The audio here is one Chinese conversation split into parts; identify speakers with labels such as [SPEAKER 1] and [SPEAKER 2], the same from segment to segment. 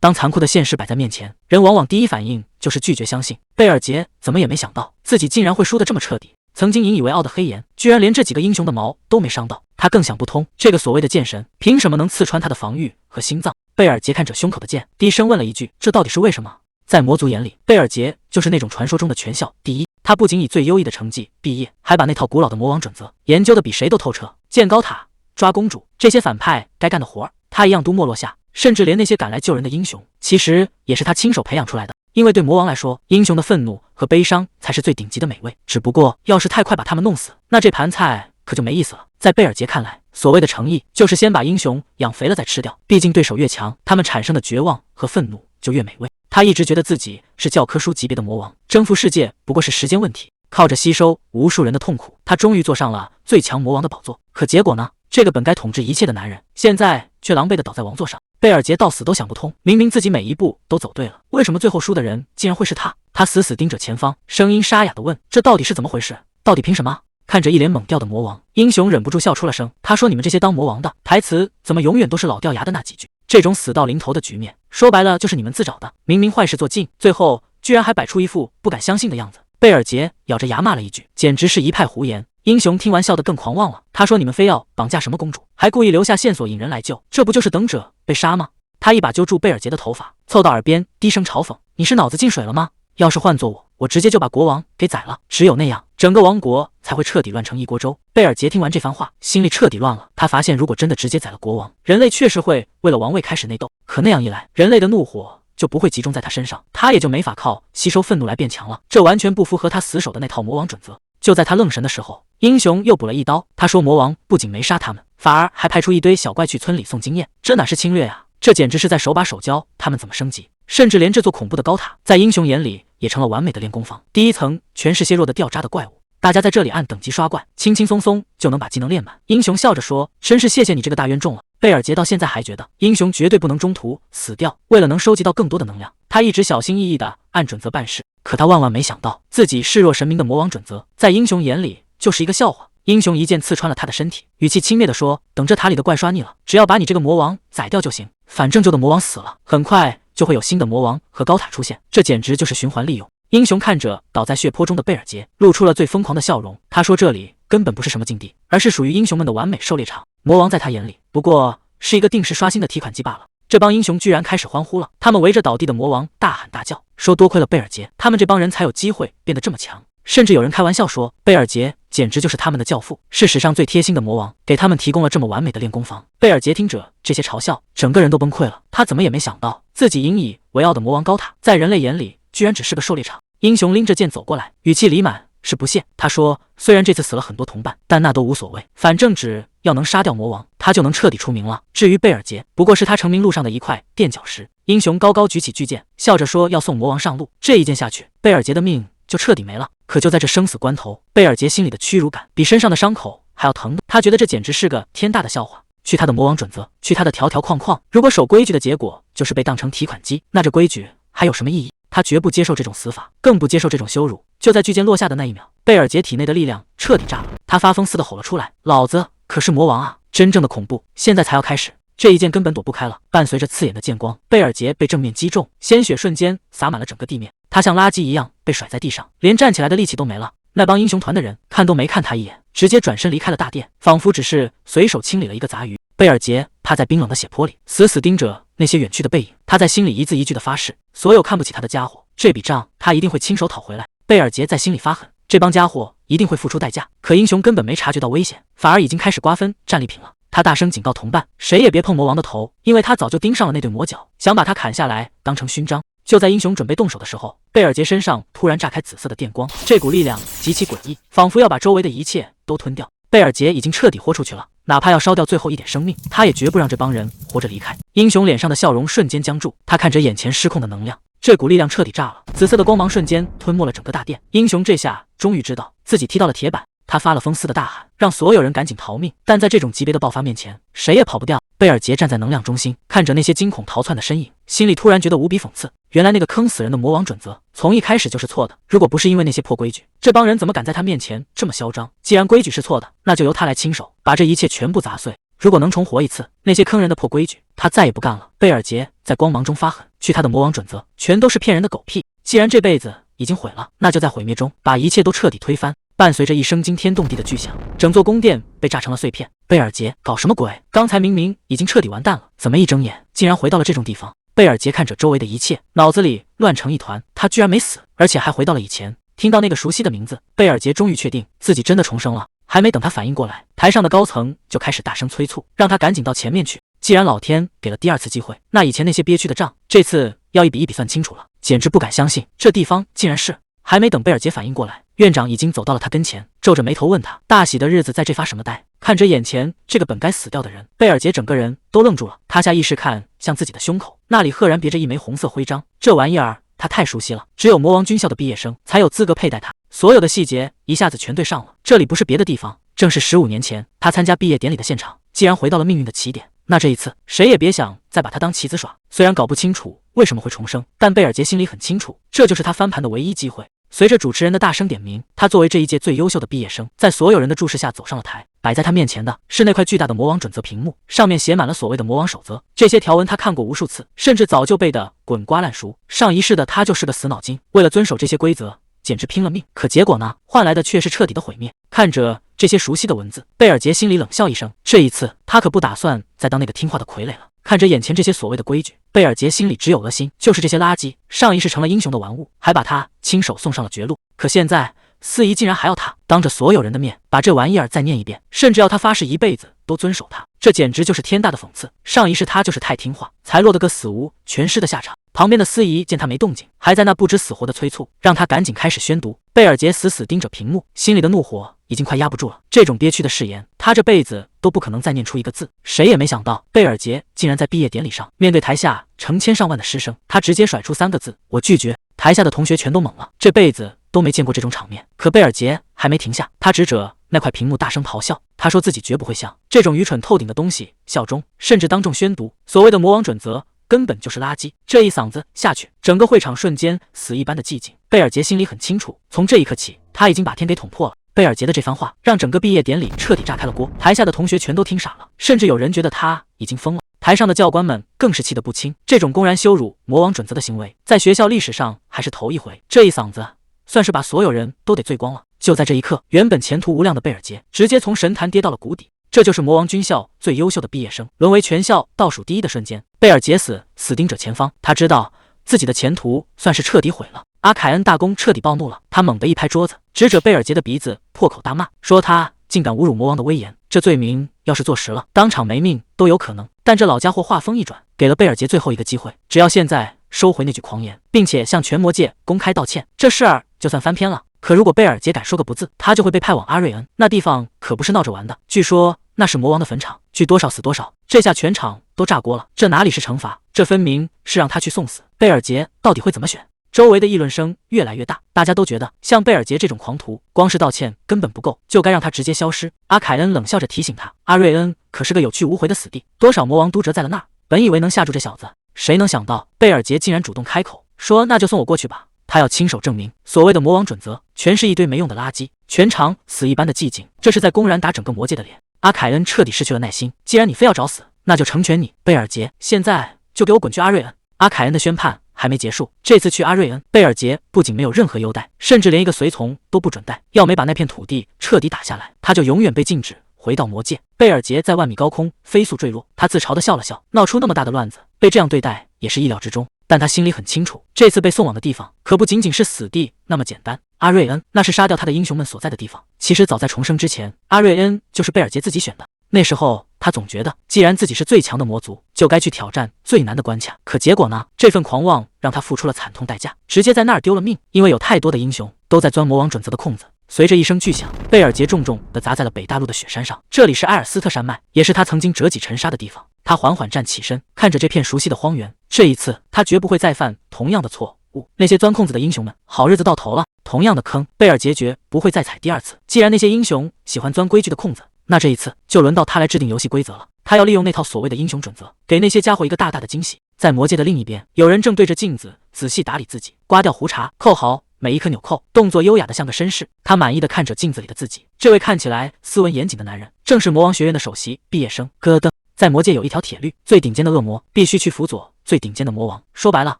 [SPEAKER 1] 当残酷的现实摆在面前，人往往第一反应就是拒绝相信。贝尔杰怎么也没想到，自己竟然会输得这么彻底。曾经引以为傲的黑岩，居然连这几个英雄的毛都没伤到。他更想不通，这个所谓的剑神，凭什么能刺穿他的防御和心脏？贝尔杰看着胸口的剑，低声问了一句：“这到底是为什么？”在魔族眼里，贝尔杰就是那种传说中的全校第一。他不仅以最优异的成绩毕业，还把那套古老的魔王准则研究的比谁都透彻。建高塔、抓公主，这些反派该干的活儿，他一样都没落下。甚至连那些赶来救人的英雄，其实也是他亲手培养出来的。因为对魔王来说，英雄的愤怒和悲伤才是最顶级的美味。只不过，要是太快把他们弄死，那这盘菜可就没意思了。在贝尔杰看来，所谓的诚意，就是先把英雄养肥了再吃掉。毕竟对手越强，他们产生的绝望和愤怒就越美味。他一直觉得自己是教科书级别的魔王，征服世界不过是时间问题。靠着吸收无数人的痛苦，他终于坐上了最强魔王的宝座。可结果呢？这个本该统治一切的男人，现在却狼狈地倒在王座上。贝尔杰到死都想不通，明明自己每一步都走对了，为什么最后输的人竟然会是他？他死死盯着前方，声音沙哑地问：“这到底是怎么回事？到底凭什么？”看着一脸懵掉的魔王，英雄忍不住笑出了声。他说：“你们这些当魔王的，台词怎么永远都是老掉牙的那几句？这种死到临头的局面，说白了就是你们自找的。明明坏事做尽，最后居然还摆出一副不敢相信的样子。”贝尔杰咬着牙骂了一句，简直是一派胡言。英雄听完笑得更狂妄了，他说：“你们非要绑架什么公主，还故意留下线索引人来救，这不就是等者被杀吗？”他一把揪住贝尔杰的头发，凑到耳边低声嘲讽：“你是脑子进水了吗？要是换做我，我直接就把国王给宰了，只有那样，整个王国才会彻底乱成一锅粥。”贝尔杰听完这番话，心里彻底乱了。他发现，如果真的直接宰了国王，人类确实会为了王位开始内斗，可那样一来，人类的怒火就不会集中在他身上，他也就没法靠吸收愤怒来变强了。这完全不符合他死守的那套魔王准则。就在他愣神的时候，英雄又补了一刀。他说：“魔王不仅没杀他们，反而还派出一堆小怪去村里送经验，这哪是侵略啊？这简直是在手把手教他们怎么升级。甚至连这座恐怖的高塔，在英雄眼里也成了完美的练功房。第一层全是些弱的掉渣的怪物，大家在这里按等级刷怪，轻轻松松就能把技能练满。”英雄笑着说：“真是谢谢你这个大冤种了。”贝尔杰到现在还觉得英雄绝对不能中途死掉，为了能收集到更多的能量，他一直小心翼翼地按准则办事。可他万万没想到，自己视若神明的魔王准则，在英雄眼里就是一个笑话。英雄一剑刺穿了他的身体，语气轻蔑地说：“等这塔里的怪刷腻了，只要把你这个魔王宰掉就行。反正旧的魔王死了，很快就会有新的魔王和高塔出现，这简直就是循环利用。”英雄看着倒在血泊中的贝尔杰，露出了最疯狂的笑容。他说：“这里根本不是什么禁地，而是属于英雄们的完美狩猎场。魔王在他眼里，不过是一个定时刷新的提款机罢了。”这帮英雄居然开始欢呼了，他们围着倒地的魔王大喊大叫，说多亏了贝尔杰，他们这帮人才有机会变得这么强。甚至有人开玩笑说，贝尔杰简直就是他们的教父，是史上最贴心的魔王，给他们提供了这么完美的练功房。贝尔杰听着这些嘲笑，整个人都崩溃了。他怎么也没想到，自己引以为傲的魔王高塔，在人类眼里居然只是个狩猎场。英雄拎着剑走过来，语气里满是不屑。他说：“虽然这次死了很多同伴，但那都无所谓，反正只要能杀掉魔王，他就能彻底出名了。至于贝尔杰，不过是他成名路上的一块垫脚石。”英雄高高举起巨剑，笑着说要送魔王上路。这一剑下去，贝尔杰的命就彻底没了。可就在这生死关头，贝尔杰心里的屈辱感比身上的伤口还要疼。他觉得这简直是个天大的笑话。去他的魔王准则，去他的条条框框，如果守规矩的结果就是被当成提款机，那这规矩还有什么意义？他绝不接受这种死法，更不接受这种羞辱。就在巨剑落下的那一秒，贝尔杰体内的力量彻底炸了，他发疯似的吼了出来：“老子可是魔王啊！真正的恐怖现在才要开始！”这一剑根本躲不开了，伴随着刺眼的剑光，贝尔杰被正面击中，鲜血瞬间洒满了整个地面，他像垃圾一样被甩在地上，连站起来的力气都没了。那帮英雄团的人看都没看他一眼，直接转身离开了大殿，仿佛只是随手清理了一个杂鱼。贝尔杰趴在冰冷的血泊里，死死盯着那些远去的背影，他在心里一字一句的发誓，所有看不起他的家伙，这笔账他一定会亲手讨回来。贝尔杰在心里发狠，这帮家伙一定会付出代价。可英雄根本没察觉到危险，反而已经开始瓜分战利品了。他大声警告同伴，谁也别碰魔王的头，因为他早就盯上了那对魔角，想把他砍下来当成勋章。就在英雄准备动手的时候，贝尔杰身上突然炸开紫色的电光，这股力量极其诡异，仿佛要把周围的一切都吞掉。贝尔杰已经彻底豁出去了，哪怕要烧掉最后一点生命，他也绝不让这帮人活着离开。英雄脸上的笑容瞬间僵住，他看着眼前失控的能量，这股力量彻底炸了，紫色的光芒瞬间吞没了整个大殿。英雄这下终于知道自己踢到了铁板，他发了疯似的大喊，让所有人赶紧逃命。但在这种级别的爆发面前，谁也跑不掉。贝尔杰站在能量中心，看着那些惊恐逃窜的身影，心里突然觉得无比讽刺。原来那个坑死人的魔王准则，从一开始就是错的。如果不是因为那些破规矩，这帮人怎么敢在他面前这么嚣张？既然规矩是错的，那就由他来亲手把这一切全部砸碎。如果能重活一次，那些坑人的破规矩，他再也不干了。贝尔杰在光芒中发狠。据他的魔王准则，全都是骗人的狗屁。既然这辈子已经毁了，那就在毁灭中把一切都彻底推翻。伴随着一声惊天动地的巨响，整座宫殿被炸成了碎片。贝尔杰，搞什么鬼？刚才明明已经彻底完蛋了，怎么一睁眼竟然回到了这种地方？贝尔杰看着周围的一切，脑子里乱成一团。他居然没死，而且还回到了以前。听到那个熟悉的名字，贝尔杰终于确定自己真的重生了。还没等他反应过来，台上的高层就开始大声催促，让他赶紧到前面去。既然老天给了第二次机会，那以前那些憋屈的账，这次要一笔一笔算清楚了。简直不敢相信，这地方竟然是……还没等贝尔杰反应过来，院长已经走到了他跟前，皱着眉头问他：大喜的日子在这发什么呆？看着眼前这个本该死掉的人，贝尔杰整个人都愣住了。他下意识看向自己的胸口，那里赫然别着一枚红色徽章。这玩意儿他太熟悉了，只有魔王军校的毕业生才有资格佩戴它。所有的细节一下子全对上了，这里不是别的地方，正是15年前他参加毕业典礼的现场。既然回到了命运的起点，那这一次谁也别想再把他当棋子耍。虽然搞不清楚为什么会重生，但贝尔杰心里很清楚，这就是他翻盘的唯一机会。随着主持人的大声点名，他作为这一届最优秀的毕业生，在所有人的注视下走上了台。摆在他面前的是那块巨大的魔王准则屏幕，上面写满了所谓的魔王守则。这些条文他看过无数次，甚至早就背得滚瓜烂熟。上一世的他就是个死脑筋，为了遵守这些规则，简直拼了命。可结果呢？换来的却是彻底的毁灭。看着这些熟悉的文字，贝尔杰心里冷笑一声。这一次，他可不打算再当那个听话的傀儡了。看着眼前这些所谓的规矩，贝尔杰心里只有恶心，就是这些垃圾，上一世成了英雄的玩物，还把他亲手送上了绝路。可现在，司仪竟然还要他当着所有人的面把这玩意儿再念一遍，甚至要他发誓一辈子都遵守它。这简直就是天大的讽刺。上一世他就是太听话，才落得个死无全尸的下场。旁边的司仪见他没动静，还在那不知死活的催促，让他赶紧开始宣读。贝尔杰死死盯着屏幕，心里的怒火已经快压不住了。这种憋屈的誓言，他这辈子都不可能再念出一个字。谁也没想到，贝尔杰竟然在毕业典礼上面对台下成千上万的师生，他直接甩出3个字：我拒绝。台下的同学全都懵了，这辈子都没见过这种场面。可贝尔杰还没停下，他指着那块屏幕大声咆哮。他说自己绝不会向这种愚蠢透顶的东西效忠，甚至当众宣读所谓的魔王准则根本就是垃圾。这一嗓子下去，整个会场瞬间死一般的寂静。贝尔杰心里很清楚，从这一刻起，他已经把天给捅破了。贝尔杰的这番话让整个毕业典礼彻底炸开了锅，台下的同学全都听傻了，甚至有人觉得他已经疯了。台上的教官们更是气得不轻，这种公然羞辱魔王准则的行为，在学校历史上还是头一回。这一嗓子算是把所有人都得醉光了。就在这一刻，原本前途无量的贝尔杰直接从神坛跌到了谷底。这就是魔王军校最优秀的毕业生沦为全校倒数第一的瞬间。贝尔杰死盯着前方，他知道自己的前途算是彻底毁了。阿凯恩大公彻底暴怒了，他猛地一拍桌子，指着贝尔杰的鼻子破口大骂，说他竟敢侮辱魔王的威严，这罪名要是坐实了，当场没命都有可能。但这老家伙话锋一转，给了贝尔杰最后一个机会，只要现在收回那句狂言，并且向全魔界公开道歉，这事儿就算翻篇了。可如果贝尔杰敢说个不字，他就会被派往阿瑞恩，那地方可不是闹着玩的。据说那是魔王的坟场，聚多少死多少。这下全场都炸锅了，这哪里是惩罚，这分明是让他去送死。贝尔杰到底会怎么选？周围的议论声越来越大，大家都觉得像贝尔杰这种狂徒，光是道歉根本不够，就该让他直接消失。阿凯恩冷笑着提醒他，阿瑞恩可是个有去无回的死地，多少魔王都折在了那儿。本以为能吓住这小子，谁能想到贝尔杰竟然主动开口说，那就送我过去吧。他要亲手证明所谓的魔王准则全是一堆没用的垃圾。全场死一般的寂静，这是在公然打整个魔界的脸。阿凯恩彻底失去了耐心，既然你非要找死，那就成全你。贝尔杰，现在就给我滚去阿瑞恩。阿凯恩的宣判还没结束，这次去阿瑞恩，贝尔杰不仅没有任何优待，甚至连一个随从都不准带。要没把那片土地彻底打下来，他就永远被禁止回到魔界。贝尔杰在万米高空飞速坠落，他自嘲地笑了笑，闹出那么大的乱子，被这样对待也是意料之中。但他心里很清楚，这次被送往的地方可不仅仅是死地那么简单。阿瑞恩，那是杀掉他的英雄们所在的地方。其实早在重生之前，阿瑞恩就是贝尔杰自己选的。那时候他总觉得，既然自己是最强的魔族，就该去挑战最难的关卡。可结果呢？这份狂妄让他付出了惨痛代价，直接在那儿丢了命。因为有太多的英雄都在钻魔王准则的空子。随着一声巨响，贝尔杰重重地砸在了北大陆的雪山上。这里是埃尔斯特山脉，也是他曾经折戟沉沙的地方。他缓缓站起身，看着这片熟悉的荒原。这一次，他绝不会再犯同样的错误。那些钻空子的英雄们，好日子到头了。同样的坑，贝尔杰绝不会再踩第二次。既然那些英雄喜欢钻规矩的空子，那这一次就轮到他来制定游戏规则了。他要利用那套所谓的英雄准则，给那些家伙一个大大的惊喜。在魔界的另一边，有人正对着镜子仔细打理自己，刮掉胡茬，扣好每一颗纽扣，动作优雅的像个绅士。他满意的看着镜子里的自己，这位看起来斯文严谨的男人，正是魔王学院的首席毕业生戈登。在魔界有一条铁律，最顶尖的恶魔必须去辅佐最顶尖的魔王。说白了，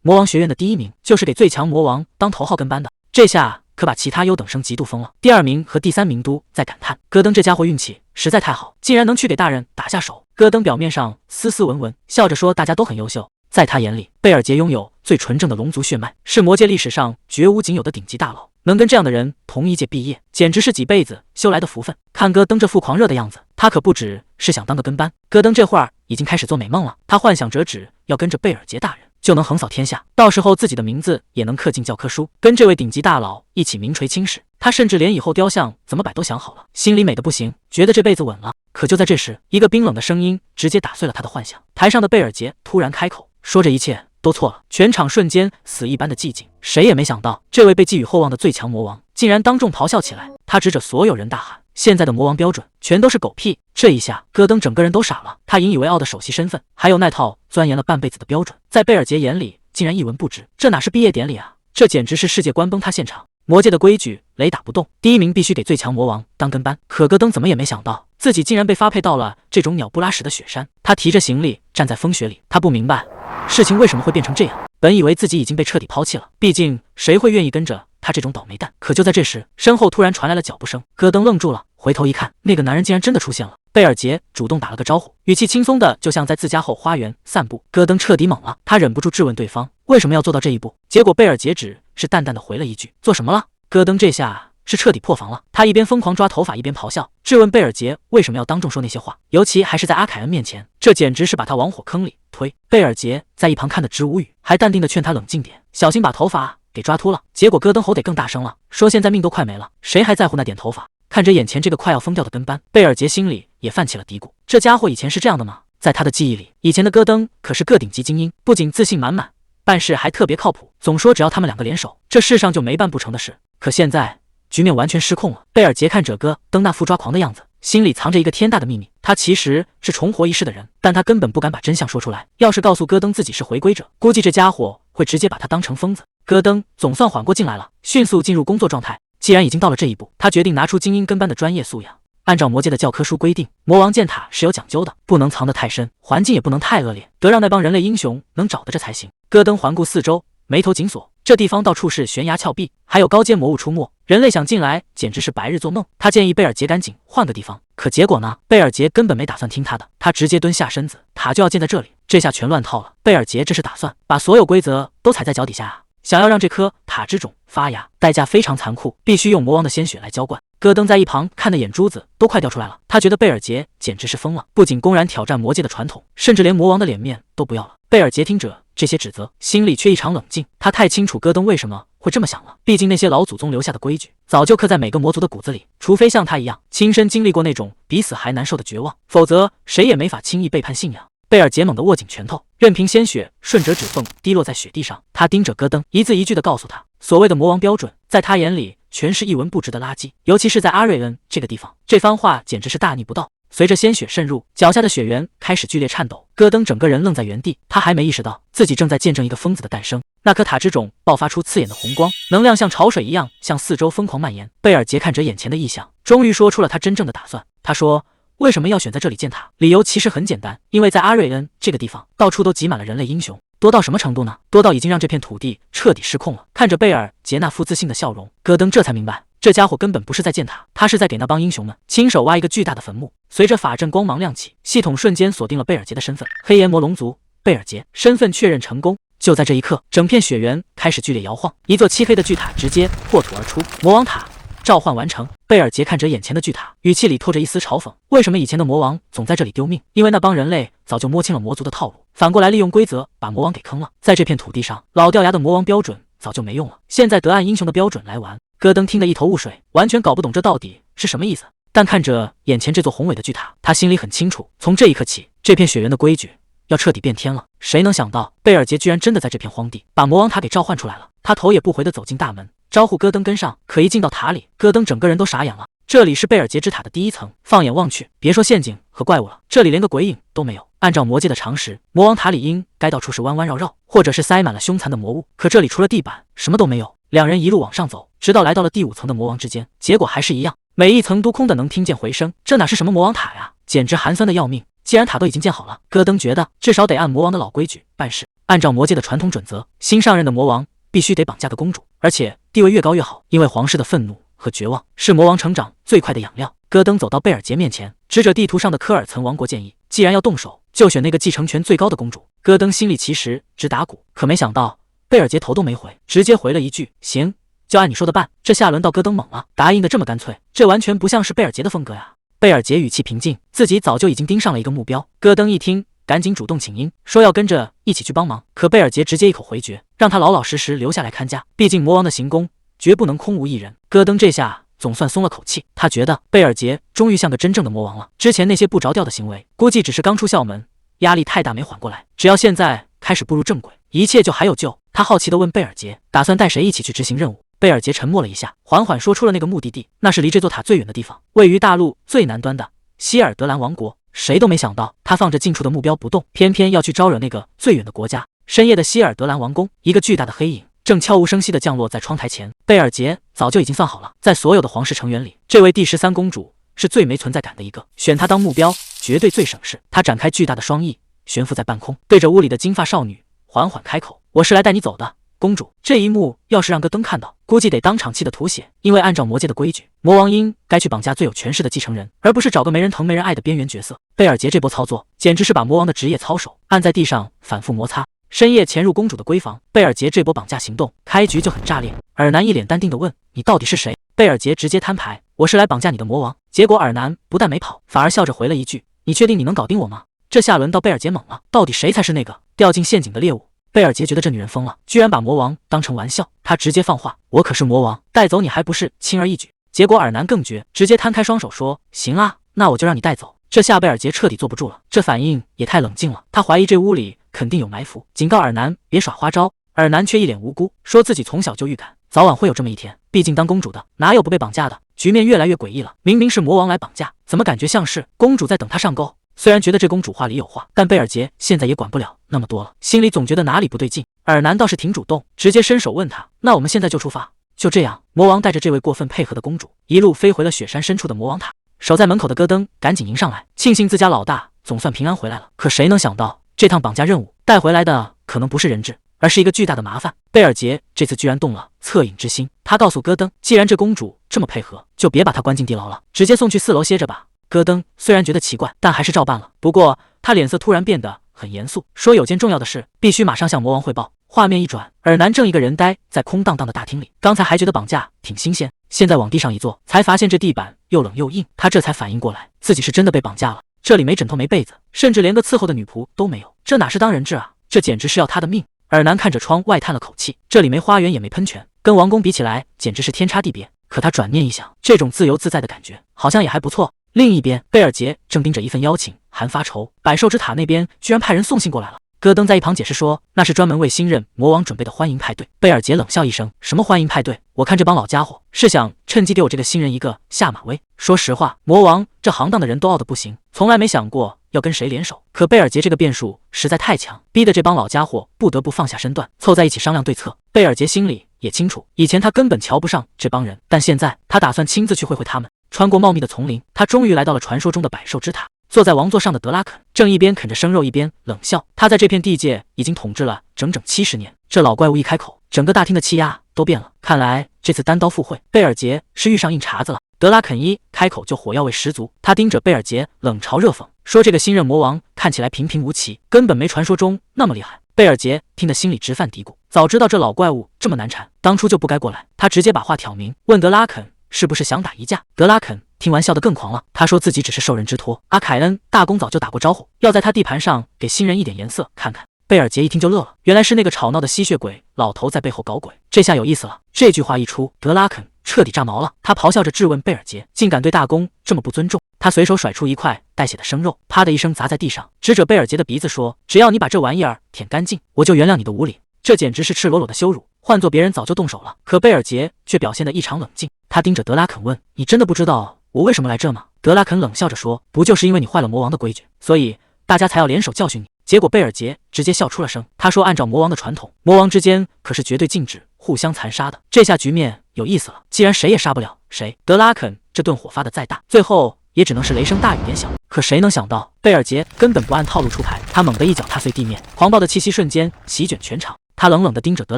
[SPEAKER 1] 魔王学院的第一名就是给最强魔王当头号跟班的。这下可把其他优等生嫉妒疯了。第2名和第3名都在感叹，戈登这家伙运气实在太好，竟然能去给大人打下手。戈登表面上斯斯文文，笑着说大家都很优秀。在他眼里，贝尔杰拥有最纯正的龙族血脉，是魔界历史上绝无仅有的顶级大佬。能跟这样的人同一届毕业，简直是几辈子修来的福分。看戈登这副狂热的样子，他可不只是想当个跟班。戈登这会儿已经开始做美梦了，他幻想着只要跟着贝尔杰大人，就能横扫天下，到时候自己的名字也能刻进教科书，跟这位顶级大佬一起名垂青史。他甚至连以后雕像怎么摆都想好了，心里美得不行，觉得这辈子稳了。可就在这时，一个冰冷的声音直接打碎了他的幻想。台上的贝尔杰突然开口，说这一切都错了。全场瞬间死一般的寂静，谁也没想到这位被寄予厚望的最强魔王竟然当众咆哮起来。他指着所有人大喊，现在的魔王标准全都是狗屁。这一下戈登整个人都傻了，他引以为傲的首席身份，还有那套钻研了半辈子的标准，在贝尔杰眼里竟然一文不值。这哪是毕业典礼啊，这简直是世界观崩塌现场。魔界的规矩雷打不动，第1名必须给最强魔王当跟班。可戈登怎么也没想到，自己竟然被发配到了这种鸟不拉屎的雪山。他提着行李站在风雪里，他不明白事情为什么会变成这样。本以为自己已经被彻底抛弃了，毕竟谁会愿意跟着他这种倒霉蛋？可就在这时，身后突然传来了脚步声。戈登愣住了，回头一看，那个男人竟然真的出现了。贝尔杰主动打了个招呼，语气轻松的就像在自家后花园散步。戈登彻底懵了，他忍不住质问对方为什么要做到这一步。结果贝尔杰只是淡淡的回了一句做什么了。戈登这下是彻底破防了，他一边疯狂抓头发一边咆哮，质问贝尔杰为什么要当众说那些话，尤其还是在阿凯恩面前，这简直是把他往火坑里推。贝尔杰在一旁看得直无语，还淡定的劝他冷静点，小心把头发给抓秃了。结果戈登吼得更大声了，说现在命都快没了，谁还在乎那点头发？看着眼前这个快要疯掉的跟班，贝尔杰心里也泛起了嘀咕，这家伙以前是这样的吗？在他的记忆里，以前的戈登可是个顶级精英，不仅自信满满，办事还特别靠谱，总说只要他们2个联手，这世上就没办不成的事。可现在局面完全失控了。贝尔杰看着戈登那副抓狂的样子，心里藏着一个天大的秘密，他其实是重活一世的人，但他根本不敢把真相说出来。要是告诉戈登自己是回归者，估计这家伙会直接把他当成疯子。戈登总算缓过劲来了，迅速进入工作状态。既然已经到了这一步，他决定拿出精英跟班的专业素养。按照魔界的教科书规定，魔王建塔是有讲究的，不能藏得太深，环境也不能太恶劣，得让那帮人类英雄能找得着才行。戈登环顾四周，眉头紧锁，这地方到处是悬崖峭壁，还有高阶魔物出没，人类想进来简直是白日做梦。他建议贝尔杰赶紧换个地方，可结果呢？贝尔杰根本没打算听他的，他直接蹲下身子，塔就要建在这里。这下全乱套了，贝尔杰这是打算把所有规则都踩在脚底下啊！想要让这颗塔之种发芽，代价非常残酷，必须用魔王的鲜血来浇灌。戈登在一旁看的眼珠子都快掉出来了，他觉得贝尔杰简直是疯了，不仅公然挑战魔界的传统，甚至连魔王的脸面都不要了。贝尔杰听着这些指责，心里却异常冷静，他太清楚戈登为什么会这么想了，毕竟那些老祖宗留下的规矩早就刻在每个魔族的骨子里，除非像他一样亲身经历过那种比死还难受的绝望，否则谁也没法轻易背叛信仰。贝尔杰猛地握紧拳头，任凭鲜血顺着指缝滴落在雪地上。他盯着戈登，一字一句地告诉他，所谓的魔王标准，在他眼里全是一文不值的垃圾，尤其是在阿瑞恩这个地方，这番话简直是大逆不道。随着鲜血渗入，脚下的雪原开始剧烈颤抖，戈登整个人愣在原地，他还没意识到自己正在见证一个疯子的诞生。那颗塔之种爆发出刺眼的红光，能量像潮水一样向四周疯狂蔓延。贝尔杰看着眼前的异象，终于说出了他真正的打算。他说，为什么要选在这里建塔？理由其实很简单，因为在阿瑞恩这个地方，到处都挤满了人类英雄，多到什么程度呢？多到已经让这片土地彻底失控了。看着贝尔杰那副自信的笑容，戈登这才明白，这家伙根本不是在建塔，他是在给那帮英雄们亲手挖一个巨大的坟墓。随着法阵光芒亮起，系统瞬间锁定了贝尔杰的身份，黑炎魔龙族贝尔杰，身份确认成功。就在这一刻，整片雪原开始剧烈摇晃，一座漆黑的巨塔直接破土而出。魔王塔召唤完成。贝尔杰看着眼前的巨塔，语气里透着一丝嘲讽。为什么以前的魔王总在这里丢命？因为那帮人类早就摸清了魔族的套路，反过来利用规则把魔王给坑了。在这片土地上，老掉牙的魔王标准早就没用了，现在得按英雄的标准来玩。戈登听得一头雾水，完全搞不懂这到底是什么意思。但看着眼前这座宏伟的巨塔，他心里很清楚，从这一刻起，这片雪原的规矩要彻底变天了。谁能想到，贝尔杰居然真的在这片荒地把魔王塔给召唤出来了。他头也不回地走进大门，招呼戈登跟上。可一进到塔里，戈登整个人都傻眼了。这里是贝尔杰之塔的第1层，放眼望去，别说陷阱和怪物了，这里连个鬼影都没有。按照魔界的常识，魔王塔里应该到处是弯弯绕绕，或者是塞满了凶残的魔物，可这里除了地板什么都没有。两人一路往上走，直到来到了第5层的魔王之间，结果还是一样，每一层都空的能听见回声。这哪是什么魔王塔呀，简直寒酸的要命。既然塔都已经建好了，戈登觉得至少得按魔王的老规矩办事。按照魔界的传统准则，新上任的魔王必须得绑架个公主，而且地位越高越好，因为皇室的愤怒和绝望是魔王成长最快的养料。戈登走到贝尔杰面前，指着地图上的科尔岑王国建议，既然要动手，就选那个继承权最高的公主。戈登心里其实直打鼓，可没想到贝尔杰头都没回，直接回了一句行，就按你说的办。这下轮到戈登猛了，答应的这么干脆，这完全不像是贝尔杰的风格呀。贝尔杰语气平静，自己早就已经盯上了一个目标。戈登一听，赶紧主动请缨，说要跟着一起去帮忙。可贝尔杰直接一口回绝，让他老老实实留下来看家，毕竟魔王的行宫绝不能空无一人。戈登这下总算松了口气，他觉得贝尔杰终于像个真正的魔王了。之前那些不着调的行为，估计只是刚出校门，压力太大没缓过来。只要现在开始步入正轨，一切就还有救。他好奇地问贝尔杰，打算带谁一起去执行任务？贝尔杰沉默了一下，缓缓说出了那个目的地，那是离这座塔最远的地方，位于大陆最南端的希尔德兰王国。谁都没想到，他放着近处的目标不动，偏偏要去招惹那个最远的国家。深夜的希尔德兰王宫，一个巨大的黑影正悄无声息地降落在窗台前。贝尔杰早就已经算好了，在所有的皇室成员里，这位第13公主是最没存在感的一个，选她当目标绝对最省事。他展开巨大的双翼，悬浮在半空，对着屋里的金发少女缓缓开口：“我是来带你走的，公主。”这一幕要是让戈登看到，估计得当场气得吐血。因为按照魔界的规矩，魔王应该去绑架最有权势的继承人，而不是找个没人疼没人爱的边缘角色。贝尔杰这波操作简直是把魔王的职业操守按在地上反复摩擦。深夜潜入公主的闺房，贝尔杰这波绑架行动开局就很炸裂。尔南一脸淡定地问：“你到底是谁？”贝尔杰直接摊牌：“我是来绑架你的魔王。”结果尔南不但没跑，反而笑着回了一句：“你确定你能搞定我吗？”这下轮到贝尔杰猛了，到底谁才是那个掉进陷阱的猎物？贝尔杰觉得这女人疯了，居然把魔王当成玩笑。他直接放话：“我可是魔王，带走你还不是轻而易举？”结果尔南更绝，直接摊开双手说：“行啊，那我就让你带走。”这下贝尔杰彻底坐不住了，这反应也太冷静了。他怀疑这屋里肯定有埋伏，警告尔南别耍花招。尔南却一脸无辜，说自己从小就预感早晚会有这么一天，毕竟当公主的哪有不被绑架的。局面越来越诡异了，明明是魔王来绑架，怎么感觉像是公主在等他上钩？虽然觉得这公主话里有话，但贝尔杰现在也管不了那么多了，心里总觉得哪里不对劲。尔南倒是挺主动，直接伸手问他：“那我们现在就出发？”就这样，魔王带着这位过分配合的公主，一路飞回了雪山深处的魔王塔。守在门口的戈登赶紧迎上来，庆幸自家老大总算平安回来了。可谁能想到，这趟绑架任务带回来的可能不是人质，而是一个巨大的麻烦。贝尔杰这次居然动了恻隐之心，他告诉戈登，既然这公主这么配合，就别把她关进地牢了，直接送去4楼歇着吧。戈登虽然觉得奇怪，但还是照办了。不过他脸色突然变得很严肃，说有件重要的事必须马上向魔王汇报。画面一转，尔南正一个人呆在空荡荡的大厅里，刚才还觉得绑架挺新鲜，现在往地上一坐，才发现这地板又冷又硬。他这才反应过来，自己是真的被绑架了。这里没枕头没被子，甚至连个伺候的女仆都没有，这哪是当人质啊，这简直是要他的命。尔南看着窗外叹了口气，这里没花园也没喷泉，跟王宫比起来简直是天差地别。可他转念一想，这种自由自在的感觉好像也还不错。另一边，贝尔杰正盯着一份邀请函发愁，百兽之塔那边居然派人送信过来了。戈登在一旁解释说，那是专门为新任魔王准备的欢迎派对。贝尔杰冷笑一声，什么欢迎派对？我看这帮老家伙是想趁机给我这个新人一个下马威。说实话，魔王这行当的人都傲得不行，从来没想过要跟谁联手。可贝尔杰这个变数实在太强，逼得这帮老家伙不得不放下身段，凑在一起商量对策。贝尔杰心里也清楚，以前他根本瞧不上这帮人，但现在他打算亲自去会会他们。穿过茂密的丛林，他终于来到了传说中的百兽之塔。坐在王座上的德拉肯正一边啃着生肉一边冷笑，他在这片地界已经统治了整整70年。这老怪物一开口，整个大厅的气压都变了。看来这次单刀赴会，贝尔杰是遇上硬茬子了。德拉肯一开口就火药味十足，他盯着贝尔杰冷嘲热讽，说这个新任魔王看起来平平无奇，根本没传说中那么厉害。贝尔杰听得心里直犯嘀咕，早知道这老怪物这么难缠，当初就不该过来。他直接把话挑明，问德拉肯是不是想打一架。德拉肯听完笑得更狂了，他说自己只是受人之托，阿凯恩大公早就打过招呼，要在他地盘上给新人一点颜色看看。贝尔杰一听就乐了，原来是那个吵闹的吸血鬼老头在背后搞鬼，这下有意思了。这句话一出，德拉肯彻底炸毛了，他咆哮着质问贝尔杰，竟敢对大公这么不尊重。他随手甩出一块带血的生肉，啪的一声砸在地上，指着贝尔杰的鼻子说，只要你把这玩意儿舔干净，我就原谅你的无礼。这简直是赤裸裸的羞辱，换做别人早就动手了。可贝尔杰却表现得异常冷静，他盯着德拉肯问，你真的不知道我为什么来这吗？德拉肯冷笑着说，不就是因为你坏了魔王的规矩，所以大家才要联手教训你。结果贝尔杰直接笑出了声，他说按照魔王的传统，魔王之间可是绝对禁止互相残杀的。这下局面有意思了，既然谁也杀不了谁，德拉肯这顿火发的再大，最后也只能是雷声大雨点小。可谁能想到，贝尔杰根本不按套路出牌，他猛地一脚踏碎地面，狂暴的气息瞬间席卷全场。他冷冷地盯着德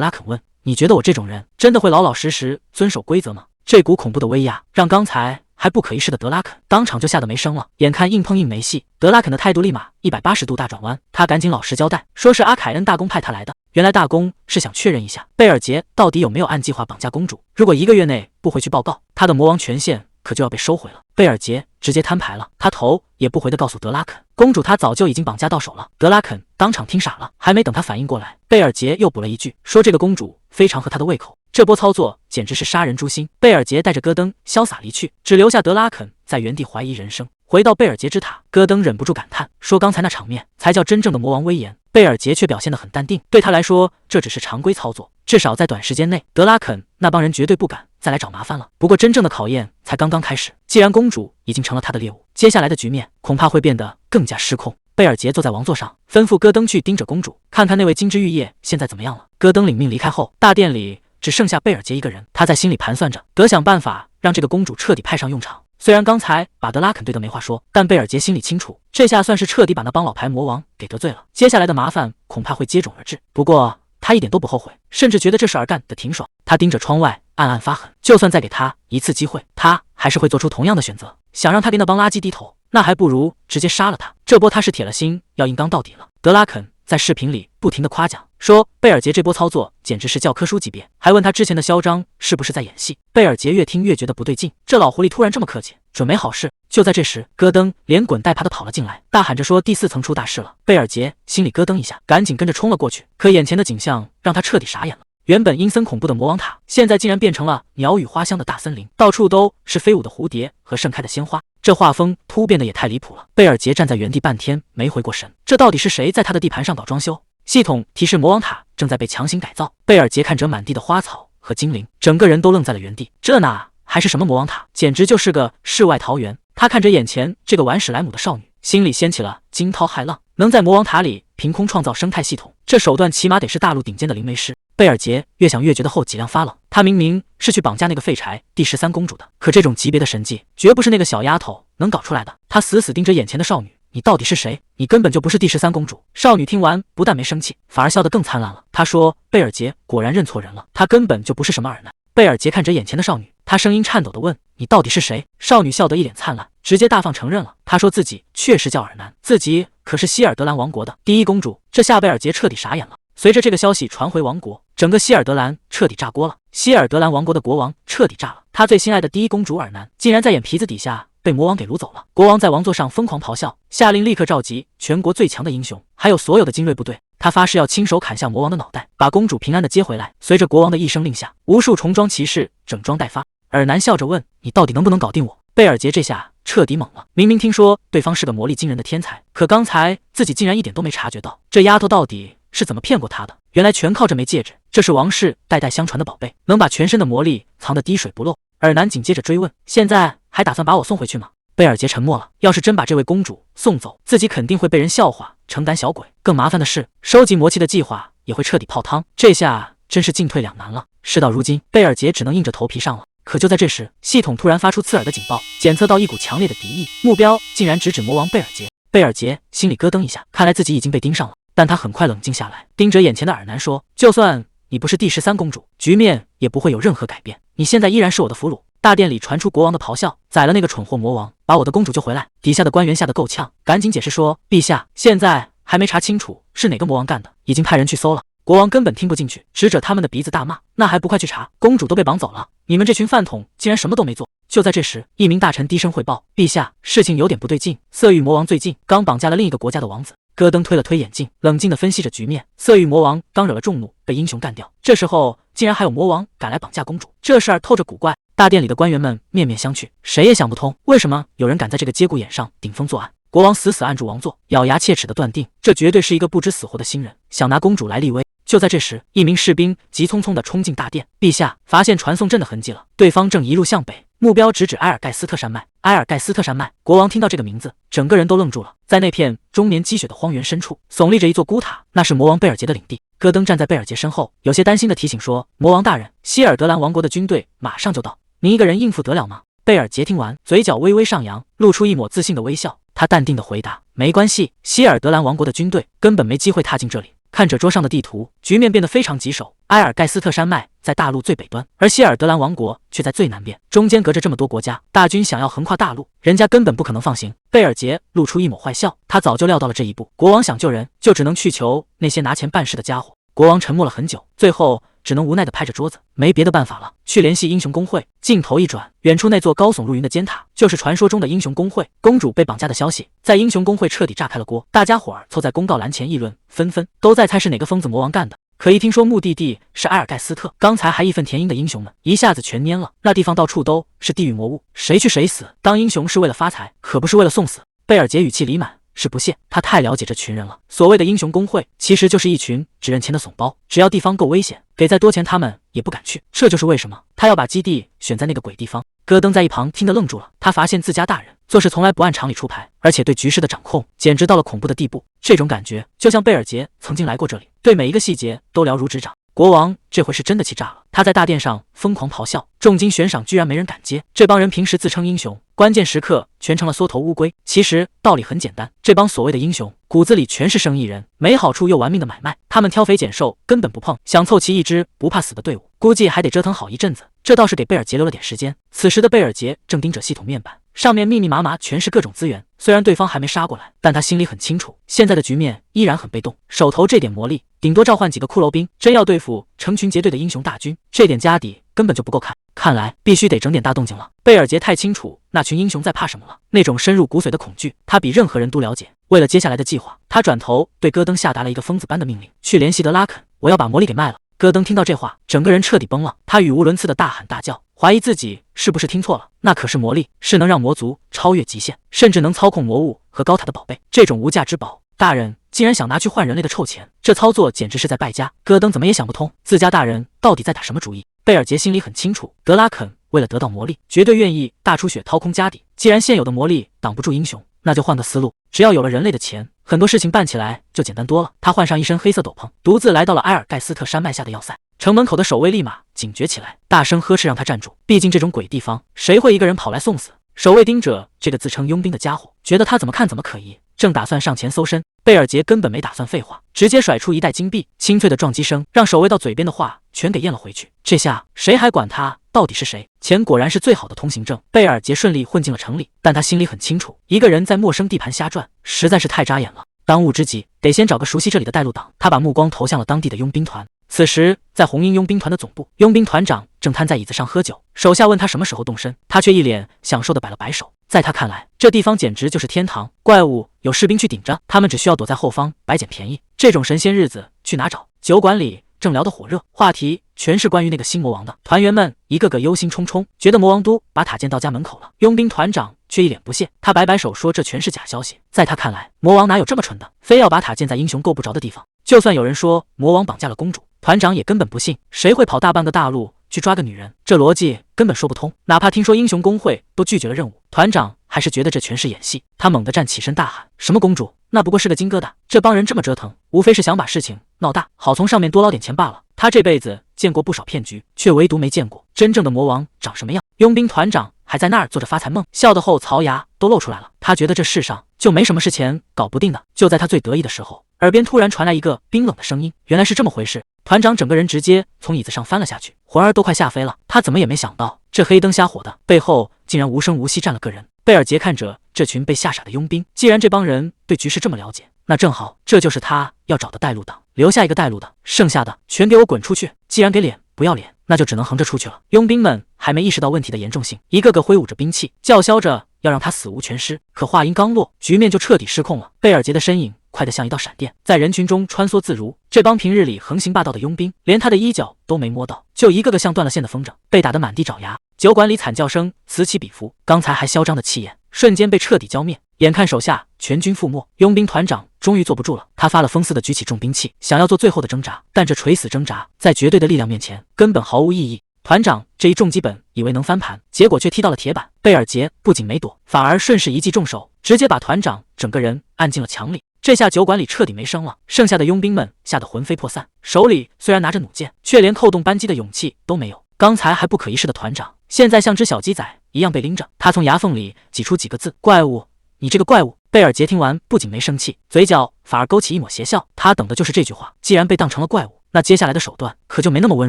[SPEAKER 1] 拉肯问：“你觉得我这种人真的会老老实实遵守规则吗？”这股恐怖的威压让刚才还不可一世的德拉肯当场就吓得没声了。眼看硬碰硬没戏，德拉肯的态度立马180度大转弯，他赶紧老实交代，说是阿凯恩大公派他来的。原来大公是想确认一下贝尔杰到底有没有按计划绑架公主，如果1个月内不回去报告，他的魔王权限可就要被收回了。贝尔杰直接摊牌了，他头也不回地告诉德拉肯，公主他早就已经绑架到手了。德拉肯当场听傻了，还没等他反应过来，贝尔杰又补了一句，说这个公主非常合他的胃口。这波操作简直是杀人诛心。贝尔杰带着戈登潇洒离去，只留下德拉肯在原地怀疑人生。回到贝尔杰之塔，戈登忍不住感叹，说刚才那场面才叫真正的魔王威严。贝尔杰却表现得很淡定，对他来说这只是常规操作，至少在短时间内，德拉肯那帮人绝对不敢再来找麻烦了。不过真正的考验才刚刚开始，既然公主已经成了他的猎物，接下来的局面恐怕会变得更加失控。贝尔杰坐在王座上，吩咐戈登去盯着公主，看看那位金枝玉叶现在怎么样了。戈登领命离开后，大殿里只剩下贝尔杰一个人，他在心里盘算着，得想办法让这个公主彻底派上用场。虽然刚才把德拉肯对得没话说，但贝尔杰心里清楚，这下算是彻底把那帮老牌魔王给得罪了，接下来的麻烦恐怕会接踵而至。不过他一点都不后悔，甚至觉得这事儿干得挺爽。他盯着窗外暗暗发狠，就算再给他一次机会，他还是会做出同样的选择。想让他给那帮垃圾低头，那还不如直接杀了他。这波他是铁了心要硬刚到底了。德拉肯在视频里不停地夸奖，说贝尔杰这波操作简直是教科书级别，还问他之前的嚣张是不是在演戏。贝尔杰越听越觉得不对劲，这老狐狸突然这么客气，准没好事。就在这时，戈登连滚带爬的跑了进来，大喊着说第4层出大事了。贝尔杰心里咯噔一下，赶紧跟着冲了过去。可眼前的景象让他彻底傻眼了，原本阴森恐怖的魔王塔，现在竟然变成了鸟语花香的大森林，到处都是飞舞的蝴蝶和盛开的鲜花。这画风突变的也太离谱了。贝尔杰站在原地半天没回过神，这到底是谁在他的地盘上搞装修？系统提示魔王塔正在被强行改造。贝尔杰看着满地的花草和精灵，整个人都愣在了原地。这哪还是什么魔王塔，简直就是个世外桃源。他看着眼前这个玩史莱姆的少女，心里掀起了惊涛骇浪。能在魔王塔里凭空创造生态系统，这手段起码得是大陆顶尖的灵媒师。贝尔杰越想越觉得后脊梁发冷，他明明是去绑架那个废柴第13公主的，可这种级别的神迹绝不是那个小丫头能搞出来的。他死死盯着眼前的少女，你到底是谁？你根本就不是第13公主。少女听完不但没生气，反而笑得更灿烂了。她说贝尔杰果然认错人了，他根本就不是什么耳男。贝尔杰看着眼前的少女，他声音颤抖地问，你到底是谁？少女笑得一脸灿烂，直接大方承认了。她说自己确实叫耳男，自己可是希尔德兰王国的第1公主。这下贝尔杰彻底傻眼了。随着这个消息传回王国，整个希尔德兰彻底炸锅了。希尔德兰王国的国王彻底炸了，他最心爱的第1公主尔南竟然在眼皮子底下被魔王给掳走了。国王在王座上疯狂咆哮，下令立刻召集全国最强的英雄，还有所有的精锐部队。他发誓要亲手砍下魔王的脑袋，把公主平安的接回来。随着国王的一声令下，无数重装骑士整装待发。尔南笑着问，你到底能不能搞定我？贝尔杰这下彻底懵了，明明听说对方是个魔力惊人的天才，可刚才自己竟然一点都没察觉到，这丫头到底是怎么骗过他的？原来全靠这枚戒指，这是王室代代相传的宝贝，能把全身的魔力藏得滴水不漏。尔南紧接着追问，现在还打算把我送回去吗？贝尔杰沉默了，要是真把这位公主送走，自己肯定会被人笑话成胆小鬼，更麻烦的是收集魔气的计划也会彻底泡汤，这下真是进退两难了。事到如今，贝尔杰只能硬着头皮上了。可就在这时，系统突然发出刺耳的警报，检测到一股强烈的敌意，目标竟然直指魔王贝尔杰。贝尔杰心里咯噔一下，看来自己已经被盯上了，但他很快冷静下来，盯着眼前的尔南说，就算你不是第13公主，局面也不会有任何改变，你现在依然是我的俘虏。大殿里传出国王的咆哮，宰了那个蠢货魔王，把我的公主救回来。底下的官员吓得够呛，赶紧解释说，陛下现在还没查清楚是哪个魔王干的，已经派人去搜了。国王根本听不进去，指着他们的鼻子大骂，那还不快去查，公主都被绑走了，你们这群饭桶竟然什么都没做。就在这时，一名大臣低声汇报，陛下，事情有点不对劲，色欲魔王最近刚绑架了另一个国家的王子。戈登推了推眼镜，冷静地分析着局面，色欲魔王刚惹了众怒，被英雄干掉，这时候竟然还有魔王赶来绑架公主，这事儿透着古怪。大殿里的官员们面面相觑，谁也想不通，为什么有人敢在这个节骨眼上顶风作案。国王死死按住王座，咬牙切齿地断定，这绝对是一个不知死活的新人，想拿公主来立威。就在这时，一名士兵急匆匆地冲进大殿，陛下，发现传送阵的痕迹了，对方正一路向北，目标直指埃尔盖斯特山脉。埃尔盖斯特山脉，国王听到这个名字，整个人都愣住了。在那片终年积雪的荒原深处，耸立着一座孤塔，那是魔王贝尔杰的领地。戈登站在贝尔杰身后，有些担心地提醒说，魔王大人，希尔德兰王国的军队马上就到，您一个人应付得了吗？贝尔杰听完，嘴角微微上扬，露出一抹自信的微笑。他淡定地回答：“没关系，希尔德兰王国的军队根本没机会踏进这里。”看着桌上的地图，局面变得非常棘手。埃尔盖斯特山脉在大陆最北端，而希尔德兰王国却在最南边，中间隔着这么多国家，大军想要横跨大陆，人家根本不可能放行。贝尔杰露出一抹坏笑，他早就料到了这一步。国王想救人，就只能去求那些拿钱办事的家伙。国王沉默了很久，最后只能无奈地拍着桌子，没别的办法了，去联系英雄公会。镜头一转，远处那座高耸入云的尖塔，就是传说中的英雄公会。公主被绑架的消息在英雄公会彻底炸开了锅，大家伙儿凑在公告栏前议论纷纷，都在猜是哪个疯子魔王干的。可一听说目的地是埃尔盖斯特，刚才还义愤填膺的英雄们一下子全蔫了。那地方到处都是地狱魔物，谁去谁死。当英雄是为了发财，可不是为了送死。贝尔杰语气里满是不屑，他太了解这群人了。所谓的英雄公会，其实就是一群只认钱的怂包，只要地方够危险，给再多钱他们也不敢去。这就是为什么他要把基地选在那个鬼地方。戈登在一旁听得愣住了，他发现自家大人做事从来不按常理出牌，而且对局势的掌控简直到了恐怖的地步。这种感觉就像贝尔杰曾经来过这里，对每一个细节都了如指掌。国王这回是真的气炸了，他在大殿上疯狂咆哮，重金悬赏居然没人敢接。这帮人平时自称英雄，关键时刻全成了缩头乌龟。其实道理很简单，这帮所谓的英雄骨子里全是生意人，没好处又玩命的买卖，他们挑肥拣瘦根本不碰，想凑齐一支不怕死的队伍，估计还得折腾好一阵子。这倒是给贝尔杰留了点时间。此时的贝尔杰正盯着系统面板，上面密密麻麻全是各种资源。虽然对方还没杀过来，但他心里很清楚，现在的局面依然很被动，手头这点魔力顶多召唤几个骷髅兵，真要对付成群结队的英雄大军，这点家底根本就不够看。看来必须得整点大动静了。贝尔杰太清楚那群英雄在怕什么了，那种深入骨髓的恐惧，他比任何人都了解。为了接下来的计划，他转头对戈登下达了一个疯子般的命令：去联系德拉肯，我要把魔力给卖了。戈登听到这话，整个人彻底崩了，他语无伦次的大喊大叫，怀疑自己是不是听错了。那可是魔力，是能让魔族超越极限，甚至能操控魔物和高塔的宝贝。这种无价之宝，大人竟然想拿去换人类的臭钱，这操作简直是在败家。戈登怎么也想不通，自家大人到底在打什么主意。贝尔杰心里很清楚，德拉肯为了得到魔力，绝对愿意大出血掏空家底。既然现有的魔力挡不住英雄，那就换个思路，只要有了人类的钱，很多事情办起来就简单多了。他换上一身黑色斗篷，独自来到了埃尔盖斯特山脉下的要塞。城门口的守卫立马警觉起来，大声呵斥让他站住。毕竟这种鬼地方，谁会一个人跑来送死？守卫盯着这个自称佣兵的家伙，觉得他怎么看怎么可疑，正打算上前搜身，贝尔杰根本没打算废话，直接甩出一袋金币，清脆的撞击声让守卫到嘴边的话全给咽了回去。这下谁还管他到底是谁？钱果然是最好的通行证。贝尔杰顺利混进了城里，但他心里很清楚，一个人在陌生地盘瞎转实在是太扎眼了。当务之急得先找个熟悉这里的带路党。他把目光投向了当地的佣兵团。此时在红鹰佣兵团的总部，佣兵团长正瘫在椅子上喝酒，手下问他什么时候动身，他却一脸享受的摆了摆手。在他看来，这地方简直就是天堂，怪物有士兵去顶着，他们只需要躲在后方白捡便宜。这种神仙日子去哪找？酒馆里正聊得火热，话题全是关于那个新魔王的。团员们一个个忧心忡忡，觉得魔王都把塔建到家门口了。佣兵团长却一脸不屑，他摆摆手说这全是假消息。在他看来，魔王哪有这么蠢的，非要把塔建在英雄够不着的地方。就算有人说魔王绑架了公主，团长也根本不信，谁会跑大半个大陆去抓个女人？这逻辑根本说不通。哪怕听说英雄公会都拒绝了任务，团长还是觉得这全是演戏。他猛地站起身大喊，什么公主？那不过是个金疙瘩，这帮人这么折腾，无非是想把事情闹大，好从上面多捞点钱罢了。他这辈子见过不少骗局，却唯独没见过真正的魔王长什么样。佣兵团长还在那儿做着发财梦，笑得后槽牙都露出来了。他觉得这世上就没什么是钱搞不定的。就在他最得意的时候，耳边突然传来一个冰冷的声音，原来是这么回事。团长整个人直接从椅子上翻了下去，魂儿都快吓飞了。他怎么也没想到，这黑灯瞎火的背后竟然无声无息站了个人。贝尔杰看着这群被吓傻的佣兵，既然这帮人对局势这么了解，那正好，这就是他要找的带路党。留下一个带路的，剩下的全给我滚出去！既然给脸不要脸，那就只能横着出去了。佣兵们还没意识到问题的严重性，一个个挥舞着兵器，叫嚣着要让他死无全尸。可话音刚落，局面就彻底失控了。贝尔杰的身影快得像一道闪电，在人群中穿梭自如。这帮平日里横行霸道的佣兵，连他的衣角都没摸到，就一个个像断了线的风筝，被打得满地找牙。酒馆里惨叫声此起彼伏，刚才还嚣张的气焰瞬间被彻底浇灭。眼看手下全军覆没，佣兵团长终于坐不住了，他发了疯似的举起重兵器，想要做最后的挣扎，但这垂死挣扎在绝对的力量面前根本毫无意义。团长这一重击本以为能翻盘，结果却踢到了铁板。贝尔杰不仅没躲，反而顺势一记重手，直接把团长整个人按进了墙里。这下酒馆里彻底没声了，剩下的佣兵们吓得魂飞魄散，手里虽然拿着弩箭，却连扣动扳机的勇气都没有。刚才还不可一世的团长，现在像只小鸡仔一样被拎着。他从牙缝里挤出几个字：“怪物，你这个怪物。”贝尔杰听完不仅没生气，嘴角反而勾起一抹邪笑。他等的就是这句话。既然被当成了怪物，那接下来的手段可就没那么温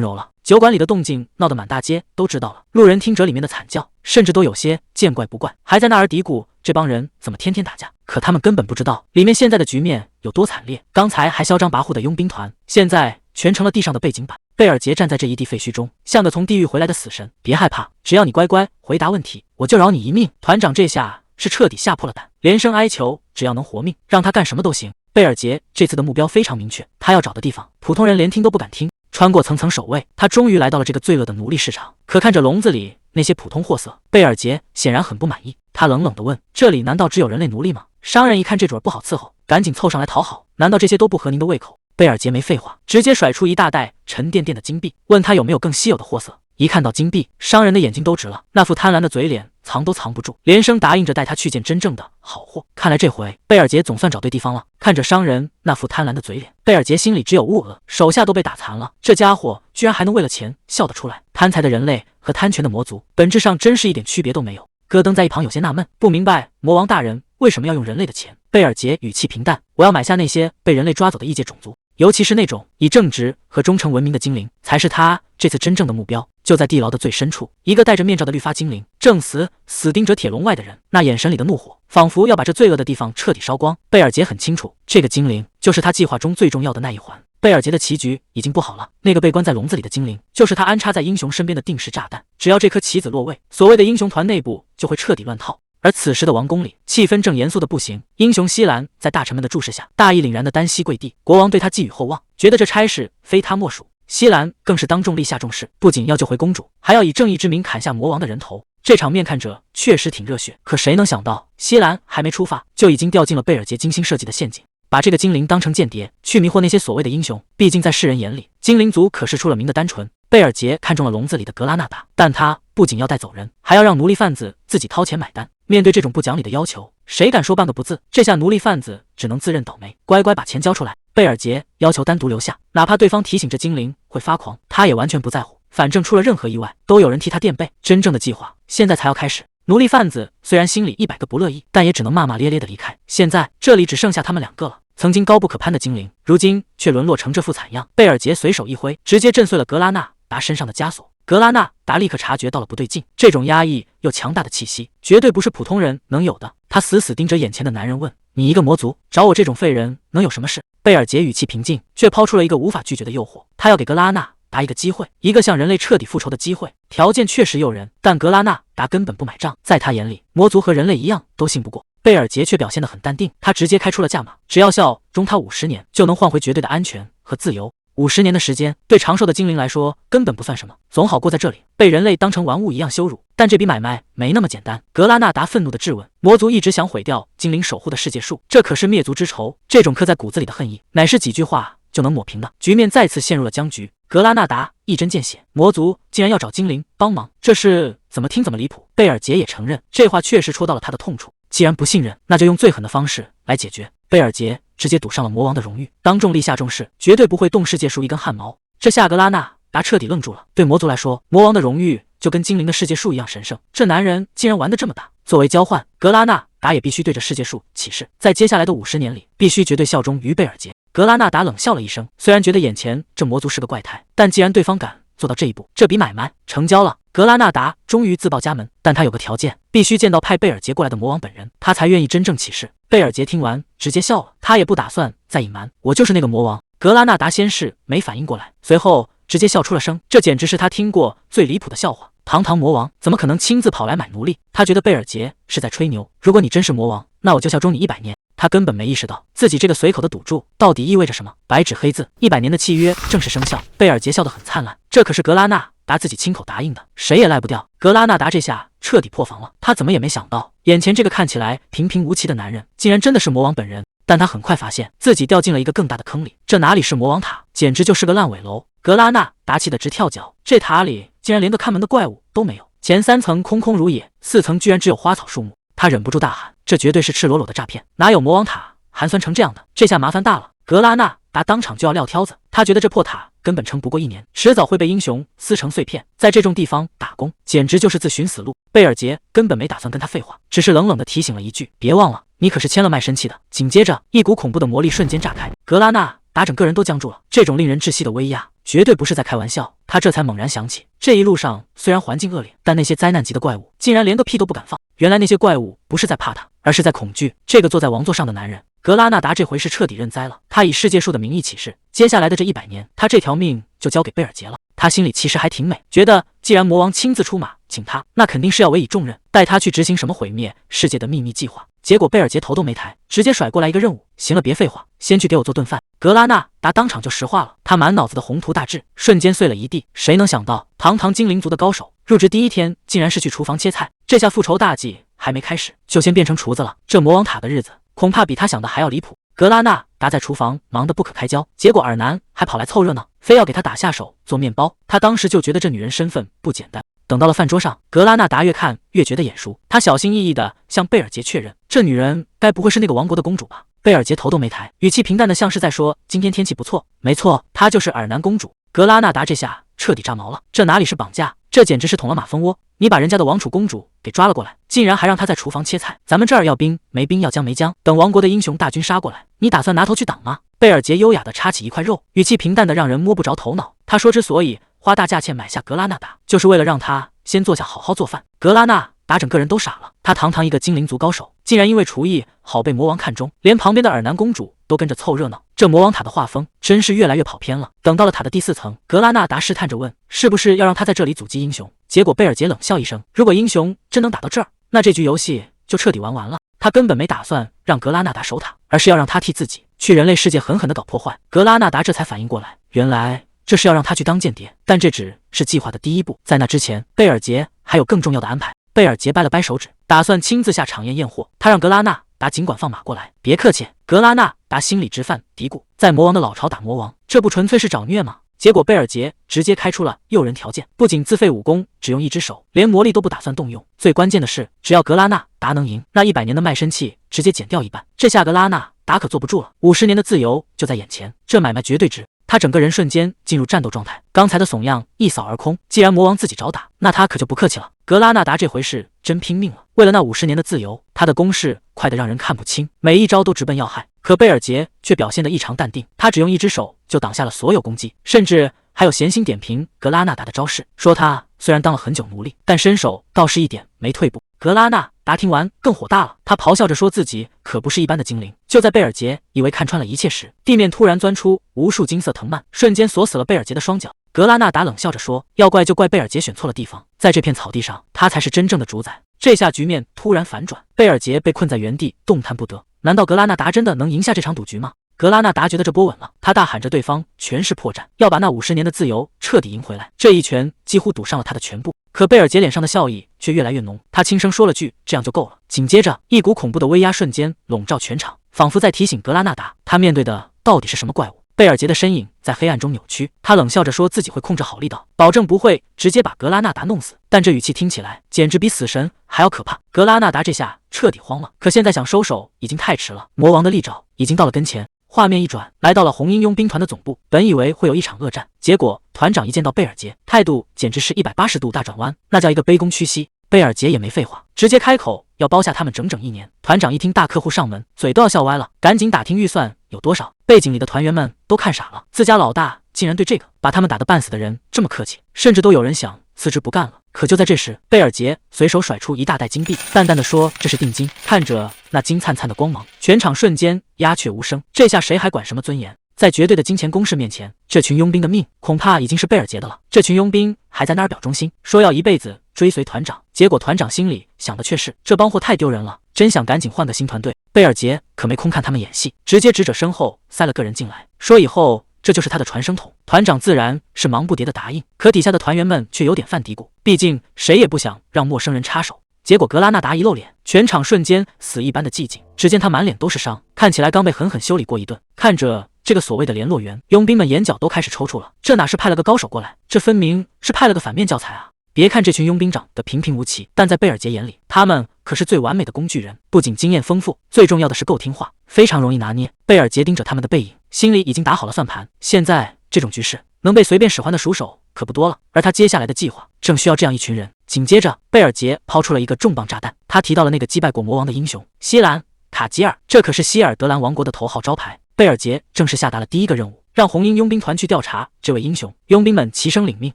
[SPEAKER 1] 柔了。酒馆里的动静闹得满大街都知道了，路人听着里面的惨叫，甚至都有些见怪不怪，还在那儿嘀咕这帮人怎么天天打架。可他们根本不知道里面现在的局面有多惨烈。刚才还嚣张跋扈的佣兵团，现在全成了地上的背景板。贝尔杰站在这一地废墟中，像个从地狱回来的死神。别害怕，只要你乖乖回答问题，我就饶你一命。团长这下是彻底吓破了胆，连声哀求，只要能活命，让他干什么都行。贝尔杰这次的目标非常明确，他要找的地方，普通人连听都不敢听。穿过层层守卫，他终于来到了这个罪恶的奴隶市场。可看着笼子里那些普通货色，贝尔杰显然很不满意。他冷冷地问：“这里难道只有人类奴隶吗？”商人一看这准不好伺候，赶紧凑上来讨好。难道这些都不合您的胃口？贝尔杰没废话，直接甩出一大袋沉甸甸的金币，问他有没有更稀有的货色。一看到金币，商人的眼睛都直了，那副贪婪的嘴脸藏都藏不住，连声答应着带他去见真正的好货。看来这回贝尔杰总算找对地方了。看着商人那副贪婪的嘴脸，贝尔杰心里只有恶恶，手下都被打残了，这家伙居然还能为了钱笑得出来。贪财的人类和贪权的魔族，本质上真是一点区别都没有。戈登在一旁有些纳闷，不明白魔王大人为什么要用人类的钱。贝尔杰语气平淡：“我要买下那些被人类抓走的异界种族，尤其是那种以正直和忠诚闻名的精灵，才是他这次真正的目标。”就在地牢的最深处，一个戴着面罩的绿发精灵正死盯着铁笼外的人，那眼神里的怒火仿佛要把这罪恶的地方彻底烧光。贝尔杰很清楚，这个精灵就是他计划中最重要的那一环。贝尔杰的棋局已经布好了，那个被关在笼子里的精灵就是他安插在英雄身边的定时炸弹，只要这颗棋子落位，所谓的英雄团内部就会彻底乱套。而此时的王宫里，气氛正严肃的不行。英雄西兰在大臣们的注视下，大义凛然的单膝跪地。国王对他寄予厚望，觉得这差事非他莫属。西兰更是当众立下重誓，不仅要救回公主，还要以正义之名砍下魔王的人头。这场面看着确实挺热血，可谁能想到西兰还没出发，就已经掉进了贝尔杰精心设计的陷阱，把这个精灵当成间谍，去迷惑那些所谓的英雄。毕竟在世人眼里，精灵族可是出了名的单纯。贝尔杰看中了笼子里的格拉纳达，但他不仅要带走人，还要让奴隶贩子自己掏钱买单。面对这种不讲理的要求，谁敢说半个不字？这下奴隶贩子只能自认倒霉，乖乖把钱交出来。贝尔杰要求单独留下，哪怕对方提醒这精灵会发狂，他也完全不在乎。反正出了任何意外，都有人替他垫背。真正的计划现在才要开始。奴隶贩子虽然心里100个不乐意，但也只能骂骂咧咧的离开。现在这里只剩下他们2个了。曾经高不可攀的精灵，如今却沦落成这副惨样。贝尔杰随手一挥，直接震碎了格拉纳达身上的枷锁。格拉纳达立刻察觉到了不对劲，这种压抑又强大的气息，绝对不是普通人能有的。他死盯着眼前的男人问：“你一个魔族，找我这种废人能有什么事？”贝尔杰语气平静，却抛出了一个无法拒绝的诱惑。他要给格拉纳达一个机会，一个向人类彻底复仇的机会。条件确实诱人，但格拉纳达根本不买账。在他眼里，魔族和人类一样都信不过。贝尔杰却表现得很淡定，他直接开出了价码，只要效忠他50年，就能换回绝对的安全和自由。50年的时间，对长寿的精灵来说根本不算什么，总好过在这里被人类当成玩物一样羞辱。但这笔买卖没那么简单。格拉纳达愤怒地质问：“魔族一直想毁掉精灵守护的世界树，这可是灭族之仇，这种刻在骨子里的恨意，乃是几句话就能抹平的。”局面再次陷入了僵局。格拉纳达一针见血，魔族竟然要找精灵帮忙，这是怎么听怎么离谱。贝尔杰也承认，这话确实戳到了他的痛处。既然不信任，那就用最狠的方式来解决。贝尔杰直接赌上了魔王的荣誉，当众立下重誓，绝对不会动世界树一根汗毛。这下格拉纳达彻底愣住了。对魔族来说，魔王的荣誉就跟精灵的世界树一样神圣，这男人竟然玩得这么大。作为交换，格拉纳达也必须对着世界树起誓，在接下来的50年里，必须绝对效忠于贝尔杰。格拉纳达冷笑了一声，虽然觉得眼前这魔族是个怪胎，但既然对方敢做到这一步，这笔买卖成交了。格拉纳达终于自报家门，但他有个条件，必须见到派贝尔杰过来的魔王本人，他才愿意真正起誓。贝尔杰听完直接笑了，他也不打算再隐瞒，我就是那个魔王。格拉纳达先是没反应过来，随后直接笑出了声，这简直是他听过最离谱的笑话。堂堂魔王怎么可能亲自跑来买奴隶？他觉得贝尔杰是在吹牛，如果你真是魔王，那我就效忠你100年。他根本没意识到自己这个随口的赌注到底意味着什么。白纸黑字，100年的契约正式生效。贝尔杰笑得很灿烂，这可是格拉纳达自己亲口答应的，谁也赖不掉。格拉纳达这下彻底破防了，他怎么也没想到，眼前这个看起来平平无奇的男人，竟然真的是魔王本人。但他很快发现自己掉进了一个更大的坑里，这哪里是魔王塔，简直就是个烂尾楼。格拉纳达气得直跳脚，这塔里竟然连个看门的怪物都没有，前3层空空如也，4层居然只有花草树木。他忍不住大喊，这绝对是赤裸裸的诈骗，哪有魔王塔寒酸成这样的？这下麻烦大了。格拉纳达当场就要撂挑子，他觉得这破塔根本撑不过1年，迟早会被英雄撕成碎片。在这种地方打工，简直就是自寻死路。贝尔杰根本没打算跟他废话，只是冷冷地提醒了一句：“别忘了，你可是签了卖身契的。”紧接着，一股恐怖的魔力瞬间炸开，格拉纳达整个人都僵住了。这种令人窒息的威压，绝对不是在开玩笑。他这才猛然想起，这一路上虽然环境恶劣，但那些灾难级的怪物竟然连个屁都不敢放。原来那些怪物不是在怕他，而是在恐惧这个坐在王座上的男人。格拉纳达这回是彻底认栽了，他以世界树的名义起誓，接下来的这100年，他这条命就交给贝尔杰了。他心里其实还挺美，觉得既然魔王亲自出马请他，那肯定是要委以重任，带他去执行什么毁灭世界的秘密计划。结果贝尔杰头都没抬，直接甩过来一个任务：行了，别废话，先去给我做顿饭。格拉纳达当场就石化了，他满脑子的宏图大志瞬间碎了一地。谁能想到，堂堂精灵族的高手，入职第1天竟然是去厨房切菜，这下复仇大计还没开始，就先变成厨子了。这魔王塔的日子，恐怕比他想的还要离谱。格拉纳达在厨房忙得不可开交，结果尔南还跑来凑热闹，非要给他打下手做面包。他当时就觉得这女人身份不简单。等到了饭桌上，格拉纳达越看越觉得眼熟，他小心翼翼地向贝尔杰确认，这女人该不会是那个王国的公主吧？贝尔杰头都没抬，语气平淡的像是在说：“今天天气不错。”没错，她就是尔南公主。格拉纳达这下彻底炸毛了，这哪里是绑架，这简直是捅了马蜂窝。你把人家的王储公主给抓了过来，竟然还让她在厨房切菜。咱们这儿要兵没兵，要姜没姜，等王国的英雄大军杀过来，你打算拿头去挡吗？贝尔杰优雅地插起一块肉，语气平淡的让人摸不着头脑。他说之所以花大价钱买下格拉纳达，就是为了让他先坐下好好做饭。格拉纳达整个人都傻了，他堂堂一个精灵族高手，竟然因为厨艺好被魔王看中，连旁边的尔南公主都跟着凑热闹。这魔王塔的画风真是越来越跑偏了。等到了塔的第4层，格拉纳达试探着问，是不是要让他在这里阻击英雄？结果贝尔杰冷笑一声，如果英雄真能打到这儿，那这局游戏就彻底玩完了。他根本没打算让格拉纳达守塔，而是要让他替自己去人类世界狠狠地搞破坏。格拉纳达这才反应过来，原来这是要让他去当间谍，但这只是计划的第1步，在那之前，贝尔杰还有更重要的安排。贝尔杰掰了掰手指，打算亲自下场验验货。他让格拉纳达尽管放马过来，别客气。格拉纳达心里直犯嘀咕，在魔王的老巢打魔王，这不纯粹是找虐吗？结果贝尔杰直接开出了诱人条件，不仅自废武功，只用1只手，连魔力都不打算动用。最关键的是，只要格拉纳达能赢，那100年的卖身契直接减掉1半。这下格拉纳达可坐不住了，50年的自由就在眼前，这买卖绝对值。他整个人瞬间进入战斗状态，刚才的怂样一扫而空。既然魔王自己找打，那他可就不客气了。格拉纳达这回是真拼命了，为了那50年的自由，他的攻势快得让人看不清，每一招都直奔要害。可贝尔杰却表现得异常淡定，他只用1只手就挡下了所有攻击，甚至还有闲心点评格拉纳达的招式，说他虽然当了很久奴隶，但身手倒是一点没退步。格拉纳达听完更火大了，他咆哮着说自己可不是一般的精灵。就在贝尔杰以为看穿了一切时，地面突然钻出无数金色藤蔓，瞬间锁死了贝尔杰的双脚。格拉纳达冷笑着说，要怪就怪贝尔杰选错了地方，在这片草地上，他才是真正的主宰。这下局面突然反转，贝尔杰被困在原地动弹不得。难道格拉纳达真的能赢下这场赌局吗？格拉纳达觉得这波稳了，他大喊着对方全是破绽，要把那50年的自由彻底赢回来。这一拳几乎赌上了他的全部。可贝尔杰脸上的笑意却越来越浓，他轻声说了句这样就够了。紧接着，一股恐怖的威压瞬间笼罩全场，仿佛在提醒格拉纳达，他面对的到底是什么怪物。贝尔杰的身影在黑暗中扭曲，他冷笑着说自己会控制好力道，保证不会直接把格拉纳达弄死，但这语气听起来简直比死神还要可怕。格拉纳达这下彻底慌了，可现在想收手已经太迟了，魔王的利爪已经到了跟前。画面一转，来到了红鹰佣兵团的总部，本以为会有一场恶战，结果团长一见到贝尔杰，态度简直是180度大转弯，那叫一个卑躬屈膝。贝尔杰也没废话，直接开口要包下他们整整1年。团长一听大客户上门，嘴都要笑歪了，赶紧打听预算有多少。背景里的团员们都看傻了，自家老大竟然对这个把他们打得半死的人这么客气，甚至都有人想辞职不干了。可就在这时，贝尔杰随手甩出一大袋金币，淡淡的说这是定金。看着那金灿灿的光芒，全场瞬间鸦雀无声。这下谁还管什么尊严？在绝对的金钱攻势面前，这群佣兵的命恐怕已经是贝尔杰的了。这群佣兵还在那儿表忠心，说要一辈子追随团长，结果团长心里想的却是这帮货太丢人了，真想赶紧换个新团队。贝尔杰可没空看他们演戏，直接指着身后塞了个人进来，说以后这就是他的传声筒。团长自然是忙不迭的答应，可底下的团员们却有点犯嘀咕，毕竟谁也不想让陌生人插手。结果格拉纳达一露脸，全场瞬间死一般的寂静。只见他满脸都是伤，看起来刚被狠狠修理过一顿。看着这个所谓的联络员，佣兵们眼角都开始抽搐了。这哪是派了个高手过来，这分明是派了个反面教材啊！别看这群佣兵长得平平无奇，但在贝尔杰眼里，他们可是最完美的工具人，不仅经验丰富，最重要的是够听话，非常容易拿捏。贝尔杰盯着他们的背影，心里已经打好了算盘。现在这种局势，能被随便使唤的熟手可不多了，而他接下来的计划正需要这样一群人。紧接着，贝尔杰抛出了一个重磅炸弹，他提到了那个击败过魔王的英雄希兰·卡吉尔，这可是希尔德兰王国的头号招牌。贝尔杰正式下达了第一个任务，让红鹰佣兵团去调查这位英雄。佣兵们齐声领命，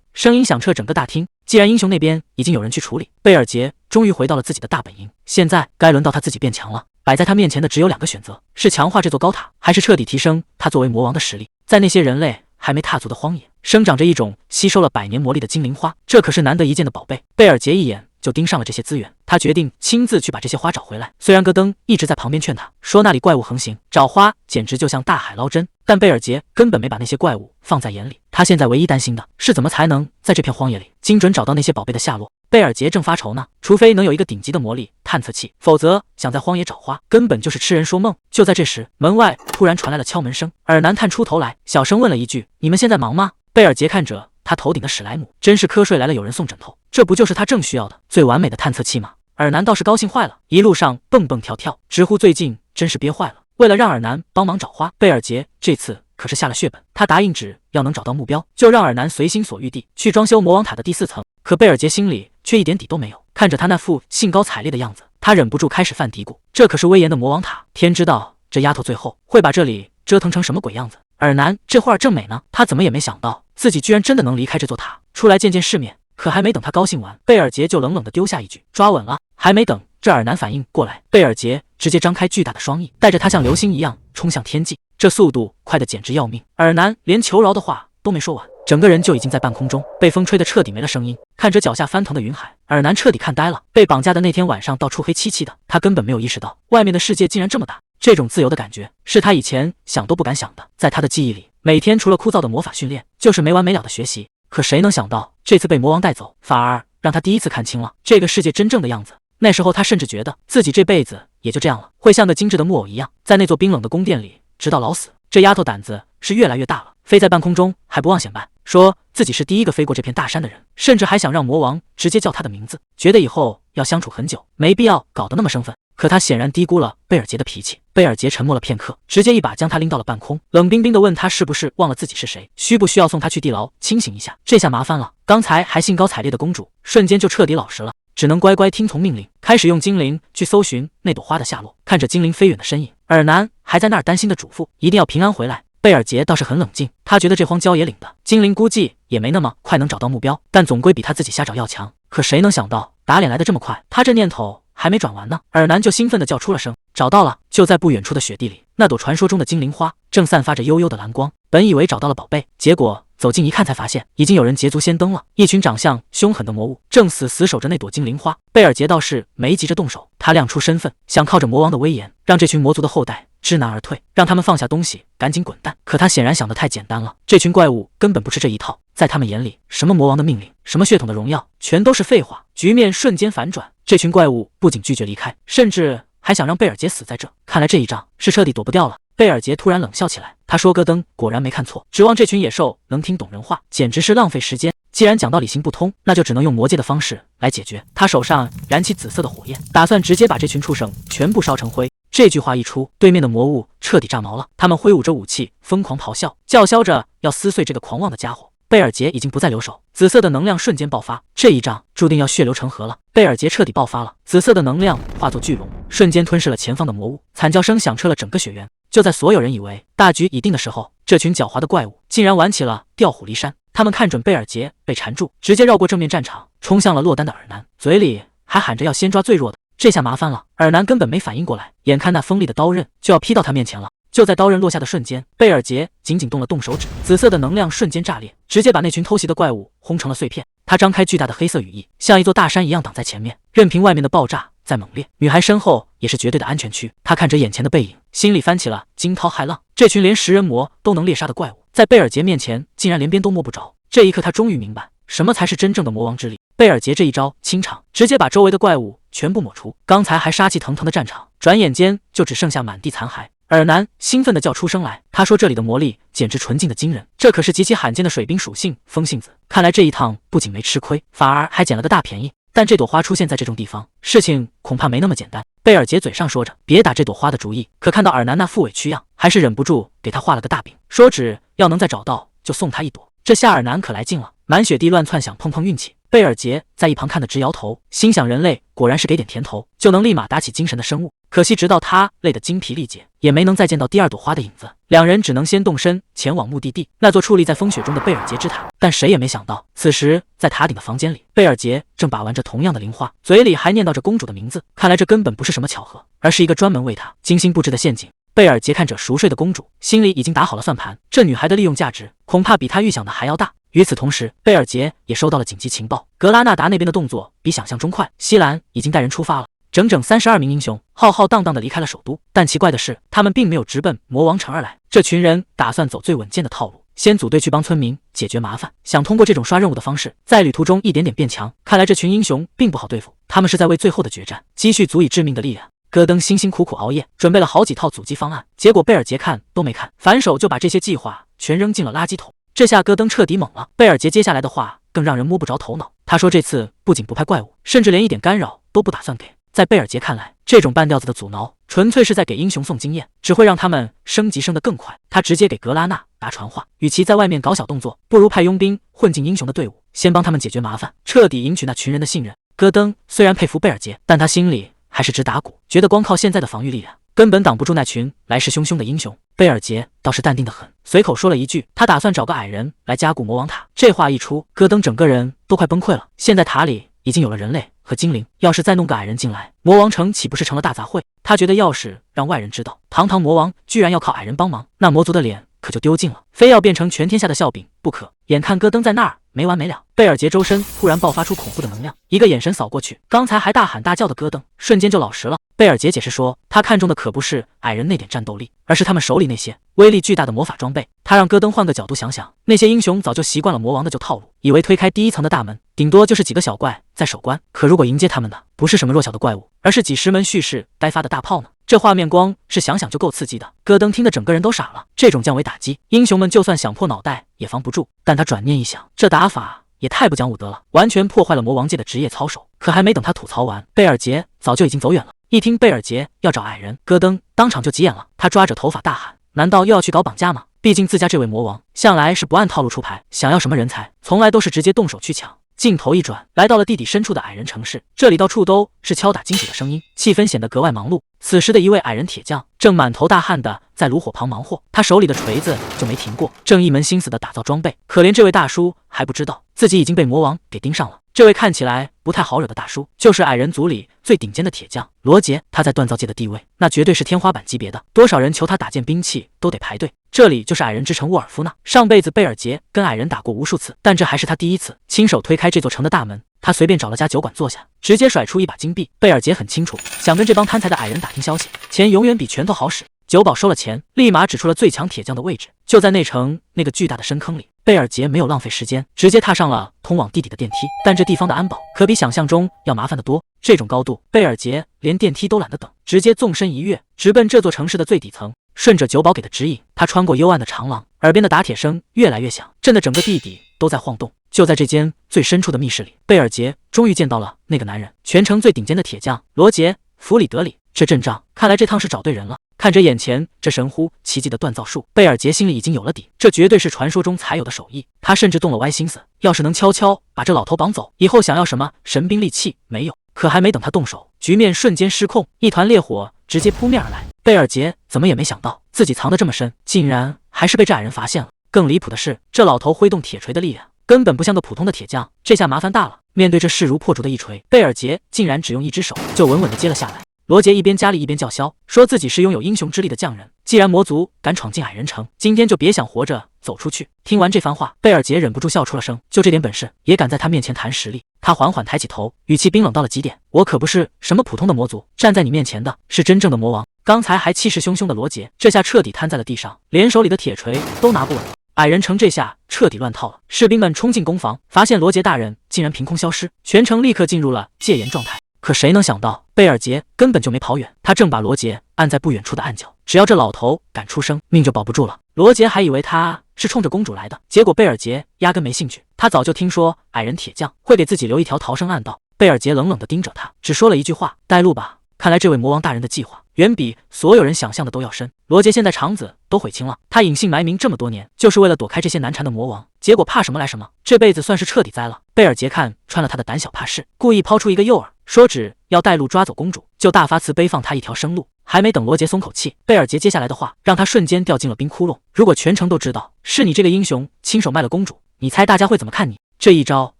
[SPEAKER 1] 声音响彻整个大厅。既然英雄那边已经有人去处理，贝尔杰终于回到了自己的大本营，现在该轮到他自己变强了。摆在他面前的只有2个选择，是强化这座高塔，还是彻底提升他作为魔王的实力。在那些人类还没踏足的荒野，生长着一种吸收了100年魔力的精灵花，这可是难得一见的宝贝。贝尔杰一眼就盯上了这些资源，他决定亲自去把这些花找回来。虽然戈登一直在旁边劝他说那里怪物横行，找花简直就像大海捞针，但贝尔杰根本没把那些怪物放在眼里。他现在唯一担心的是怎么才能在这片荒野里精准找到那些宝贝的下落。贝尔杰正发愁呢，除非能有一个顶级的魔力探测器，否则想在荒野找花根本就是痴人说梦。就在这时，门外突然传来了敲门声，尔南探出头来，小声问了一句：“你们现在忙吗？”贝尔杰看着他头顶的史莱姆，真是瞌睡来了有人送枕头，这不就是他正需要的最完美的探测器吗？尔南倒是高兴坏了，一路上蹦蹦跳跳，直呼最近真是憋坏了。为了让尔南帮忙找花，贝尔杰这次可是下了血本，他答应只要能找到目标，就让尔南随心所欲地去装修魔王塔的第4层。可贝尔杰心里却一点底都没有，看着他那副兴高采烈的样子，他忍不住开始犯嘀咕，这可是威严的魔王塔，天知道这丫头最后会把这里折腾成什么鬼样子。尔南这会儿正美呢，他怎么也没想到自己居然真的能离开这座塔，出来见见世面。可还没等他高兴完，贝尔杰就冷冷地丢下一句：“抓稳了。”还没等这尔南反应过来，贝尔杰直接张开巨大的双翼，带着他像流星一样冲向天际，这速度快得简直要命。尔南连求饶的话都没说完，整个人就已经在半空中被风吹得彻底没了声音。看着脚下翻腾的云海，尔南彻底看呆了。被绑架的那天晚上到处黑漆漆的，他根本没有意识到外面的世界竟然这么大。这种自由的感觉是他以前想都不敢想的。在他的记忆里，每天除了枯燥的魔法训练，就是没完没了的学习。可谁能想到，这次被魔王带走，反而让他第一次看清了这个世界真正的样子。那时候他甚至觉得自己这辈子也就这样了，会像个精致的木偶一样，在那座冰冷的宫殿里直到老死。这丫头胆子是越来越大了，飞在半空中还不忘显摆，说自己是第一个飞过这片大山的人，甚至还想让魔王直接叫他的名字，觉得以后要相处很久，没必要搞得那么生分。可他显然低估了贝尔杰的脾气。贝尔杰沉默了片刻，直接一把将他拎到了半空，冷冰冰地问他是不是忘了自己是谁，需不需要送他去地牢清醒一下。这下麻烦了，刚才还兴高采烈的公主瞬间就彻底老实了，只能乖乖听从命令，开始用精灵去搜寻那朵花的下落。看着精灵飞远的身影，尔南还在那儿担心的嘱咐一定要平安回来。贝尔杰倒是很冷静，他觉得这荒郊野岭的精灵估计也没那么快能找到目标，但总归比他自己瞎找要强。可谁能想到打脸来的这么快，他这念头还没转完呢，尔南就兴奋地叫出了声：“找到了！”就在不远处的雪地里，那朵传说中的精灵花正散发着幽幽的蓝光。本以为找到了宝贝，结果走近一看才发现，已经有人捷足先登了。一群长相凶狠的魔物正死守着那朵精灵花。贝尔杰倒是没急着动手，他亮出身份，想靠着魔王的威严，让这群魔族的后代知难而退，让他们放下东西，赶紧滚蛋。可他显然想得太简单了，这群怪物根本不吃这一套，在他们眼里，什么魔王的命令，什么血统的荣耀，全都是废话。局面瞬间反转，这群怪物不仅拒绝离开，甚至还想让贝尔杰死在这。看来这一仗是彻底躲不掉了。贝尔杰突然冷笑起来，他说：“戈登果然没看错，指望这群野兽能听懂人话，简直是浪费时间。既然讲道理行不通，那就只能用魔界的方式来解决。”他手上燃起紫色的火焰，打算直接把这群畜生全部烧成灰。这句话一出，对面的魔物彻底炸毛了，他们挥舞着武器，疯狂咆哮，叫嚣着要撕碎这个狂妄的家伙。贝尔杰已经不再留手，紫色的能量瞬间爆发，这一仗注定要血流成河了。贝尔杰彻底爆发了，紫色的能量化作巨龙，瞬间吞噬了前方的魔物，惨叫声响彻了整个雪原。就在所有人以为大局已定的时候，这群狡猾的怪物竟然玩起了调虎离山。他们看准贝尔杰被缠住，直接绕过正面战场，冲向了落单的尔南，嘴里还喊着要先抓最弱的。这下麻烦了，尔南根本没反应过来，眼看那锋利的刀刃就要劈到他面前了。就在刀刃落下的瞬间，贝尔杰紧紧动了动手指，紫色的能量瞬间炸裂，直接把那群偷袭的怪物轰成了碎片。他张开巨大的黑色羽翼，像一座大山一样挡在前面，任凭外面的爆炸在猛烈。女孩身后也是绝对的安全区，她看着眼前的背影，心里翻起了惊涛骇浪。这群连食人魔都能猎杀的怪物，在贝尔杰面前竟然连边都摸不着。这一刻，他终于明白什么才是真正的魔王之力。贝尔杰这一招清场，直接把周围的怪物全部抹除。刚才还杀气腾腾的战场，转眼间就只剩下满地残骸。尔南兴奋地叫出声来，他说这里的魔力简直纯净的惊人，这可是极其罕见的水冰属性风信子，看来这一趟不仅没吃亏，反而还捡了个大便宜。但这朵花出现在这种地方，事情恐怕没那么简单。贝尔杰嘴上说着别打这朵花的主意，可看到尔南那副委屈样，还是忍不住给他画了个大饼，说只要能再找到，就送他一朵。这下尔南可来劲了，满雪地乱窜，想碰碰运气。贝尔杰在一旁看得直摇头，心想人类果然是给点甜头就能立马打起精神的生物。可惜直到他累得精疲力竭，也没能再见到第二朵花的影子。两人只能先动身前往目的地，那座矗立在风雪中的贝尔杰之塔。但谁也没想到，此时在塔顶的房间里，贝尔杰正把玩着同样的灵花，嘴里还念叨着公主的名字。看来这根本不是什么巧合，而是一个专门为他精心布置的陷阱。贝尔杰看着熟睡的公主，心里已经打好了算盘，这女孩的利用价值恐怕比他预想的还要大。与此同时，贝尔杰也收到了紧急情报，格拉纳达那边的动作比想象中快，西兰已经带人出发了，整整32名英雄浩浩荡荡地离开了首都。但奇怪的是，他们并没有直奔魔王城而来，这群人打算走最稳健的套路，先组队去帮村民解决麻烦，想通过这种刷任务的方式，在旅途中一点点变强。看来这群英雄并不好对付，他们是在为最后的决战积蓄足以致命的力量。戈登辛辛苦苦熬夜，准备了好几套阻击方案，结果贝尔杰看都没看，反手就把这些计划全扔进了垃圾桶。这下戈登彻底懵了，贝尔杰接下来的话更让人摸不着头脑。他说这次不仅不派怪物，甚至连一点干扰都不打算给。在贝尔杰看来，这种半吊子的阻挠纯粹是在给英雄送经验，只会让他们升级升得更快。他直接给格拉纳达传话，与其在外面搞小动作，不如派佣兵混进英雄的队伍，先帮他们解决麻烦，彻底赢取那群人的信任。戈登虽然佩服贝尔杰，但他心里还是直打鼓，觉得光靠现在的防御力量根本挡不住那群来势汹汹的英雄。贝尔杰倒是淡定得很，随口说了一句他打算找个矮人来加固魔王塔。这话一出，戈登整个人都快崩溃了。现在塔里已经有了人类和精灵，要是再弄个矮人进来，魔王城岂不是成了大杂烩？他觉得要是让外人知道堂堂魔王居然要靠矮人帮忙，那魔族的脸可就丢尽了，非要变成全天下的笑柄不可。眼看戈登在那儿没完没了，贝尔杰周身突然爆发出恐怖的能量，一个眼神扫过去，刚才还大喊大叫的戈登瞬间就老实了。贝尔杰解释说，他看中的可不是矮人那点战斗力，而是他们手里那些威力巨大的魔法装备。他让戈登换个角度想想，那些英雄早就习惯了魔王的旧套路，以为推开第一层的大门，顶多就是几个小怪在守关，可如果迎接他们的不是什么弱小的怪物，而是几十门蓄势待发的大炮呢？这画面光是想想就够刺激的。戈登听得整个人都傻了，这种降维打击，英雄们就算想破脑袋也防不住。但他转念一想，这打法也太不讲武德了，完全破坏了魔王界的职业操守。可还没等他吐槽完，贝尔杰早就已经走远了。一听贝尔杰要找矮人，戈登当场就急眼了，他抓着头发大喊，难道又要去搞绑架吗？毕竟自家这位魔王向来是不按套路出牌，想要什么人才从来都是直接动手去抢。镜头一转，来到了地底深处的矮人城市，这里到处都是敲打金属的声音，气氛显得格外忙碌。此时的一位矮人铁匠正满头大汗的在炉火旁忙活，他手里的锤子就没停过，正一门心思的打造装备。可怜这位大叔还不知道自己已经被魔王给盯上了。这位看起来不太好惹的大叔，就是矮人族里最顶尖的铁匠罗杰。他在锻造界的地位那绝对是天花板级别的，多少人求他打件兵器都得排队。这里就是矮人之城沃尔夫纳，上辈子贝尔杰跟矮人打过无数次，但这还是他第一次亲手推开这座城的大门。他随便找了家酒馆坐下，直接甩出一把金币。贝尔杰很清楚，想跟这帮贪财的矮人打听消息，钱永远比拳头好使。酒保收了钱，立马指出了最强铁匠的位置，就在内城那个巨大的深坑里。贝尔杰没有浪费时间，直接踏上了通往地底的电梯。但这地方的安保可比想象中要麻烦得多，这种高度，贝尔杰连电梯都懒得等，直接纵身一跃，直奔这座城市的最底层。顺着酒保给的指引，他穿过幽暗的长廊，耳边的打铁声越来越响，震得整个地底都在晃动。就在这间最深处的密室里，贝尔杰终于见到了那个男人，全城最顶尖的铁匠罗杰·弗里德里。这阵仗看来这趟是找对人了。看着眼前这神乎其技的锻造术，贝尔杰心里已经有了底，这绝对是传说中才有的手艺。他甚至动了歪心思，要是能悄悄把这老头绑走，以后想要什么神兵利器没有。可还没等他动手，局面瞬间失控，一团烈火直接扑面而来。贝尔杰怎么也没想到自己藏得这么深，竟然还是被这矮人发现了。更离谱的是，这老头挥动铁锤的力量根本不像个普通的铁匠，这下麻烦大了。面对这势如破竹的一锤，贝尔杰竟然只用一只手就稳稳地接了下来。罗杰一边加力一边叫嚣，说自己是拥有英雄之力的匠人，既然魔族敢闯进矮人城，今天就别想活着走出去。听完这番话，贝尔杰忍不住笑出了声，就这点本事也敢在他面前谈实力？他缓缓抬起头，语气冰冷到了极点，我可不是什么普通的魔族，站在你面前的是真正的魔王。刚才还气势汹汹的罗杰，这下彻底瘫在了地上，连手里的铁锤都拿不稳了。矮人城这下彻底乱套了，士兵们冲进攻房，发现罗杰大人竟然凭空消失，全城立刻进入了戒严状态。可谁能想到，贝尔杰根本就没跑远，他正把罗杰按在不远处的暗角，只要这老头敢出声，命就保不住了。罗杰还以为他是冲着公主来的，结果贝尔杰压根没兴趣，他早就听说矮人铁匠会给自己留一条逃生暗道。贝尔杰冷冷地盯着他，只说了一句话：带路吧。看来这位魔王大人的计划远比所有人想象的都要深。罗杰现在肠子都悔青了，他隐姓埋名这么多年，就是为了躲开这些难缠的魔王，结果怕什么来什么，这辈子算是彻底栽了。贝尔杰看穿了他的胆小怕事，故意抛出一个诱饵，说只要带路抓走公主，就大发慈悲放他一条生路。还没等罗杰松口气，贝尔杰接下来的话让他瞬间掉进了冰窟窿。如果全城都知道是你这个英雄亲手卖了公主，你猜大家会怎么看你？这一招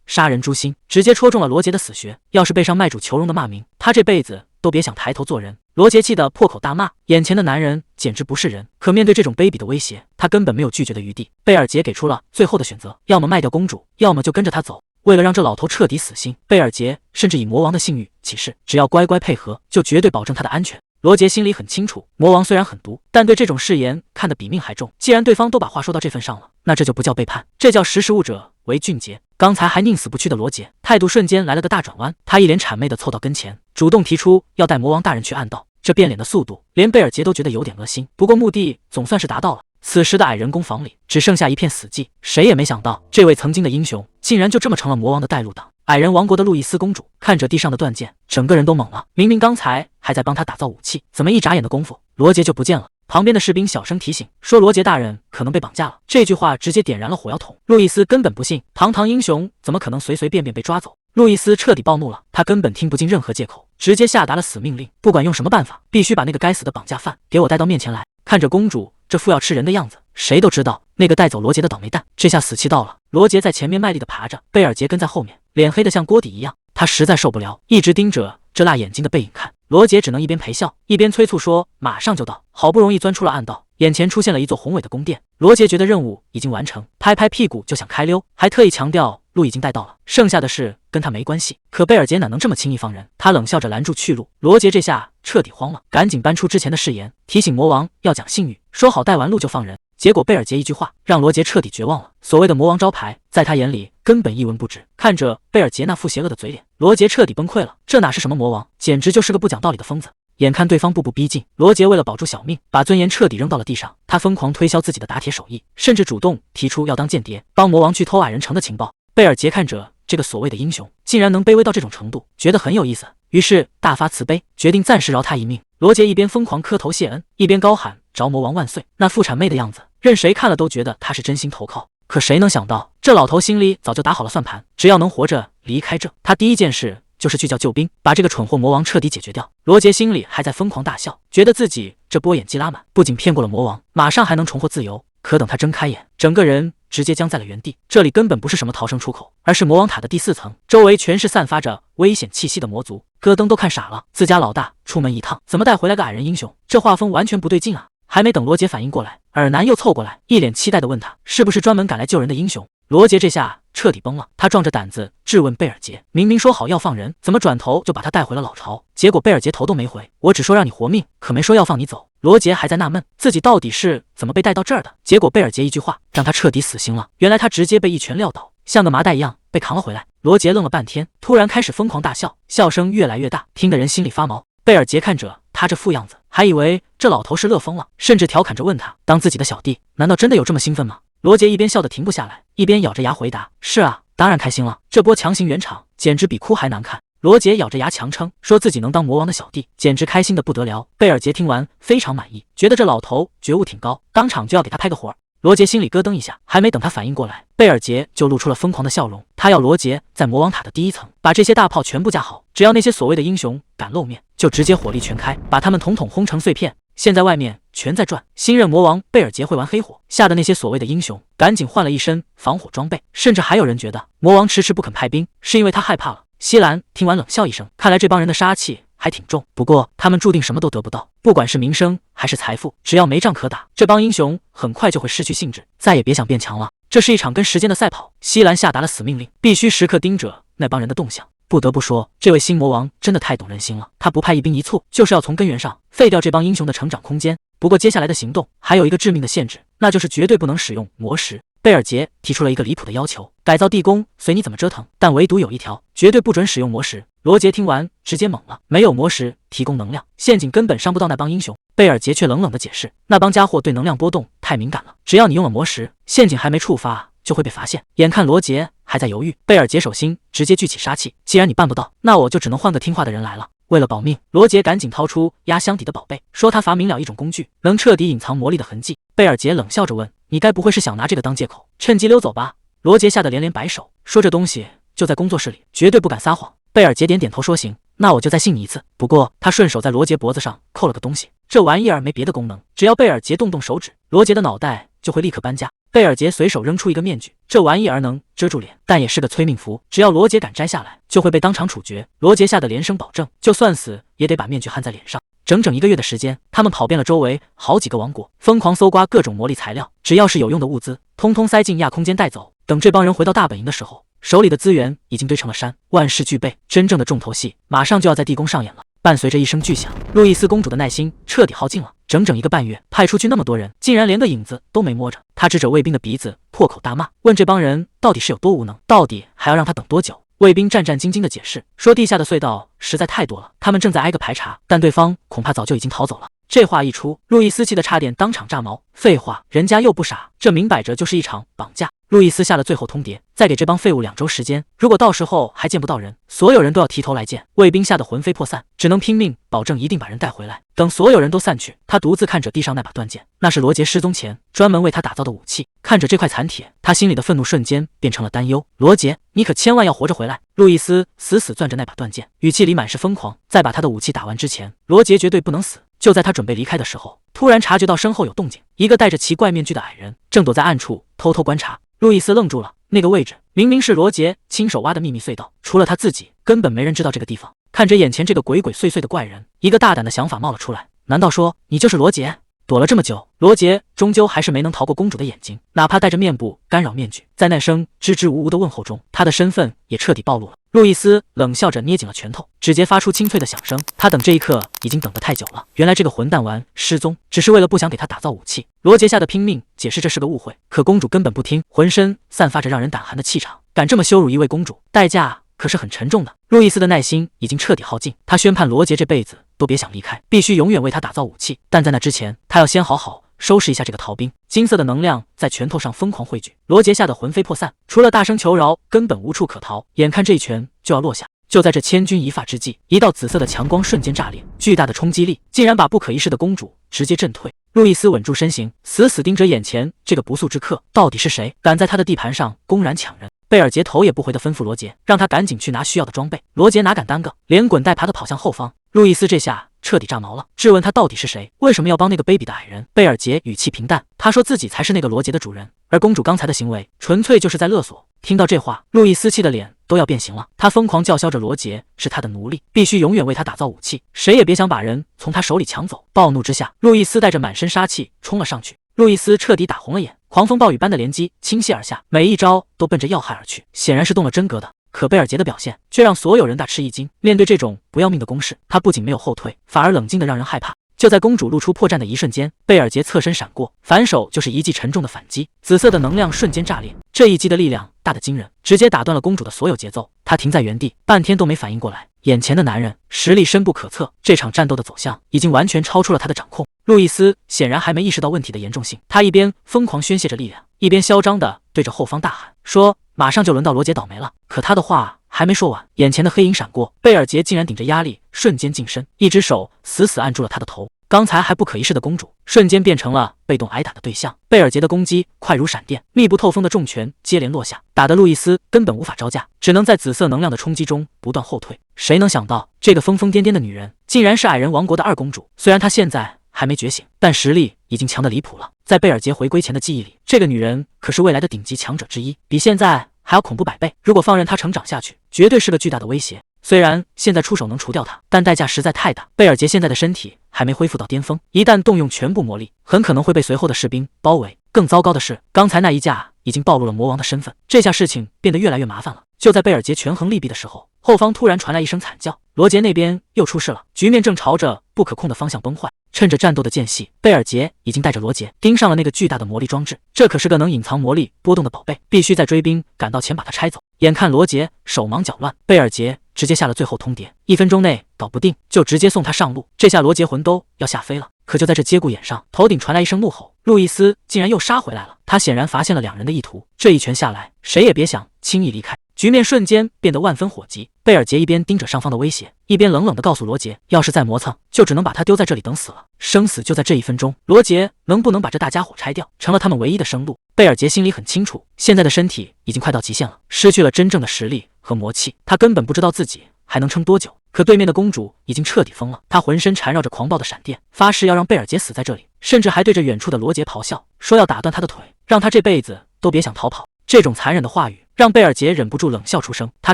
[SPEAKER 1] 杀人诛心，直接戳中了罗杰的死穴。要是背上卖主求荣的骂名，他这辈子都别想抬头做人。罗杰气得破口大骂，眼前的男人简直不是人。可面对这种卑鄙的威胁，他根本没有拒绝的余地。贝尔杰给出了最后的选择，要么卖掉公主，要么就跟着他走。为了让这老头彻底死心，贝尔杰甚至以魔王的信誉起誓，只要乖乖配合，就绝对保证他的安全。罗杰心里很清楚，魔王虽然狠毒，但对这种誓言看得比命还重。既然对方都把话说到这份上了，那这就不叫背叛，这叫识时务者为俊杰。刚才还宁死不屈的罗杰，态度瞬间来了个大转弯，他一脸谄媚地凑到跟前，主动提出要带魔王大人去暗道。这变脸的速度，连贝尔杰都觉得有点恶心。不过目的总算是达到了。此时的矮人宫房里只剩下一片死寂，谁也没想到，这位曾经的英雄竟然就这么成了魔王的带路党。矮人王国的路易斯公主看着地上的断剑，整个人都懵了。明明刚才还在帮他打造武器，怎么一眨眼的功夫，罗杰就不见了？旁边的士兵小声提醒说，罗杰大人可能被绑架了。这句话直接点燃了火药桶。路易斯根本不信，堂堂英雄怎么可能随随便便被抓走？路易斯彻底暴怒了，他根本听不进任何借口，直接下达了死命令，不管用什么办法，必须把那个该死的绑架犯给我带到面前来。看着公主这副要吃人的样子，谁都知道那个带走罗杰的倒霉蛋，这下死期到了。罗杰在前面卖力的爬着，贝尔杰跟在后面，脸黑得像锅底一样。他实在受不了，一直盯着这辣眼睛的背影看。罗杰只能一边陪笑，一边催促说马上就到。好不容易钻出了暗道，眼前出现了一座宏伟的宫殿。罗杰觉得任务已经完成，拍拍屁股就想开溜，还特意强调路已经带到了，剩下的事跟他没关系。可贝尔杰哪能这么轻易放人？他冷笑着拦住去路。罗杰这下彻底慌了，赶紧搬出之前的誓言，提醒魔王要讲信誉，说好带完路就放人。结果贝尔杰一句话让罗杰彻底绝望了，所谓的魔王招牌在他眼里根本一文不值。看着贝尔杰那副邪恶的嘴脸，罗杰彻底崩溃了。这哪是什么魔王，简直就是个不讲道理的疯子。眼看对方步步逼近，罗杰为了保住小命，把尊严彻底扔到了地上。他疯狂推销自己的打铁手艺，甚至主动提出要当间谍，帮魔王去偷矮人城的情报。贝尔杰看着这个所谓的英雄竟然能卑微到这种程度，觉得很有意思，于是大发慈悲，决定暂时饶他一命。罗杰一边疯狂磕头谢恩，一边高喊着魔王万岁，那副谄媚的样子，任谁看了都觉得他是真心投靠。可谁能想到，这老头心里早就打好了算盘，只要能活着离开这，他第一件事就是去叫救兵，把这个蠢货魔王彻底解决掉。罗杰心里还在疯狂大笑，觉得自己这波演技拉满，不仅骗过了魔王，马上还能重获自由。可等他睁开眼，整个人直接僵在了原地。这里根本不是什么逃生出口，而是魔王塔的第4层，周围全是散发着危险气息的魔族。戈登都看傻了，自家老大出门一趟，怎么带回来个矮人英雄？这画风完全不对劲啊！还没等罗杰反应过来，尔南又凑过来，一脸期待地问他，是不是专门赶来救人的英雄？罗杰这下彻底崩了，他壮着胆子质问贝尔杰，明明说好要放人，怎么转头就把他带回了老巢？结果贝尔杰头都没回，我只说让你活命，可没说要放你走。罗杰还在纳闷自己到底是怎么被带到这儿的，结果贝尔杰一句话让他彻底死心了。原来他直接被一拳撂倒，像个麻袋一样被扛了回来。罗杰愣了半天，突然开始疯狂大笑，笑声越来越大，听得人心里发毛。贝尔杰看着他这副样子，还以为这老头是乐疯了，甚至调侃着问他，当自己的小弟难道真的有这么兴奋吗？罗杰一边笑得停不下来，一边咬着牙回答，是啊，当然开心了，这波强行圆场简直比哭还难看。罗杰咬着牙强撑，说自己能当魔王的小弟，简直开心的不得了。贝尔杰听完非常满意，觉得这老头觉悟挺高，当场就要给他拍个活儿。罗杰心里咯噔一下，还没等他反应过来，贝尔杰就露出了疯狂的笑容。他要罗杰在魔王塔的第1层把这些大炮全部架好，只要那些所谓的英雄敢露面，就直接火力全开，把他们统统轰成碎片。现在外面全在转，新任魔王贝尔杰会玩黑火，吓得那些所谓的英雄赶紧换了一身防火装备，甚至还有人觉得魔王迟迟不肯派兵，是因为他害怕了。西兰听完冷笑一声，看来这帮人的杀气还挺重，不过他们注定什么都得不到，不管是名声还是财富，只要没仗可打，这帮英雄很快就会失去兴致，再也别想变强了。这是一场跟时间的赛跑，西兰下达了死命令，必须时刻盯着那帮人的动向。不得不说，这位新魔王真的太懂人心了，他不派一兵一卒，就是要从根源上废掉这帮英雄的成长空间。不过接下来的行动还有一个致命的限制，那就是绝对不能使用魔石。贝尔杰提出了一个离谱的要求，改造地宫随你怎么折腾，但唯独有一条，绝对不准使用魔石。罗杰听完直接懵了，没有魔石提供能量，陷阱根本伤不到那帮英雄。贝尔杰却冷冷地解释，那帮家伙对能量波动太敏感了，只要你用了魔石，陷阱还没触发就会被发现。眼看罗杰还在犹豫，贝尔杰手心直接聚起杀气，既然你办不到，那我就只能换个听话的人来了。为了保命，罗杰赶紧掏出压箱底的宝贝，说他发明了一种工具，能彻底隐藏魔力的痕迹。贝尔杰冷笑着问：“你该不会是想拿这个当借口，趁机溜走吧？”罗杰吓得连连摆手，说：“这东西就在工作室里，绝对不敢撒谎。”贝尔杰点点头说：“行，那我就再信你一次。”不过他顺手在罗杰脖子上扣了个东西，这玩意儿没别的功能，只要贝尔杰动动手指，罗杰的脑袋就会立刻搬家。贝尔杰随手扔出一个面具，这玩意儿能遮住脸，但也是个催命符，只要罗杰敢摘下来，就会被当场处决。罗杰吓得连声保证，就算死也得把面具焊在脸上。整整1个月的时间，他们跑遍了周围好几个王国，疯狂搜刮各种魔力材料，只要是有用的物资，通通塞进亚空间带走。等这帮人回到大本营的时候，手里的资源已经堆成了山，万事俱备，真正的重头戏马上就要在地宫上演了。伴随着一声巨响，路易斯公主的耐心彻底耗尽了。整整1个半月，派出去那么多人，竟然连个影子都没摸着。她指着卫兵的鼻子，破口大骂，问这帮人到底是有多无能，到底还要让他等多久？卫兵战战兢兢地解释说，地下的隧道实在太多了，他们正在挨个排查，但对方恐怕早就已经逃走了。这话一出，路易斯气得差点当场炸毛。废话，人家又不傻，这明摆着就是一场绑架。路易斯下了最后通牒，再给这帮废物2周时间，如果到时候还见不到人，所有人都要提头来见。卫兵吓得魂飞魄散，只能拼命保证一定把人带回来。等所有人都散去，他独自看着地上那把断剑，那是罗杰失踪前专门为他打造的武器。看着这块残铁，他心里的愤怒瞬间变成了担忧。罗杰，你可千万要活着回来！路易斯死死攥着那把断剑，语气里满是疯狂。在把他的武器打完之前，罗杰绝对不能死。就在他准备离开的时候，突然察觉到身后有动静，一个戴着奇怪面具的矮人正躲在暗处偷偷观察。路易斯愣住了，那个位置明明是罗杰亲手挖的秘密隧道，除了他自己，根本没人知道这个地方。看着眼前这个鬼鬼祟祟的怪人，一个大胆的想法冒了出来，难道说你就是罗杰？躲了这么久，罗杰终究还是没能逃过公主的眼睛，哪怕戴着面部干扰面具，在那声支支吾吾的问候中，他的身份也彻底暴露了。路易斯冷笑着捏紧了拳头，指节发出清脆的响声。他等这一刻已经等得太久了。原来这个混蛋丸失踪，只是为了不想给他打造武器。罗杰吓得拼命解释这是个误会，可公主根本不听，浑身散发着让人胆寒的气场，敢这么羞辱一位公主，代价可是很沉重的。路易斯的耐心已经彻底耗尽，他宣判罗杰这辈子都别想离开，必须永远为他打造武器。但在那之前，他要先好好收拾一下这个逃兵。金色的能量在拳头上疯狂汇聚，罗杰吓得魂飞魄散，除了大声求饶，根本无处可逃。眼看这一拳就要落下，就在这千钧一发之际，一道紫色的强光瞬间炸裂，巨大的冲击力竟然把不可一世的公主直接震退。路易斯稳住身形，死死盯着眼前这个不速之客，到底是谁敢在他的地盘上公然抢人？贝尔杰头也不回地吩咐罗杰，让他赶紧去拿需要的装备。罗杰哪敢耽搁，连滚带爬地跑向后方。路易斯这下彻底炸毛了，质问他到底是谁，为什么要帮那个卑鄙的矮人？贝尔杰语气平淡，他说自己才是那个罗杰的主人，而公主刚才的行为纯粹就是在勒索。听到这话，路易斯气的脸都要变形了，他疯狂叫嚣着罗杰是他的奴隶，必须永远为他打造武器，谁也别想把人从他手里抢走。暴怒之下，路易斯带着满身杀气冲了上去。路易斯彻底打红了眼，狂风暴雨般的连击倾泻而下，每一招都奔着要害而去，显然是动了真格的。可贝尔杰的表现却让所有人大吃一惊，面对这种不要命的攻势，他不仅没有后退，反而冷静的让人害怕。就在公主露出破绽的一瞬间，贝尔杰侧身闪过，反手就是一记沉重的反击，紫色的能量瞬间炸裂。这一击的力量大得惊人，直接打断了公主的所有节奏。她停在原地，半天都没反应过来，眼前的男人实力深不可测，这场战斗的走向已经完全超出了他的掌控。路易斯显然还没意识到问题的严重性，他一边疯狂宣泄着力量，一边嚣张地对着后方大喊说：“马上就轮到罗杰倒霉了。”可他的话还没说完，眼前的黑影闪过，贝尔杰竟然顶着压力瞬间近身，一只手死死按住了他的头。刚才还不可一世的公主，瞬间变成了被动挨打的对象。贝尔杰的攻击快如闪电，密不透风的重拳接连落下，打得路易斯根本无法招架，只能在紫色能量的冲击中不断后退。谁能想到，这个疯疯癫癫的女人，竟然是矮人王国的二公主。虽然她现在还没觉醒，但实力已经强得离谱了。在贝尔杰回归前的记忆里，这个女人可是未来的顶级强者之一，比现在还要恐怖100倍。如果放任她成长下去，绝对是个巨大的威胁。虽然现在出手能除掉他，但代价实在太大。贝尔杰现在的身体还没恢复到巅峰，一旦动用全部魔力，很可能会被随后的士兵包围。更糟糕的是，刚才那一架已经暴露了魔王的身份，这下事情变得越来越麻烦了。就在贝尔杰权衡利弊的时候，后方突然传来一声惨叫，罗杰那边又出事了，局面正朝着不可控的方向崩坏。趁着战斗的间隙，贝尔杰已经带着罗杰盯上了那个巨大的魔力装置，这可是个能隐藏魔力波动的宝贝，必须在追兵赶到前把它拆走。眼看罗杰手忙脚乱，贝尔杰直接下了最后通牒，1分钟内搞不定就直接送他上路。这下罗杰魂都要吓飞了。可就在这节骨眼上，头顶传来一声怒吼，路易斯竟然又杀回来了。他显然发现了两人的意图，这一拳下来，谁也别想轻易离开。局面瞬间变得万分火急，贝尔杰一边盯着上方的威胁，一边冷冷地告诉罗杰，要是再磨蹭，就只能把他丢在这里等死了，生死就在这1分钟。罗杰能不能把这大家伙拆掉，成了他们唯一的生路。贝尔杰心里很清楚，现在的身体已经快到极限了，失去了真正的实力和魔气，他根本不知道自己还能撑多久。可对面的公主已经彻底疯了，她浑身缠绕着狂暴的闪电，发誓要让贝尔杰死在这里，甚至还对着远处的罗杰咆哮，说要打断他的腿，让他这辈子都别想逃跑。这种残忍的话语让贝尔杰忍不住冷笑出声。他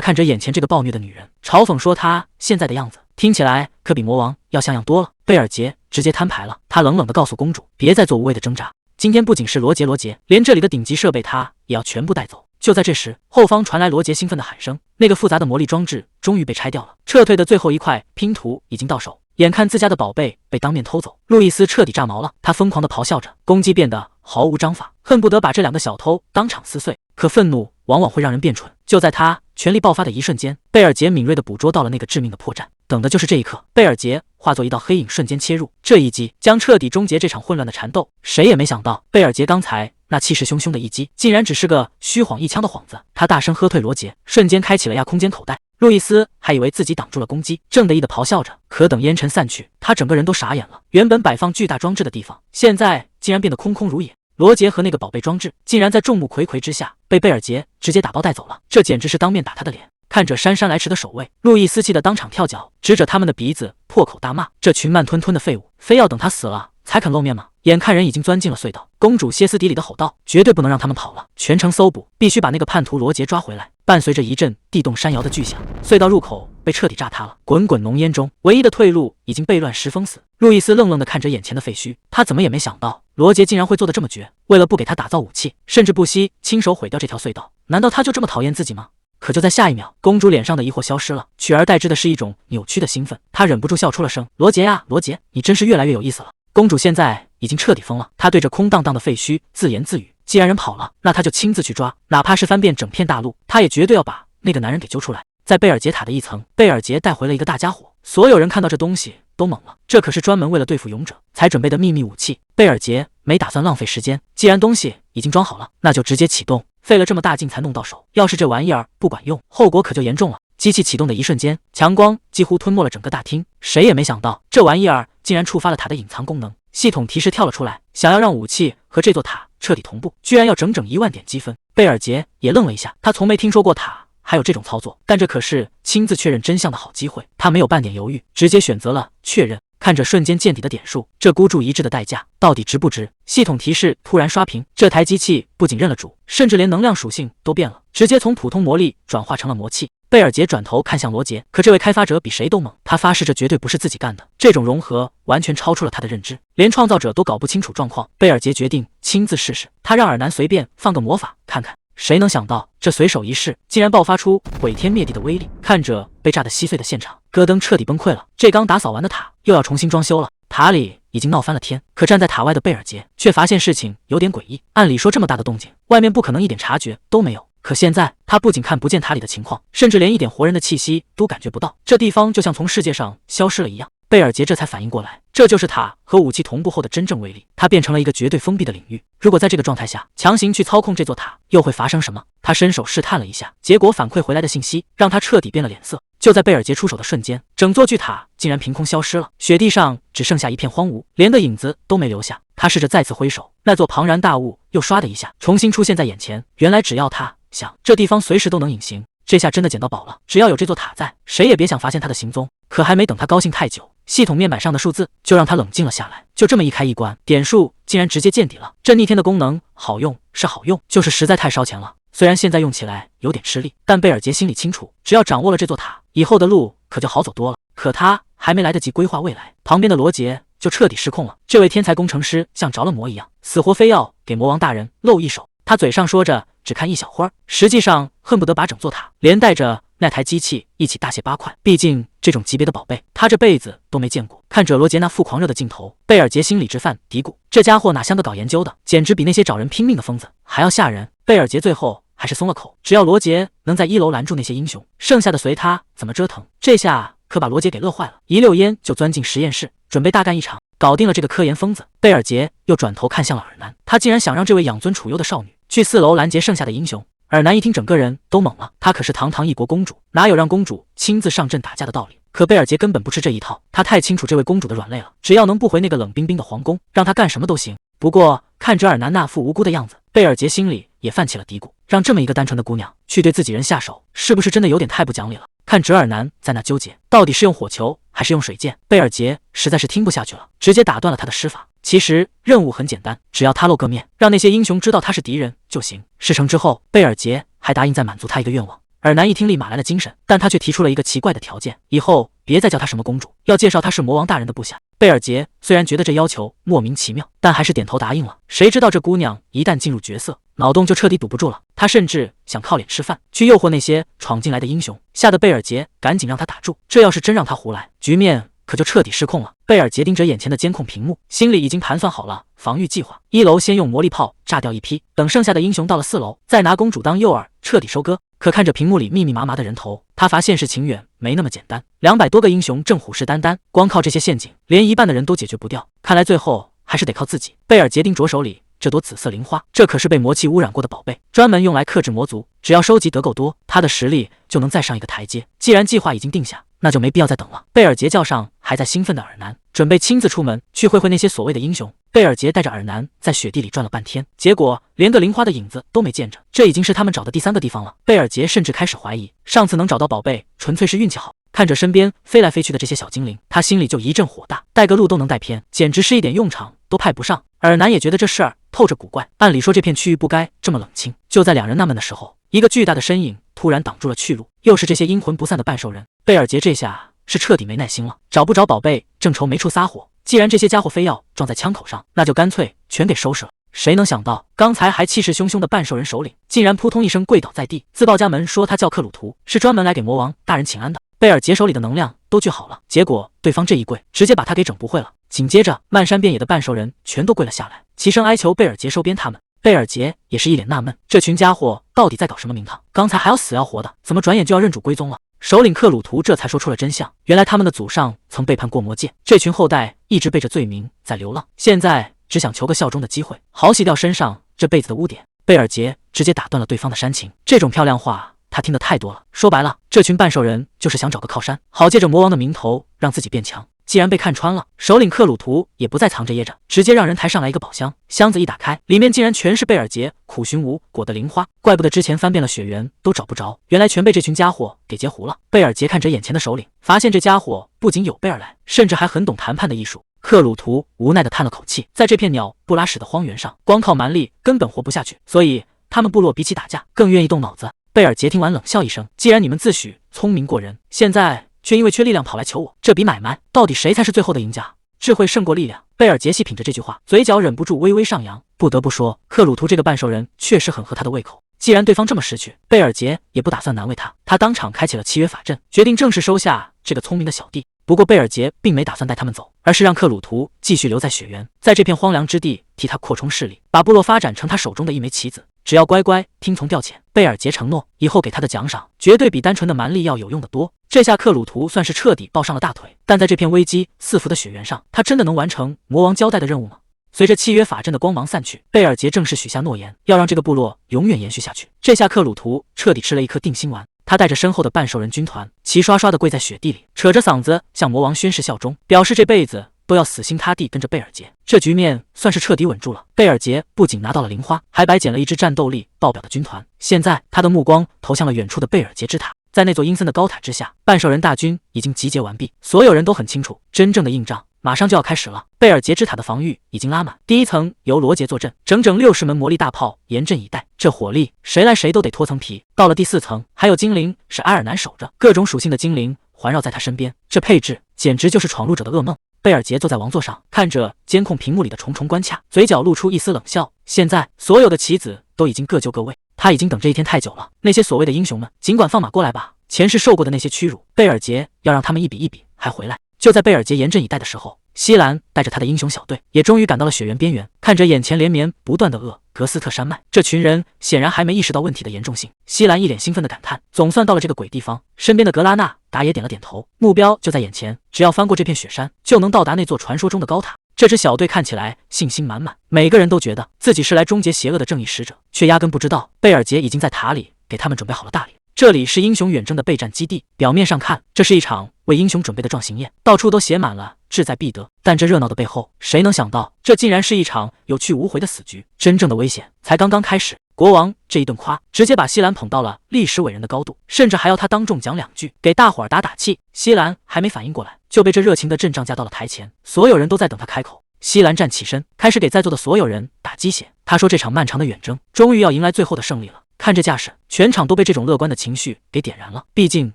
[SPEAKER 1] 看着眼前这个暴虐的女人，嘲讽说她现在的样子听起来可比魔王要像样多了。贝尔杰直接摊牌了，他冷冷地告诉公主，别再做无谓的挣扎，今天不仅是罗杰，连这里的顶级设备他也要全部带走。就在这时，后方传来罗杰兴奋的喊声，那个复杂的魔力装置终于被拆掉了，撤退的最后一块拼图已经到手。眼看自家的宝贝被当面偷走，路易斯彻底炸毛了，他疯狂地咆哮着，攻击变得毫无章法，恨不得把这2个小偷当场撕碎。可愤怒往往会让人变蠢，就在他全力爆发的一瞬间，贝尔杰敏锐地捕捉到了那个致命的破绽，等的就是这一刻。贝尔杰化作一道黑影瞬间切入，这一击将彻底终结这场混乱的缠斗。谁也没想到，贝尔杰刚才那气势汹汹的一击，竟然只是个虚晃一枪的幌子。他大声喝退罗杰，瞬间开启了亚空间口袋。路易斯还以为自己挡住了攻击，正得意地咆哮着，可等烟尘散去，他整个人都傻眼了。原本摆放巨大装置的地方，现在竟然变得空空如也。罗杰和那个宝贝装置竟然在众目睽睽之下被贝尔杰直接打包带走了，这简直是当面打他的脸。看着姗姗来迟的守卫，路易斯气得当场跳脚，指着他们的鼻子破口大骂，这群慢吞吞的废物，非要等他死了才肯露面吗？眼看人已经钻进了隧道，公主歇斯底里的吼道，绝对不能让他们跑了，全城搜捕，必须把那个叛徒罗杰抓回来。伴随着一阵地动山摇的巨响，隧道入口被彻底炸塌了，滚滚浓烟中，唯一的退路已经被乱石封死。路易斯愣愣地看着眼前的废墟，他怎么也没想到罗杰竟然会做得这么绝，为了不给他打造武器，甚至不惜亲手毁掉这条隧道。难道他就这么讨厌自己吗？可就在下一秒，公主脸上的疑惑消失了，取而代之的是一种扭曲的兴奋。她忍不住笑出了声：“罗杰呀，罗杰，你真是越来越有意思了。”公主现在已经彻底疯了，她对着空荡荡的废墟自言自语：“既然人跑了，那她就亲自去抓，哪怕是翻遍整片大陆，她也绝对要把那个男人给揪出来。”在贝尔杰塔的一层，贝尔杰带回了一个大家伙，所有人看到这东西都懵了，这可是专门为了对付勇者才准备的秘密武器。贝尔杰没打算浪费时间，既然东西已经装好了，那就直接启动。费了这么大劲才弄到手，要是这玩意儿不管用，后果可就严重了。机器启动的一瞬间，强光几乎吞没了整个大厅，谁也没想到这玩意儿竟然触发了塔的隐藏功能。系统提示跳了出来，想要让武器和这座塔彻底同步，居然要整整1万点积分。贝尔杰也愣了一下，他从没听说过塔还有这种操作，但这可是亲自确认真相的好机会，他没有半点犹豫，直接选择了确认。看着瞬间见底的点数，这孤注一掷的代价到底值不值？系统提示突然刷屏，这台机器不仅认了主，甚至连能量属性都变了，直接从普通魔力转化成了魔气。贝尔杰转头看向罗杰，可这位开发者比谁都猛，他发誓这绝对不是自己干的，这种融合完全超出了他的认知，连创造者都搞不清楚状况。贝尔杰决定亲自试试，他让尔南随便放个魔法看看。谁能想到，这随手一试，竟然爆发出毁天灭地的威力！看着被炸得稀碎的现场，戈登彻底崩溃了。这刚打扫完的塔又要重新装修了，塔里已经闹翻了天。可站在塔外的贝尔杰却发现事情有点诡异。按理说这么大的动静，外面不可能一点察觉都没有。可现在他不仅看不见塔里的情况，甚至连一点活人的气息都感觉不到，这地方就像从世界上消失了一样。贝尔杰这才反应过来，这就是塔和武器同步后的真正威力，它变成了一个绝对封闭的领域。如果在这个状态下强行去操控这座塔，又会发生什么？他伸手试探了一下，结果反馈回来的信息让他彻底变了脸色。就在贝尔杰出手的瞬间，整座巨塔竟然凭空消失了，雪地上只剩下一片荒芜，连个影子都没留下。他试着再次挥手，那座庞然大物又唰的一下重新出现在眼前。原来只要他想，这地方随时都能隐形。这下真的捡到宝了，只要有这座塔在，谁也别想发现他的行踪。可还没等他高兴太久，系统面板上的数字就让他冷静了下来。就这么一开一关，点数竟然直接见底了。这逆天的功能好用是好用，就是实在太烧钱了。虽然现在用起来有点吃力，但贝尔杰心里清楚，只要掌握了这座塔，以后的路可就好走多了。可他还没来得及规划未来，旁边的罗杰就彻底失控了。这位天才工程师像着了魔一样，死活非要给魔王大人露一手。他嘴上说着只看一小会儿，实际上恨不得把整座塔连带着那台机器一起大卸8块。毕竟这种级别的宝贝，他这辈子都没见过。看着罗杰那副狂热的镜头，贝尔杰心里直犯嘀咕：这家伙哪像个搞研究的，简直比那些找人拼命的疯子还要吓人。贝尔杰最后还是松了口，只要罗杰能在1楼拦住那些英雄，剩下的随他怎么折腾。这下可把罗杰给乐坏了，一溜烟就钻进实验室，准备大干一场。搞定了这个科研疯子，贝尔杰又转头看向了尔南，他竟然想让这位养尊处优的少女去4楼拦截剩下的英雄。尔南一听，整个人都懵了，她可是堂堂一国公主，哪有让公主亲自上阵打架的道理？可贝尔杰根本不吃这一套，他太清楚这位公主的软肋了，只要能不回那个冷冰冰的皇宫，让她干什么都行。不过看着尔南那副无辜的样子，贝尔杰心里也泛起了嘀咕，让这么一个单纯的姑娘去对自己人下手，是不是真的有点太不讲理了？看着尔南在那纠结，到底是用火球还是用水箭，贝尔杰实在是听不下去了，直接打断了他的施法。其实任务很简单，只要他露个面，让那些英雄知道他是敌人就行。事成之后，贝尔杰还答应再满足他一个愿望。尔南一听，立马来了精神，但他却提出了一个奇怪的条件，以后别再叫他什么公主，要介绍他是魔王大人的部下。贝尔杰虽然觉得这要求莫名其妙，但还是点头答应了。谁知道这姑娘一旦进入角色，脑洞就彻底堵不住了，她甚至想靠脸吃饭，去诱惑那些闯进来的英雄，吓得贝尔杰赶紧让他打住，这要是真让他胡来，局面可就彻底失控了。贝尔杰盯着眼前的监控屏幕，心里已经盘算好了防御计划。1楼先用魔力炮炸掉一批，等剩下的英雄到了4楼，再拿公主当诱饵，彻底收割。可看着屏幕里密密麻麻的人头，他发现事情远没那么简单。200多个英雄正虎视眈眈，光靠这些陷阱，连一半的人都解决不掉。看来最后还是得靠自己。贝尔杰盯着手里这朵紫色灵花，这可是被魔气污染过的宝贝，专门用来克制魔族。只要收集得够多，他的实力就能再上一个台阶。既然计划已经定下，那就没必要再等了。贝尔杰叫上还在兴奋的尔南，准备亲自出门去会会那些所谓的英雄。贝尔杰带着尔南在雪地里转了半天，结果连个灵花的影子都没见着，这已经是他们找的第3个地方了。贝尔杰甚至开始怀疑，上次能找到宝贝纯粹是运气好。看着身边飞来飞去的这些小精灵，他心里就一阵火大，带个路都能带偏，简直是一点用场都派不上。尔南也觉得这事儿透着古怪，按理说这片区域不该这么冷清。就在2人纳闷的时候，一个巨大的身影突然挡住了去路，又是这些阴魂不散的半兽人。贝尔杰这下是彻底没耐心了，找不着宝贝正愁没处撒火，既然这些家伙非要撞在枪口上，那就干脆全给收拾了。谁能想到，刚才还气势汹汹的半兽人首领，竟然扑通一声跪倒在地，自报家门说他叫克鲁图，是专门来给魔王大人请安的。贝尔杰手里的能量都聚好了，结果对方这一跪，直接把他给整不会了。紧接着，漫山遍野的半兽人全都跪了下来，齐声哀求贝尔杰收编他们。贝尔杰也是一脸纳闷，这群家伙到底在搞什么名堂？刚才还要死要活的，怎么转眼就要认主归宗了？首领克鲁图这才说出了真相，原来他们的祖上曾背叛过魔界，这群后代一直背着罪名在流浪，现在只想求个效忠的机会，好洗掉身上这辈子的污点。贝尔杰直接打断了对方的煽情，这种漂亮话他听得太多了。说白了，这群半兽人就是想找个靠山，好借着魔王的名头让自己变强。既然被看穿了，首领克鲁图也不再藏着掖着，直接让人抬上来一个宝箱。箱子一打开，里面竟然全是贝尔杰苦寻无果的灵花，怪不得之前翻遍了雪原都找不着，原来全被这群家伙给截胡了。贝尔杰看着眼前的首领，发现这家伙不仅有备而来，甚至还很懂谈判的艺术。克鲁图无奈地叹了口气，在这片鸟不拉屎的荒原上，光靠蛮力根本活不下去，所以他们部落比起打架更愿意动脑子。贝尔杰听完冷笑一声，既然你们自诩聪明过人，现在却因为缺力量跑来求我，这笔买卖到底谁才是最后的赢家？智慧胜过力量。贝尔杰细品着这句话，嘴角忍不住微微上扬。不得不说，克鲁图这个半兽人确实很合他的胃口。既然对方这么识趣，贝尔杰也不打算难为他，他当场开启了契约法阵，决定正式收下这个聪明的小弟。不过贝尔杰并没打算带他们走，而是让克鲁图继续留在雪原，在这片荒凉之地替他扩充势力，把部落发展成他手中的一枚棋子。只要乖乖听从调遣，贝尔杰承诺以后给他的奖赏绝对比单纯的蛮力要有用的多。这下克鲁图算是彻底抱上了大腿，但在这片危机四伏的雪原上，他真的能完成魔王交代的任务吗？随着契约法阵的光芒散去，贝尔杰正式许下诺言，要让这个部落永远延续下去。这下克鲁图彻底吃了一颗定心丸，他带着身后的半兽人军团，齐刷刷地跪在雪地里，扯着嗓子向魔王宣誓效忠，表示这辈子都要死心塌地跟着贝尔杰。这局面算是彻底稳住了。贝尔杰不仅拿到了灵花，还白捡了一支战斗力爆表的军团。现在他的目光投向了远处的贝尔杰之塔，在那座阴森的高塔之下，半兽人大军已经集结完毕。所有人都很清楚，真正的硬仗马上就要开始了。贝尔杰之塔的防御已经拉满，第一层由罗杰坐镇，整整60门魔力大炮严阵以待，这火力谁来谁都得脱层皮。到了第4层，还有精灵是埃尔南守着，各种属性的精灵环绕在他身边，这配置简直就是闯入者的噩梦。贝尔杰坐在王座上，看着监控屏幕里的重重关卡，嘴角露出一丝冷笑。现在所有的棋子都已经各就各位，他已经等这一天太久了。那些所谓的英雄们，尽管放马过来吧，前世受过的那些屈辱，贝尔杰要让他们一笔一笔还回来。就在贝尔杰严阵以待的时候，西兰带着他的英雄小队也终于赶到了雪原边缘。看着眼前连绵不断的格斯特山脉，这群人显然还没意识到问题的严重性。西兰一脸兴奋的感叹，总算到了这个鬼地方。身边的格拉纳达也点了点头，目标就在眼前，只要翻过这片雪山，就能到达那座传说中的高塔。这支小队看起来信心满满，每个人都觉得自己是来终结邪恶的正义使者，却压根不知道贝尔杰已经在塔里给他们准备好了大礼。这里是英雄远征的备战基地，表面上看，这是一场为英雄准备的壮行宴，到处都写满了志在必得。但这热闹的背后，谁能想到，这竟然是一场有去无回的死局？真正的危险才刚刚开始。国王这一顿夸，直接把西兰捧到了历史伟人的高度，甚至还要他当众讲2句，给大伙儿打打气。西兰还没反应过来，就被这热情的阵仗架到了台前，所有人都在等他开口。西兰站起身，开始给在座的所有人打鸡血。他说：“这场漫长的远征，终于要迎来最后的胜利了。”看这架势，全场都被这种乐观的情绪给点燃了。毕竟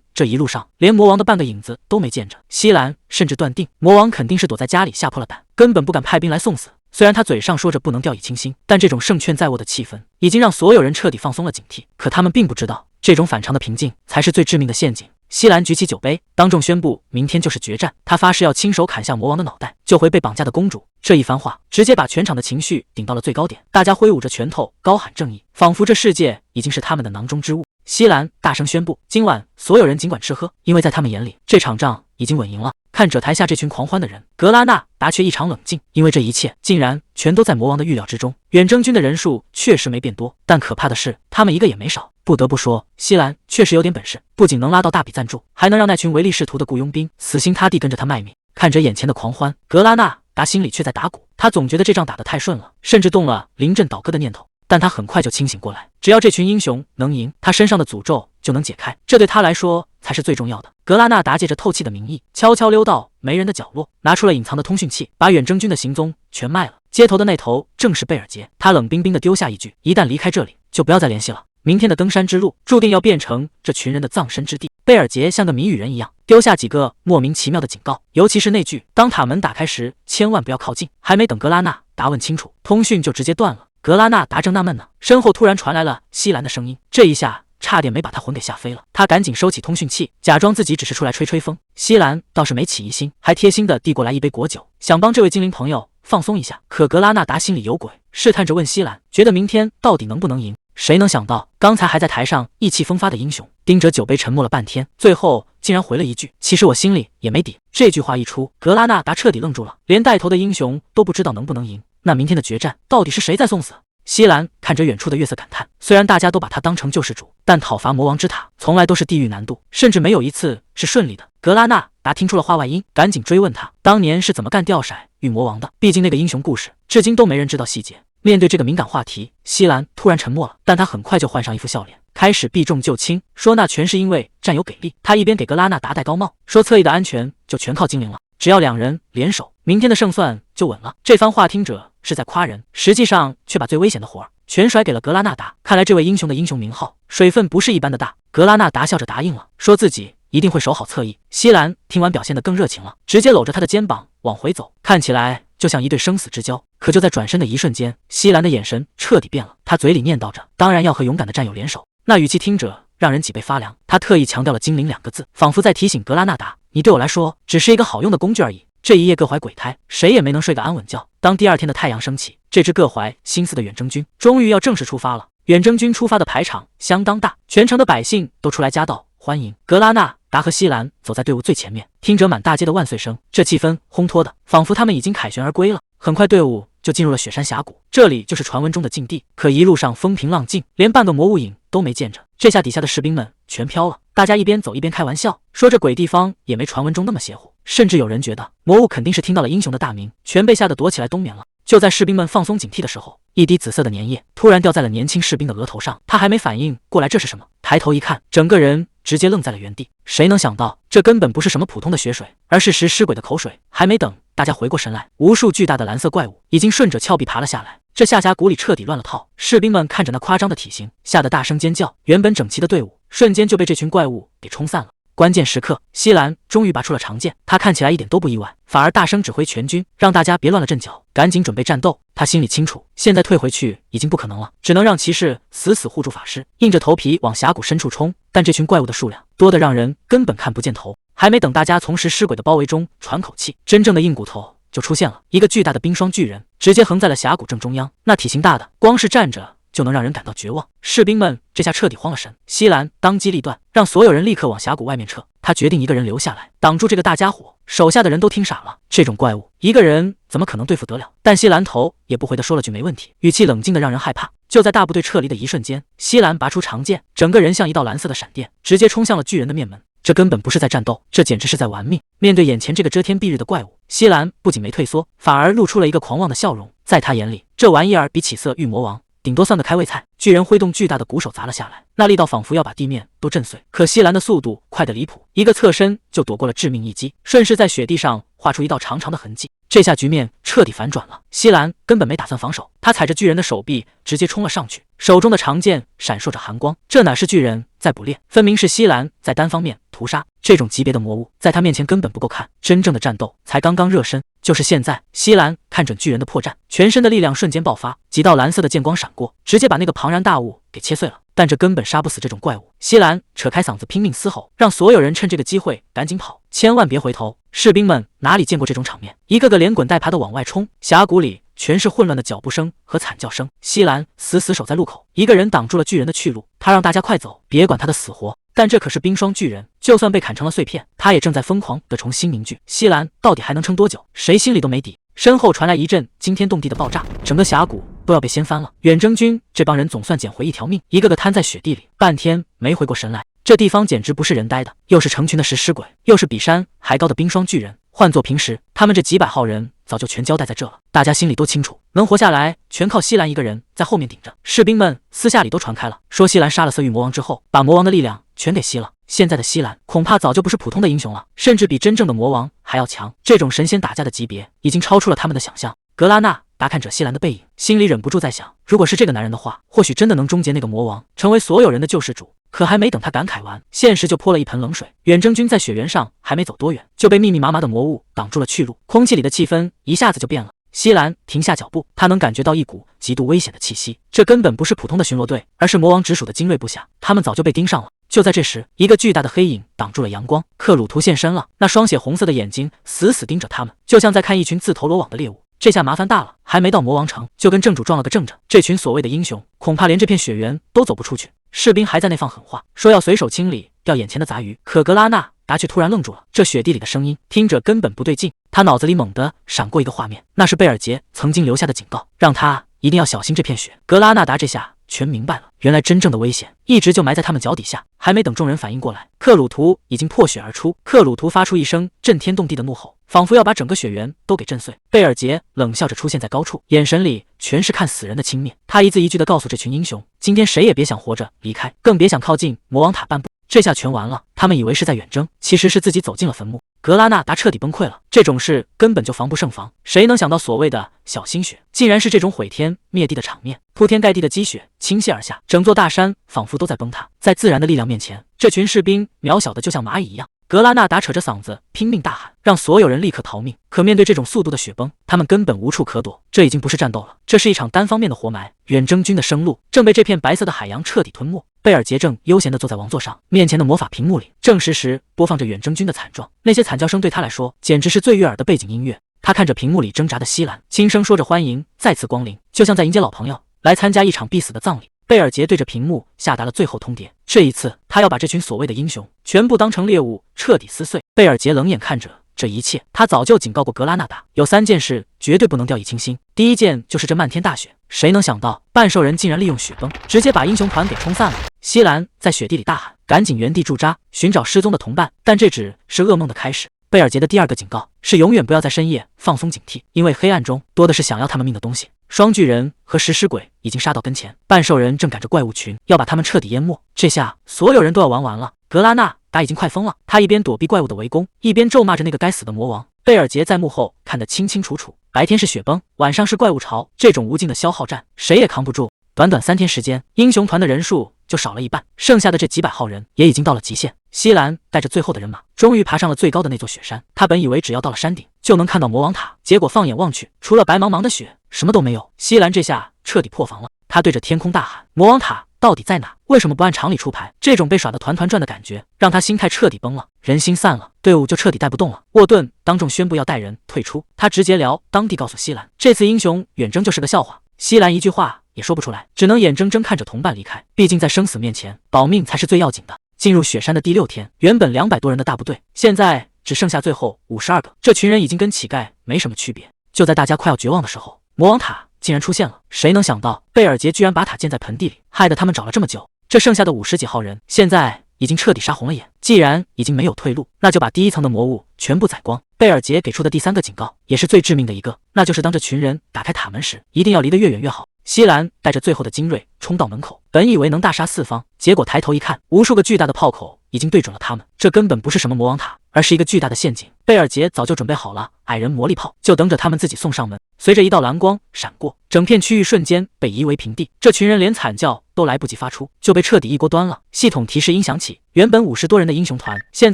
[SPEAKER 1] 这一路上连魔王的半个影子都没见着，西兰甚至断定魔王肯定是躲在家里吓破了胆，根本不敢派兵来送死。虽然他嘴上说着不能掉以轻心，但这种胜券在握的气氛已经让所有人彻底放松了警惕。可他们并不知道，这种反常的平静才是最致命的陷阱。西兰举起酒杯，当众宣布明天就是决战，他发誓要亲手砍下魔王的脑袋，救回被绑架的公主。这一番话直接把全场的情绪顶到了最高点，大家挥舞着拳头，高喊正义，仿佛这世界已经是他们的囊中之物。西兰大声宣布，今晚所有人尽管吃喝，因为在他们眼里，这场仗已经稳赢了。看着台下这群狂欢的人，格拉纳达却异常冷静，因为这一切竟然全都在魔王的预料之中。远征军的人数确实没变多，但可怕的是，他们一个也没少。不得不说，西兰确实有点本事，不仅能拉到大笔赞助，还能让那群唯利是图的雇佣兵死心塌地跟着他卖命。看着眼前的狂欢，格拉纳达心里却在打鼓，他总觉得这仗打得太顺了，甚至动了临阵倒戈的念头。但他很快就清醒过来，只要这群英雄能赢，他身上的诅咒就能解开，这对他来说才是最重要的。格拉纳达借着透气的名义，悄悄溜到没人的角落，拿出了隐藏的通讯器，把远征军的行踪全卖了。接头的那头正是贝尔杰，他冷冰冰地丢下一句：“一旦离开这里，就不要再联系了。”明天的登山之路注定要变成这群人的葬身之地。贝尔杰像个谜语人一样，丢下几个莫名其妙的警告，尤其是那句“当塔门打开时，千万不要靠近”。还没等格拉纳达问清楚，通讯就直接断了。格拉纳达正纳闷呢，身后突然传来了西兰的声音，这一下差点没把他魂给吓飞了。他赶紧收起通讯器，假装自己只是出来吹吹风。西兰倒是没起疑心，还贴心的递过来一杯果酒，想帮这位精灵朋友放松一下。可格拉纳达心里有鬼，试探着问西兰，觉得明天到底能不能赢？谁能想到，刚才还在台上意气风发的英雄，盯着酒杯沉默了半天，最后竟然回了一句：“其实我心里也没底。”这句话一出，格拉纳达彻底愣住了，连带头的英雄都不知道能不能赢。那明天的决战到底是谁在送死？西兰看着远处的月色感叹，虽然大家都把他当成救世主，但讨伐魔王之塔从来都是地狱难度，甚至没有一次是顺利的。格拉纳达听出了话外音，赶紧追问他当年是怎么干吊骰遇魔王的，毕竟那个英雄故事至今都没人知道细节。面对这个敏感话题，西兰突然沉默了，但他很快就换上一副笑脸，开始避重就轻，说那全是因为战友给力。他一边给格拉纳达戴高帽，说侧翼的安全就全靠精灵了，只要2人联手，明天的胜算就稳了。这番话听者是在夸人，实际上却把最危险的活儿全甩给了格拉纳达。看来这位英雄的英雄名号水分不是一般的大。格拉纳达笑着答应了，说自己一定会守好侧翼。西兰听完表现得更热情了，直接搂着他的肩膀往回走，看起来就像一对生死之交。可就在转身的一瞬间，西兰的眼神彻底变了，他嘴里念叨着当然要和勇敢的战友联手，那语气听着让人脊背发凉。他特意强调了精灵2个字，仿佛在提醒格拉纳达，你对我来说只是一个好用的工具而已。这一夜各怀鬼胎，谁也没能睡个安稳觉。当第2天的太阳升起，这支各怀心思的远征军终于要正式出发了。远征军出发的排场相当大，全城的百姓都出来夹道欢迎。格拉纳达和西兰走在队伍最前面，听着满大街的万岁声，这气氛烘托的仿佛他们已经凯旋而归了。很快队伍就进入了雪山峡谷，这里就是传闻中的禁地。可一路上风平浪静，连半个魔物影都没见着，这下底下的士兵们全飘了。大家一边走一边开玩笑，说这鬼地方也没传闻中那么邪乎，甚至有人觉得魔物肯定是听到了英雄的大名，全被吓得躲起来冬眠了。就在士兵们放松警惕的时候，一滴紫色的粘液突然掉在了年轻士兵的额头上，他还没反应过来这是什么，抬头一看，整个人直接愣在了原地。谁能想到，这根本不是什么普通的血水，而是食尸鬼的口水。还没等大家回过神来，无数巨大的蓝色怪物已经顺着峭壁爬了下来，这下峡谷里彻底乱了套。士兵们看着那夸张的体型，吓得大声尖叫，原本整齐的队伍瞬间就被这群怪物给冲散了。关键时刻，西兰终于拔出了长剑，他看起来一点都不意外，反而大声指挥全军，让大家别乱了阵脚，赶紧准备战斗。他心里清楚，现在退回去已经不可能了，只能让骑士死死护住法师，硬着头皮往峡谷深处冲。但这群怪物的数量多得让人根本看不见头，还没等大家从食尸鬼的包围中喘口气，真正的硬骨头就出现了，一个巨大的冰霜巨人直接横在了峡谷正中央。那体型大的，光是站着就能让人感到绝望。士兵们这下彻底慌了神，西兰当机立断，让所有人立刻往峡谷外面撤。他决定一个人留下来，挡住这个大家伙。手下的人都听傻了，这种怪物一个人怎么可能对付得了？但西兰头也不回的说了句没问题，语气冷静的让人害怕。就在大部队撤离的一瞬间，西兰拔出长剑，整个人像一道蓝色的闪电，直接冲向了巨人的面门。这根本不是在战斗，这简直是在玩命。面对眼前这个遮天蔽日的怪物，西兰不仅没退缩，反而露出了一个狂妄的笑容。在他眼里，这玩意儿比起色玉魔王顶多算个开胃菜。巨人挥动巨大的鼓手砸了下来，那力道仿佛要把地面都震碎。可西兰的速度快得离谱，一个侧身就躲过了致命一击，顺势在雪地上画出一道长长的痕迹。这下局面彻底反转了，西兰根本没打算防守，他踩着巨人的手臂直接冲了上去，手中的长剑闪烁着寒光。这哪是巨人在捕猎，分明是西兰在单方面屠杀。这种级别的魔物在他面前根本不够看，真正的战斗才刚刚热身。就是现在，西兰看准巨人的破绽，全身的力量瞬间爆发，几道蓝色的剑光闪过，直接把那个庞然大物给切碎了。但这根本杀不死这种怪物。西兰扯开嗓子拼命嘶吼，让所有人趁这个机会赶紧跑，千万别回头。士兵们哪里见过这种场面，一个个连滚带爬的往外冲，峡谷里全是混乱的脚步声和惨叫声。西兰死守在路口，一个人挡住了巨人的去路，他让大家快走，别管他的死活。但这可是冰霜巨人，就算被砍成了碎片，他也正在疯狂地重新凝聚。西兰到底还能撑多久？谁心里都没底。身后传来一阵惊天动地的爆炸，整个峡谷都要被掀翻了。远征军这帮人总算捡回一条命，一个个瘫在雪地里，半天没回过神来。这地方简直不是人待的，又是成群的食尸鬼，又是比山还高的冰霜巨人。换作平时，他们这几百号人早就全交代在这了。大家心里都清楚，能活下来全靠西兰一个人在后面顶着。士兵们私下里都传开了，说西兰杀了色欲魔王之后，把魔王的力量全给吸了。现在的西兰恐怕早就不是普通的英雄了，甚至比真正的魔王还要强。这种神仙打架的级别已经超出了他们的想象。格拉纳达看着西兰的背影，心里忍不住在想，如果是这个男人的话，或许真的能终结那个魔王，成为所有人的救世主。可还没等他感慨完，现实就泼了一盆冷水。远征军在雪原上还没走多远，就被密密麻麻的魔物挡住了去路，空气里的气氛一下子就变了。西兰停下脚步，他能感觉到一股极度危险的气息，这根本不是普通的巡逻队，而是魔王直属的精锐部下，他们早就被盯上了。就在这时，一个巨大的黑影挡住了阳光，克鲁图现身了，那双血红色的眼睛死死盯着他们，就像在看一群自投罗网的猎物。这下麻烦大了，还没到魔王城，就跟正主撞了个正着。这群所谓的英雄，恐怕连这片雪原都走不出去。士兵还在那放狠话，说要随手清理掉眼前的杂鱼，可格拉纳达却突然愣住了。这雪地里的声音听着根本不对劲，他脑子里猛地闪过一个画面，那是贝尔杰曾经留下的警告，让他一定要小心这片雪。格拉纳达这下全明白了，原来真正的危险一直就埋在他们脚底下。还没等众人反应过来，克鲁图已经破雪而出。克鲁图发出一声震天动地的怒吼，仿佛要把整个雪原都给震碎。贝尔杰冷笑着出现在高处，眼神里全是看死人的轻蔑。他一字一句地告诉这群英雄，今天谁也别想活着离开，更别想靠近魔王塔半步。这下全完了，他们以为是在远征，其实是自己走进了坟墓。格拉纳达彻底崩溃了，这种事根本就防不胜防，谁能想到所谓的小心雪，竟然是这种毁天灭地的场面。铺天盖地的积雪倾泻而下，整座大山仿佛都在崩塌。在自然的力量面前，这群士兵渺小的就像蚂蚁一样。格拉纳达扯着嗓子拼命大喊，让所有人立刻逃命。可面对这种速度的雪崩，他们根本无处可躲。这已经不是战斗了，这是一场单方面的活埋。远征军的生路正被这片白色的海洋彻底吞没。贝尔杰正悠闲地坐在王座上，面前的魔法屏幕里正实时播放着远征军的惨状，那些惨叫声对他来说简直是最悦耳的背景音乐。他看着屏幕里挣扎的西兰，轻声说着欢迎再次光临，就像在迎接老朋友来参加一场必死的葬礼。贝尔杰对着屏幕下达了最后通牒，这一次他要把这群所谓的英雄全部当成猎物彻底撕碎。贝尔杰冷眼看着这一切，他早就警告过格拉纳达，有3件事绝对不能掉以轻心。第一件就是这漫天大雪，谁能想到半兽人竟然利用雪崩直接把英雄团给冲散了。西兰在雪地里大喊，赶紧原地驻扎寻找失踪的同伴，但这只是噩梦的开始。贝尔杰的第2个警告是永远不要在深夜放松警惕，因为黑暗中多的是想要他们命的东西。双巨人和食尸鬼已经杀到跟前，半兽人正赶着怪物群要把他们彻底淹没。这下所有人都要玩完了。格拉纳达已经快疯了，他一边躲避怪物的围攻，一边咒骂着那个该死的魔王。贝尔杰在幕后看得清清楚楚，白天是雪崩，晚上是怪物潮，这种无尽的消耗战谁也扛不住。短短3天时间，英雄团的人数就少了一半，剩下的这几百号人也已经到了极限。西兰带着最后的人马，终于爬上了最高的那座雪山。他本以为只要到了山顶就能看到魔王塔，结果放眼望去，除了白茫茫的雪，什么都没有。西兰这下彻底破防了，他对着天空大喊：“魔王塔到底在哪？为什么不按常理出牌？”这种被耍得团团转的感觉，让他心态彻底崩了。人心散了，队伍就彻底带不动了。沃顿当众宣布要带人退出，他直截了当地告诉西兰，这次英雄远征就是个笑话。西兰一句话也说不出来，只能眼睁睁看着同伴离开。毕竟在生死面前，保命才是最要紧的。进入雪山的第6天，原本200多人的大部队，现在只剩下最后52个。这群人已经跟乞丐没什么区别。就在大家快要绝望的时候，魔王塔竟然出现了。谁能想到贝尔杰居然把塔建在盆地里，害得他们找了这么久。这剩下的50几号人，现在已经彻底杀红了眼。既然已经没有退路，那就把第1层的魔物全部宰光。贝尔杰给出的第3个警告，也是最致命的一个，那就是当这群人打开塔门时，一定要离得越远越好。西兰带着最后的精锐冲到门口，本以为能大杀四方，结果抬头一看，无数个巨大的炮口已经对准了他们。这根本不是什么魔王塔，而是一个巨大的陷阱。贝尔杰早就准备好了矮人魔力炮，就等着他们自己送上门。随着一道蓝光闪过，整片区域瞬间被夷为平地。这群人连惨叫都来不及发出，就被彻底一锅端了。系统提示音响起，原本50多人的英雄团，现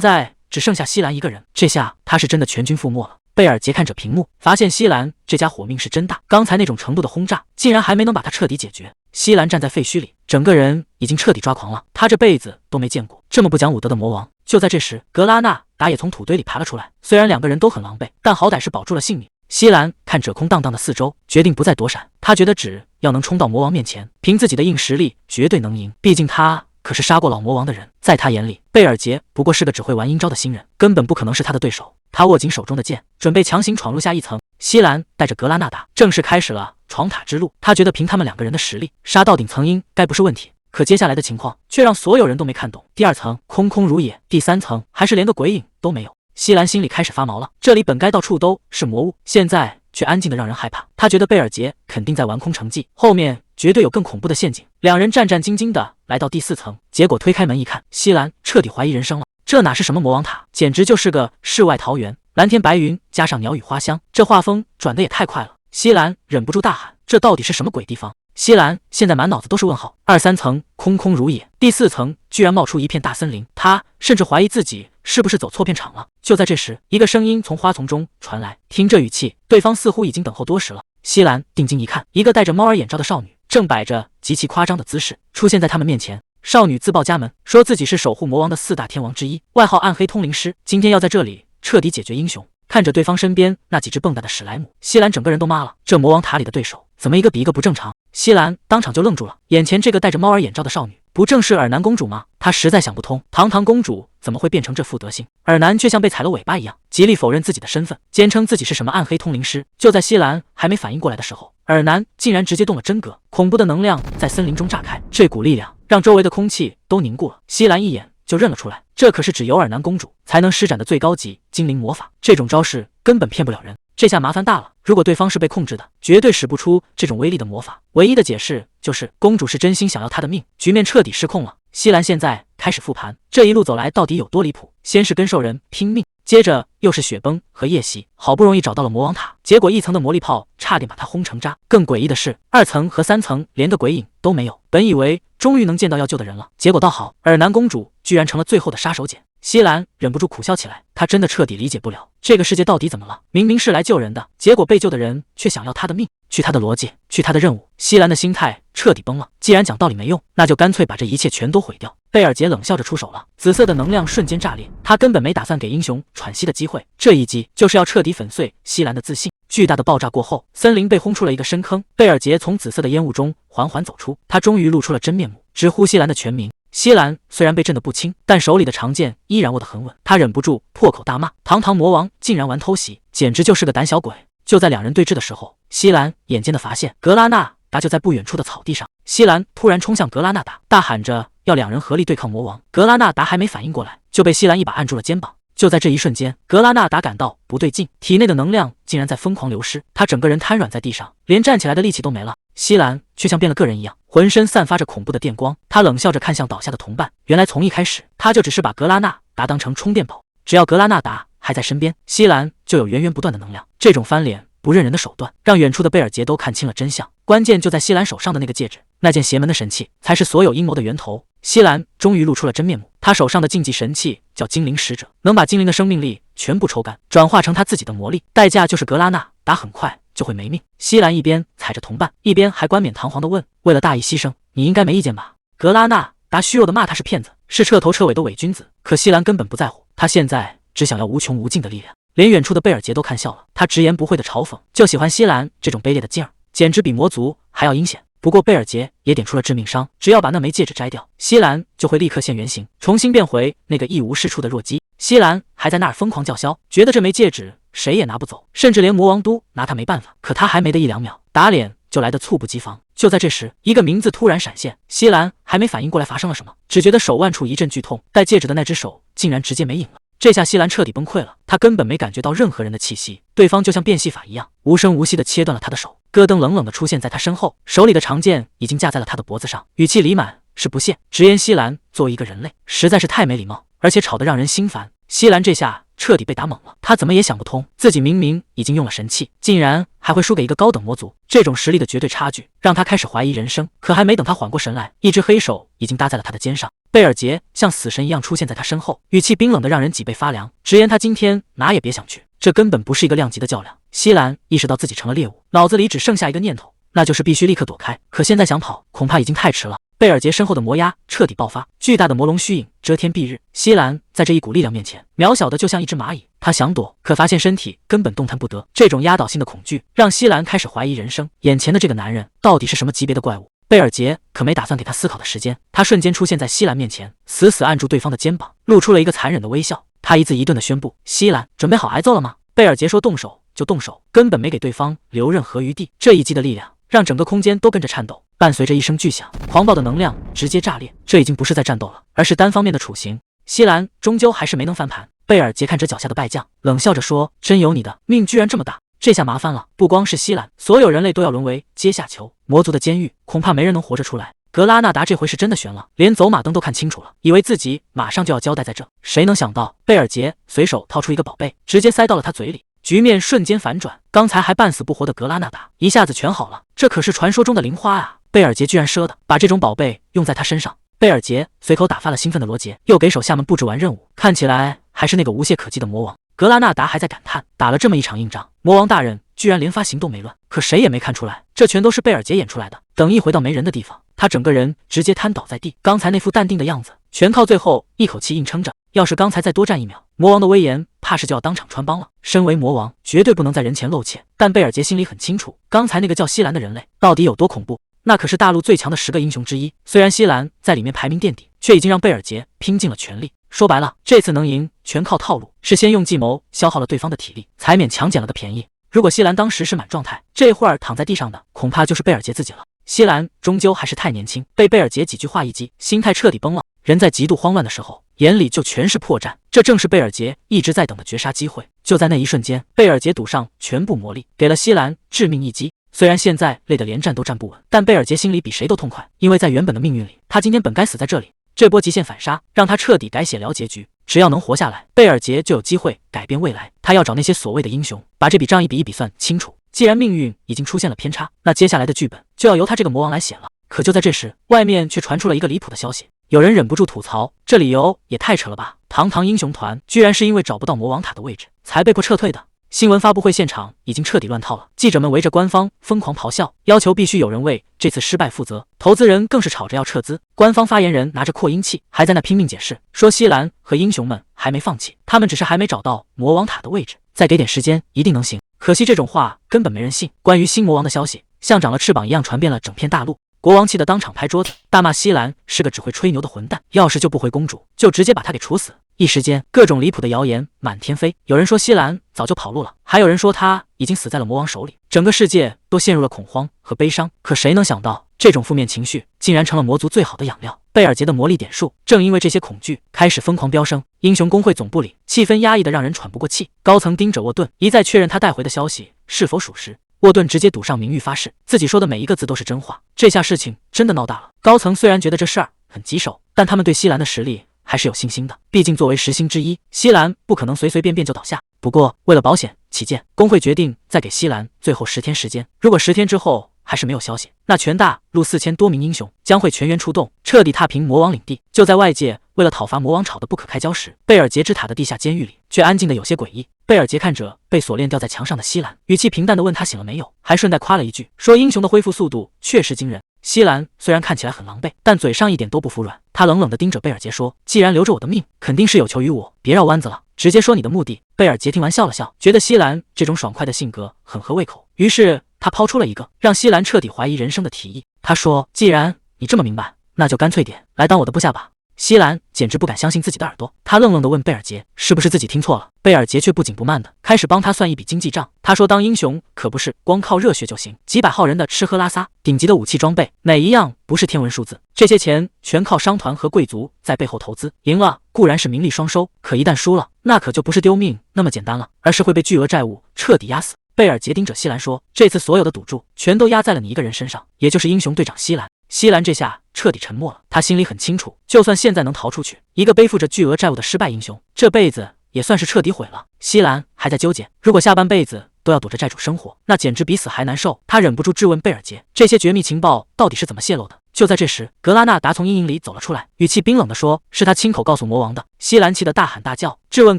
[SPEAKER 1] 在只剩下西兰一个人。这下他是真的全军覆没了。贝尔杰看着屏幕，发现西兰这家伙命是真大，刚才那种程度的轰炸，竟然还没能把他彻底解决。西兰站在废墟里，整个人已经彻底抓狂了。他这辈子都没见过这么不讲武德的魔王。就在这时，格拉纳达也从土堆里爬了出来。虽然2个人都很狼狈，但好歹是保住了性命。西兰看着空荡荡的四周，决定不再躲闪。他觉得只要能冲到魔王面前，凭自己的硬实力绝对能赢。毕竟他可是杀过老魔王的人，在他眼里，贝尔杰不过是个只会玩阴招的新人，根本不可能是他的对手。他握紧手中的剑，准备强行闯入下1层。西兰带着格拉纳达正式开始了闯塔之路。他觉得凭他们2个人的实力，杀到顶层应该不是问题。可接下来的情况却让所有人都没看懂。第2层空空如也，第3层还是连个鬼影都没有。西兰心里开始发毛了，这里本该到处都是魔物，现在却安静的让人害怕。他觉得贝尔杰肯定在玩空城计，后面绝对有更恐怖的陷阱。2人战战兢兢的来到第4层，结果推开门一看，西兰彻底怀疑人生了。这哪是什么魔王塔，简直就是个世外桃源，蓝天白云加上鸟语花香，这画风转的也太快了。西兰忍不住大喊，这到底是什么鬼地方？西兰现在满脑子都是问号。2、3层空空如也，第4层居然冒出一片大森林，他甚至怀疑自己是不是走错片场了。就在这时，一个声音从花丛中传来，听这语气，对方似乎已经等候多时了。西兰定睛一看，一个戴着猫儿眼罩的少女正摆着极其夸张的姿势出现在他们面前。少女自报家门，说自己是守护魔王的4大天王之一，外号暗黑通灵师，今天要在这里彻底解决英雄。看着对方身边那几只蹦跶的史莱姆，西兰整个人都麻了。这魔王塔里的对手怎么一个比一个不正常？西兰当场就愣住了，眼前这个戴着猫儿眼罩的少女，不正是尔南公主吗？她实在想不通，堂堂公主怎么会变成这副德行？尔南却像被踩了尾巴一样，极力否认自己的身份，坚称自己是什么暗黑通灵师。就在西兰还没反应过来的时候，尔南竟然直接动了真格，恐怖的能量在森林中炸开，这股力量让周围的空气都凝固了。西兰一眼就认了出来，这可是只有尔南公主才能施展的最高级精灵魔法，这种招式根本骗不了人。这下麻烦大了，如果对方是被控制的，绝对使不出这种威力的魔法。唯一的解释就是公主是真心想要他的命，局面彻底失控了。西兰现在开始复盘，这一路走来到底有多离谱？先是跟兽人拼命，接着又是雪崩和夜袭，好不容易找到了魔王塔，结果1层的魔力炮差点把他轰成渣。更诡异的是，2层和3层连个鬼影都没有。本以为终于能见到要救的人了，结果倒好，尔南公主居然成了最后的杀手锏。西兰忍不住苦笑起来，他真的彻底理解不了这个世界到底怎么了？明明是来救人的，结果被救的人却想要他的命。去他的逻辑，去他的任务，西兰的心态彻底崩了。既然讲道理没用，那就干脆把这一切全都毁掉。贝尔杰冷笑着出手了，紫色的能量瞬间炸裂，他根本没打算给英雄喘息的机会，这一击就是要彻底粉碎西兰的自信。巨大的爆炸过后，森林被轰出了一个深坑，贝尔杰从紫色的烟雾中缓缓走出，他终于露出了真面目，直呼西兰的全名。西兰虽然被震得不轻，但手里的长剑依然握得很稳，他忍不住破口大骂，堂堂魔王竟然玩偷袭，简直就是个胆小鬼。就在2人对峙的时候，西兰眼尖的发现格拉纳达就在不远处的草地上。西兰突然冲向格拉纳达，大喊着要2人合力对抗魔王。格拉纳达还没反应过来，就被西兰一把按住了肩膀。就在这一瞬间，格拉纳达感到不对劲，体内的能量竟然在疯狂流失，他整个人瘫软在地上，连站起来的力气都没了。西兰却像变了个人一样，浑身散发着恐怖的电光。他冷笑着看向倒下的同伴，原来从一开始他就只是把格拉纳达当成充电宝，只要格拉纳达还在身边，西兰就有源源不断的能量。这种翻脸不认人的手段，让远处的贝尔杰都看清了真相。关键就在西兰手上的那个戒指，那件邪门的神器才是所有阴谋的源头。西兰终于露出了真面目，他手上的禁忌神器叫精灵使者，能把精灵的生命力全部抽干，转化成他自己的魔力，代价就是格拉纳达很快就会没命。西兰一边踩着同伴，一边还冠冕堂皇地问，为了大义牺牲，你应该没意见吧？格拉纳达虚弱地骂他是骗子，是彻头彻尾的伪君子。可西兰根本不在乎，他现在只想要无穷无尽的力量。连远处的贝尔杰都看笑了，他直言不讳的嘲讽，就喜欢西兰这种卑劣的劲儿，简直比魔族还要阴险。不过贝尔杰也点出了致命伤，只要把那枚戒指摘掉，西兰就会立刻现原形，重新变回那个一无是处的弱鸡。西兰还在那儿疯狂叫嚣，觉得这枚戒指谁也拿不走，甚至连魔王都拿他没办法。可他还没得一两秒，打脸就来得猝不及防。就在这时，一个名字突然闪现，西兰还没反应过来发生了什么，只觉得手腕处一阵剧痛，戴戒指的那只手竟然直接没影了。这下西兰彻底崩溃了，他根本没感觉到任何人的气息，对方就像变戏法一样，无声无息地切断了他的手，咯噔冷冷地出现在他身后，手里的长剑已经架在了他的脖子上，语气里满是不屑，直言西兰作为一个人类实在是太没礼貌，而且吵得让人心烦。西兰这下彻底被打懵了，他怎么也想不通，自己明明已经用了神器，竟然还会输给一个高等魔族，这种实力的绝对差距让他开始怀疑人生。可还没等他缓过神来，一只黑手已经搭在了他的肩上，贝尔杰像死神一样出现在他身后，语气冰冷的让人脊背发凉，直言他今天哪也别想去，这根本不是一个量级的较量。西兰意识到自己成了猎物，脑子里只剩下一个念头，那就是必须立刻躲开，可现在想跑恐怕已经太迟了。贝尔杰身后的魔压彻底爆发，巨大的魔龙虚影遮天蔽日，西兰在这一股力量面前渺小的就像一只蚂蚁，他想躲，可发现身体根本动弹不得。这种压倒性的恐惧让西兰开始怀疑人生，眼前的这个男人到底是什么级别的怪物？贝尔杰可没打算给他思考的时间，他瞬间出现在西兰面前，死死按住对方的肩膀，露出了一个残忍的微笑。他一字一顿地宣布：“西兰，准备好挨揍了吗？”贝尔杰说：“动手就动手，根本没给对方留任何余地。”这一击的力量让整个空间都跟着颤抖，伴随着一声巨响，狂暴的能量直接炸裂。这已经不是在战斗了，而是单方面的处刑。西兰终究还是没能翻盘。贝尔杰看着脚下的败将，冷笑着说：“真有你的命居然这么大，这下麻烦了，不光是西兰，所有人类都要沦为阶下囚。魔族的监狱恐怕没人能活着出来。”格拉纳达这回是真的悬了，连走马灯都看清楚了，以为自己马上就要交代在这，谁能想到贝尔杰随手掏出一个宝贝，直接塞到了他嘴里。局面瞬间反转，刚才还半死不活的格拉纳达一下子全好了，这可是传说中的灵花啊！贝尔杰居然舍得把这种宝贝用在他身上。贝尔杰随口打发了兴奋的罗杰，又给手下们布置完任务，看起来还是那个无懈可击的魔王。格拉纳达还在感叹，打了这么一场硬仗，魔王大人居然连发行动没乱，可谁也没看出来，这全都是贝尔杰演出来的。等一回到没人的地方，他整个人直接瘫倒在地，刚才那副淡定的样子，全靠最后一口气硬撑着。要是刚才再多站一秒，魔王的威严怕是就要当场穿帮了。身为魔王，绝对不能在人前露怯，但贝尔杰心里很清楚，刚才那个叫西兰的人类到底有多恐怖。那可是大陆最强的10个英雄之一，虽然西兰在里面排名垫底，却已经让贝尔杰拼尽了全力。说白了，这次能赢全靠套路，是先用计谋消耗了对方的体力，才勉强捡了个便宜。如果西兰当时是满状态，这会儿躺在地上的恐怕就是贝尔杰自己了。西兰终究还是太年轻，被贝尔杰几句话一击，心态彻底崩了。人在极度慌乱的时候，眼里就全是破绽，这正是贝尔杰一直在等的绝杀机会。就在那一瞬间，贝尔杰赌上全部魔力，给了西兰致命一击。虽然现在累得连站都站不稳，但贝尔杰心里比谁都痛快，因为在原本的命运里，他今天本该死在这里。这波极限反杀让他彻底改写了结局，只要能活下来，贝尔杰就有机会改变未来。他要找那些所谓的英雄，把这笔账一笔一笔算清楚。既然命运已经出现了偏差，那接下来的剧本就要由他这个魔王来写了。可就在这时，外面却传出了一个离谱的消息，有人忍不住吐槽，这理由也太扯了吧！堂堂英雄团居然是因为找不到魔王塔的位置才被迫撤退的。新闻发布会现场已经彻底乱套了，记者们围着官方疯狂咆哮，要求必须有人为这次失败负责。投资人更是吵着要撤资，官方发言人拿着扩音器还在那拼命解释，说西兰和英雄们还没放弃，他们只是还没找到魔王塔的位置，再给点时间一定能行。可惜这种话根本没人信。关于新魔王的消息像长了翅膀一样传遍了整片大陆，国王气得当场拍桌子，大骂西兰是个只会吹牛的混蛋，要是救不回公主，就直接把他给处死。一时间，各种离谱的谣言满天飞，有人说西兰早就跑路了，还有人说他已经死在了魔王手里，整个世界都陷入了恐慌和悲伤。可谁能想到，这种负面情绪竟然成了魔族最好的养料。贝尔杰的魔力点数正因为这些恐惧开始疯狂飙升。英雄公会总部里，气氛压抑得让人喘不过气，高层盯着沃顿，一再确认他带回的消息是否属实。沃顿直接赌上名誉发誓，自己说的每一个字都是真话。这下事情真的闹大了。高层虽然觉得这事儿很棘手，但他们对西兰的实力还是有信心的，毕竟作为10星之一，西兰不可能随随便便就倒下。不过为了保险起见，工会决定再给西兰最后10天时间，如果10天之后还是没有消息，那全大陆4000多名英雄将会全员出动，彻底踏平魔王领地。就在外界为了讨伐魔王吵得不可开交时，贝尔杰之塔的地下监狱里却安静的有些诡异。贝尔杰看着被锁链吊在墙上的西兰，语气平淡地问他醒了没有，还顺带夸了一句，说英雄的恢复速度确实惊人。西兰虽然看起来很狼狈，但嘴上一点都不服软。他冷冷地盯着贝尔杰说，既然留着我的命，肯定是有求于我，别绕弯子了，直接说你的目的。贝尔杰听完笑了笑，觉得西兰这种爽快的性格很合胃口，于是他抛出了一个让西兰彻底怀疑人生的提议。他说：“既然你这么明白，那就干脆点，来当我的部下吧。”西兰简直不敢相信自己的耳朵，他愣愣地问贝尔杰：“是不是自己听错了？”贝尔杰却不紧不慢地开始帮他算一笔经济账。他说：“当英雄可不是光靠热血就行，几百号人的吃喝拉撒，顶级的武器装备，哪一样不是天文数字？这些钱全靠商团和贵族在背后投资。赢了固然是名利双收，可一旦输了，那可就不是丢命那么简单了，而是会被巨额债务彻底压死。”贝尔杰盯着西兰说：“这次所有的赌注全都压在了你一个人身上，也就是英雄队长西兰。”西兰这下彻底沉默了，他心里很清楚，就算现在能逃出去，一个背负着巨额债务的失败英雄，这辈子也算是彻底毁了。西兰还在纠结，如果下半辈子都要躲着债主生活，那简直比死还难受。他忍不住质问贝尔杰，这些绝密情报到底是怎么泄露的？就在这时，格拉纳达从阴影里走了出来，语气冰冷地说：“是他亲口告诉魔王的。”西兰气得大喊大叫，质问